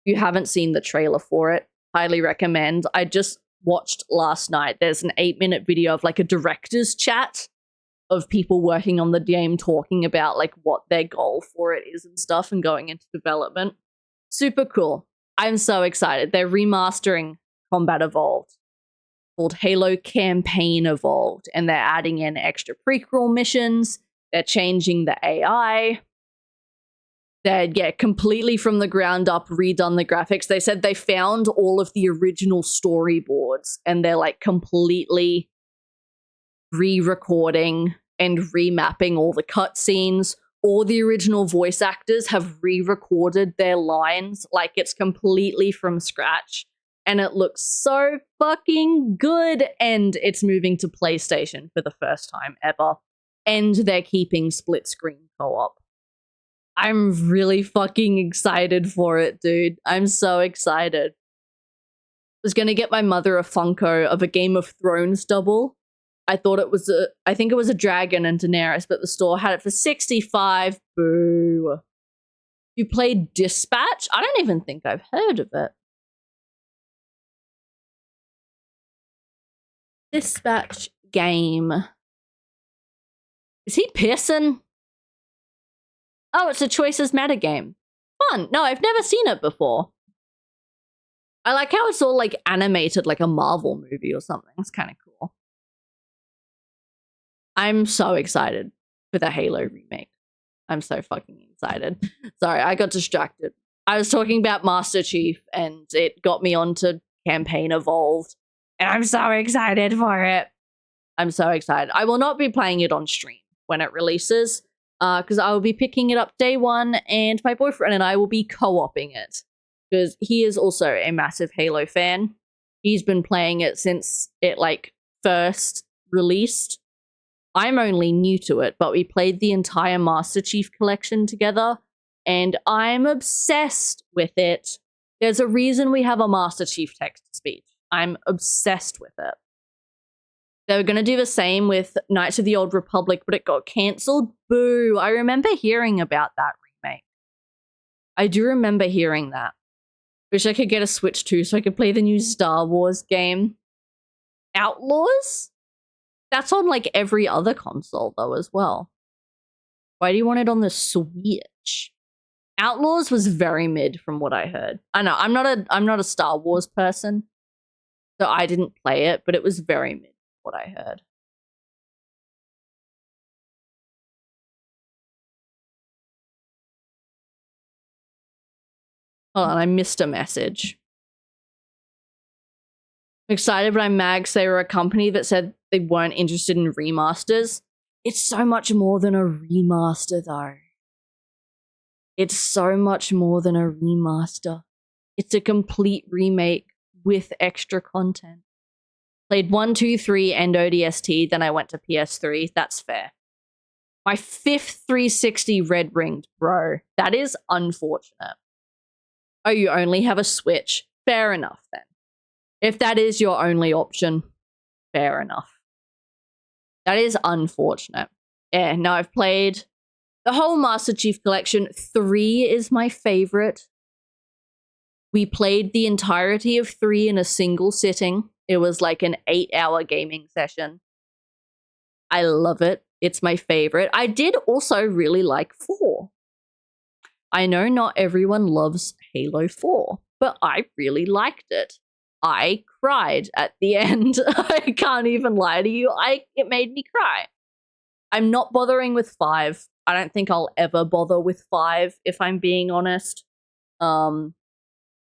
If you haven't seen the trailer for it, highly recommend. I just watched last night. There's an 8-minute video of like a director's chat of people working on the game talking about like what their goal for it is and stuff and going into development. Super cool. I'm so excited. They're remastering Combat Evolved, called Halo Campaign Evolved, and they're adding in extra prequel missions. They're changing the AI. They're completely from the ground up redone the graphics. They said they found all of the original storyboards and they're like completely re-recording and remapping all the cutscenes. All the original voice actors have re-recorded their lines like it's completely from scratch. And it looks so fucking good. And it's moving to PlayStation for the first time ever. And they're keeping split screen co-op. I'm really fucking excited for it, dude. I'm so excited. I was gonna get my mother a Funko of a Game of Thrones double. I think it was a dragon and Daenerys, but the store had it for $65. Boo. You played Dispatch? I don't even think I've heard of it. Dispatch game. Is he pissing? Oh, it's a Choices Matter game. Fun. No, I've never seen it before. I like how it's all like animated like a Marvel movie or something. It's kind of cool. I'm so excited for the Halo remake. I'm so fucking excited. Sorry, I got distracted. I was talking about Master Chief and it got me onto Campaign Evolved. And I'm so excited for it. I'm so excited. I will not be playing it on stream when it releases because I will be picking it up day one and my boyfriend and I will be co-oping it because he is also a massive Halo fan. He's been playing it since it like first released. I'm only new to it, but we played the entire Master Chief collection together and I'm obsessed with it. There's a reason we have a Master Chief text-to-speech. I'm obsessed with it. They were going to do the same with Knights of the Old Republic, but it got cancelled. Boo. I remember hearing about that remake. I do remember hearing that. Wish I could get a Switch too so I could play the new Star Wars game. Outlaws? That's on like every other console though as well. Why do you want it on the Switch? Outlaws was very mid from what I heard. I know, I'm not a Star Wars person. So I didn't play it, but it was very mid what I heard. Hold on, I missed a message. I'm excited, but I'm mad because they were a company that said they weren't interested in remasters. It's so much more than a remaster, though. It's so much more than a remaster. It's a complete remake with extra content. Played 1, 2, 3 and ODST, then I went to PS3. That's fair. My 5th 360 red ringed, bro. That is unfortunate. Oh, you only have a Switch. Fair enough, then. If that is your only option, fair enough. That is unfortunate. Yeah, no, I've played the whole Master Chief Collection. 3 is my favorite. We played the entirety of 3 in a single sitting. It was like an 8-hour gaming session. I love it. It's my favorite. I did also really like 4. I know not everyone loves Halo 4, but I really liked it. I cried at the end. I can't even lie to you. It made me cry. I'm not bothering with 5. I don't think I'll ever bother with 5, if I'm being honest.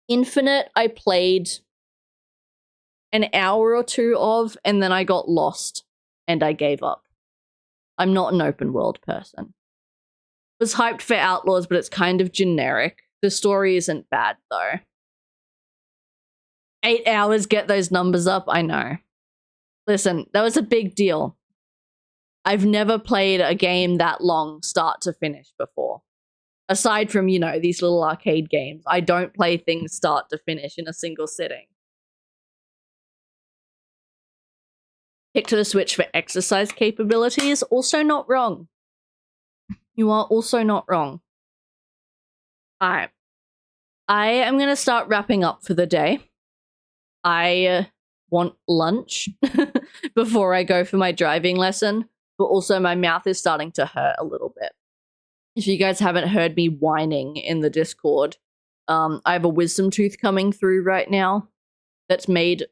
Infinite, I played an hour or two of, and then I got lost and I gave up. I'm not an open world person. Was hyped for Outlaws, but it's kind of generic. The story isn't bad though. 8 hours, get those numbers up, I know. Listen, that was a big deal. I've never played a game that long start to finish before. Aside from, you know, these little arcade games, I don't play things start to finish in a single sitting. Pick to the Switch for exercise capabilities, also not wrong. You are also not wrong. Alright. I am going to start wrapping up for the day. I want lunch before I go for my driving lesson, but also my mouth is starting to hurt a little bit. If you guys haven't heard me whining in the Discord, I have a wisdom tooth coming through right now that's made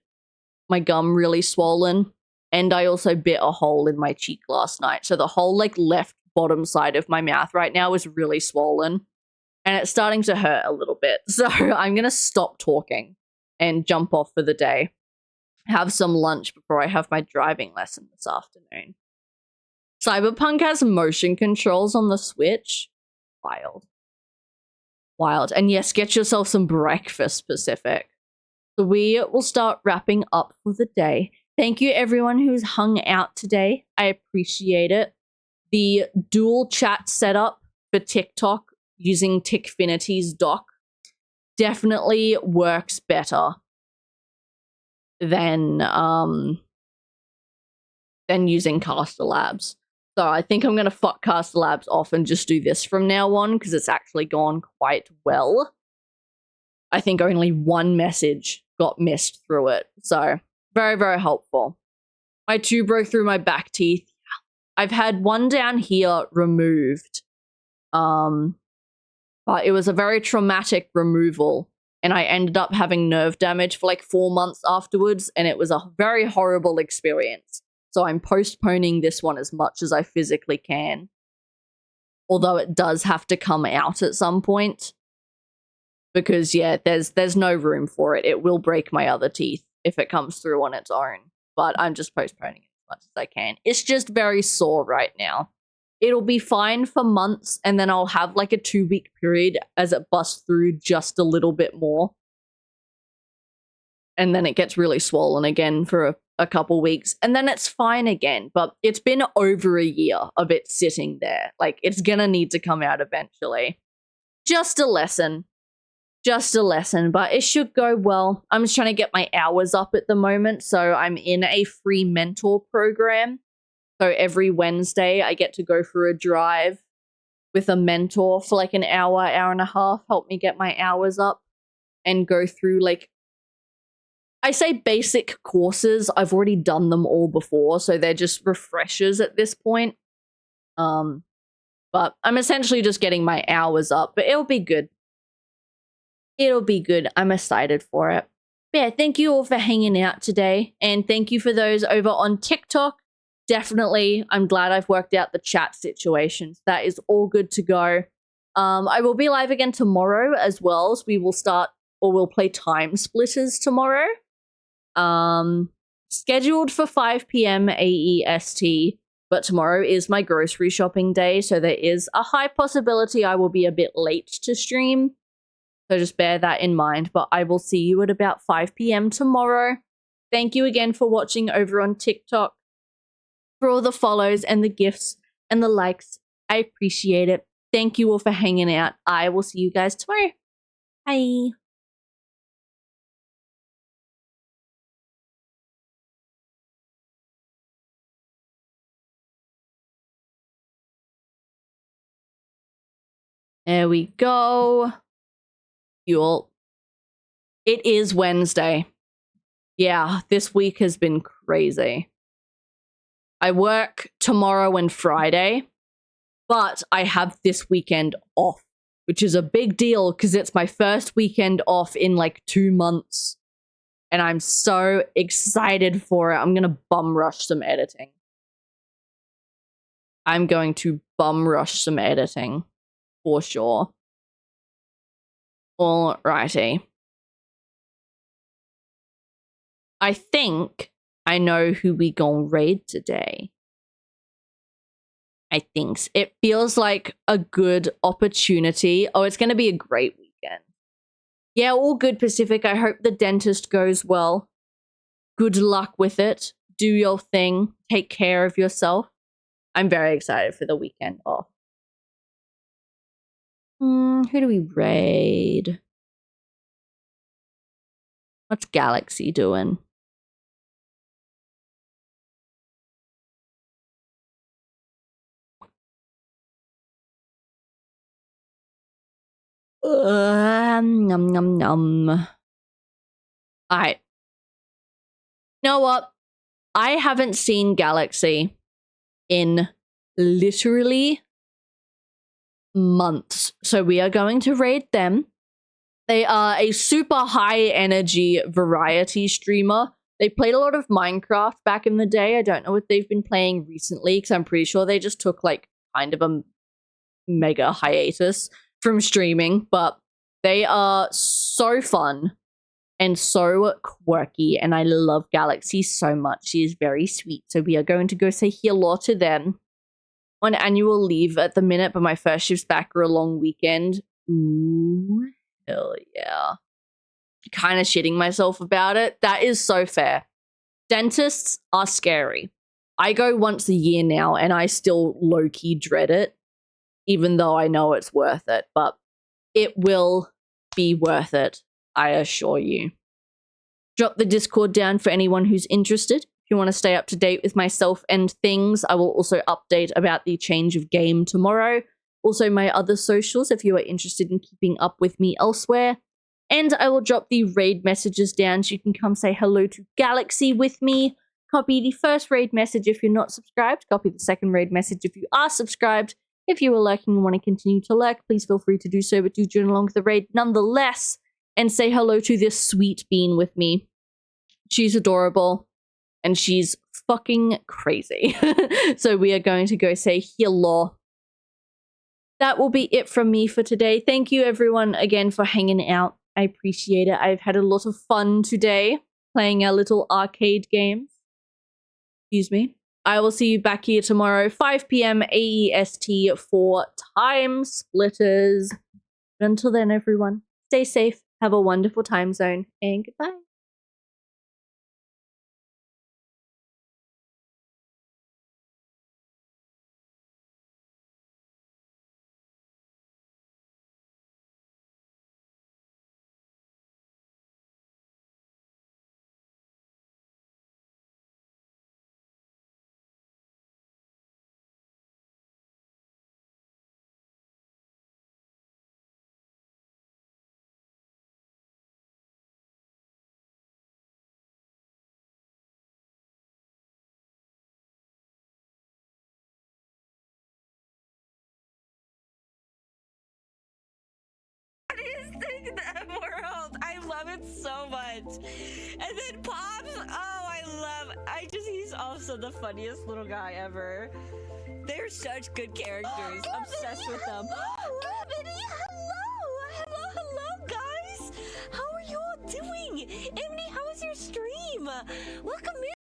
my gum really swollen, and I also bit a hole in my cheek last night, so the whole like left bottom side of my mouth right now is really swollen, and it's starting to hurt a little bit, so I'm gonna stop talking and jump off for the day. Have some lunch before I have my driving lesson this afternoon. Cyberpunk has motion controls on the Switch. Wild. Wild. And yes, get yourself some breakfast, Pacific. So we will start wrapping up for the day. Thank you everyone who's hung out today. I appreciate it. The dual chat setup for TikTok using Tickfinity's dock definitely works better than using Caster Labs. So I think I'm going to fuck Caster Labs off and just do this from now on because it's actually gone quite well. I think only one message got missed through it. So very, very helpful. My tube broke through my back teeth. I've had one down here removed. But it was a very traumatic removal, and I ended up having nerve damage for like 4 months afterwards, and it was a very horrible experience. So I'm postponing this one as much as I physically can. Although it does have to come out at some point. Because yeah, there's no room for it. It will break my other teeth if it comes through on its own. But I'm just postponing it as much as I can. It's just very sore right now. It'll be fine for months, and then I'll have like a 2-week period as it busts through just a little bit more. And then it gets really swollen again for a couple weeks, and then it's fine again. But it's been over a year of it sitting there. Like, it's gonna need to come out eventually. Just a lesson. Just a lesson, but it should go well. I'm just trying to get my hours up at the moment, so I'm in a free mentor program. So every Wednesday, I get to go for a drive with a mentor for like an hour, hour and a half, help me get my hours up and go through like, I say basic courses. I've already done them all before, so they're just refreshers at this point. But I'm essentially just getting my hours up, but it'll be good. It'll be good. I'm excited for it. But yeah, thank you all for hanging out today, and thank you for those over on TikTok. Definitely, I'm glad I've worked out the chat situations. That is all good to go. I will be live again tomorrow as well. So we will start, or we'll play Time Splitters tomorrow. Scheduled for 5 p.m. AEST, but tomorrow is my grocery shopping day, so there is a high possibility I will be a bit late to stream. So just bear that in mind, but I will see you at about 5 p.m. tomorrow. Thank you again for watching over on TikTok. For all the follows and the gifts and the likes. I appreciate it. Thank you all for hanging out. I will see you guys tomorrow. Bye. There we go. You all. It is Wednesday. Yeah, this week has been crazy. I work tomorrow and Friday, but I have this weekend off, which is a big deal because it's my first weekend off in like 2 months. And I'm so excited for it. I'm going to bum rush some editing. I'm going to bum rush some editing for sure. Alrighty. I think I know who we gon' raid today. I think it feels like a good opportunity. Oh, it's going to be a great weekend. Yeah, all good, Pacific. I hope the dentist goes well. Good luck with it. Do your thing. Take care of yourself. I'm very excited for the weekend off. Who do we raid? What's Galaxy doing? Num num num. Alright. You know what? I haven't seen Galaxy in literally months. So we are going to raid them. They are a super high energy variety streamer. They played a lot of Minecraft back in the day. I don't know what they've been playing recently because I'm pretty sure they just took like kind of a mega hiatus from streaming, but they are so fun and so quirky, and I love Galaxy so much. She is very sweet. So we are going to go say hello to them on annual leave at the minute, but my first shift's back for a long weekend. Ooh, hell yeah. Kind of shitting myself about it. That is so fair. Dentists are scary. I go once a year now, and I still low-key dread it, even though I know it's worth it, but it will be worth it, I assure you. Drop the Discord down for anyone who's interested. If you want to stay up to date with myself and things, I will also update about the change of game tomorrow. Also my other socials if you are interested in keeping up with me elsewhere. And I will drop the raid messages down so you can come say hello to Galaxy with me. Copy the first raid message if you're not subscribed. Copy the second raid message if you are subscribed. If you are lurking and want to continue to lurk, please feel free to do so, but do join along with the raid nonetheless and say hello to this sweet bean with me. She's adorable and she's fucking crazy. So we are going to go say hello. That will be it from me for today. Thank you everyone again for hanging out. I appreciate it. I've had a lot of fun today playing our little arcade games. Excuse me. I will see you back here tomorrow, 5 p.m. AEST for Time Splitters. But until then, everyone, stay safe, have a wonderful time zone, and goodbye. Thing in the M world. I love it so much. And then Pops, he's also the funniest little guy ever. They're such good characters. Obsessed with them.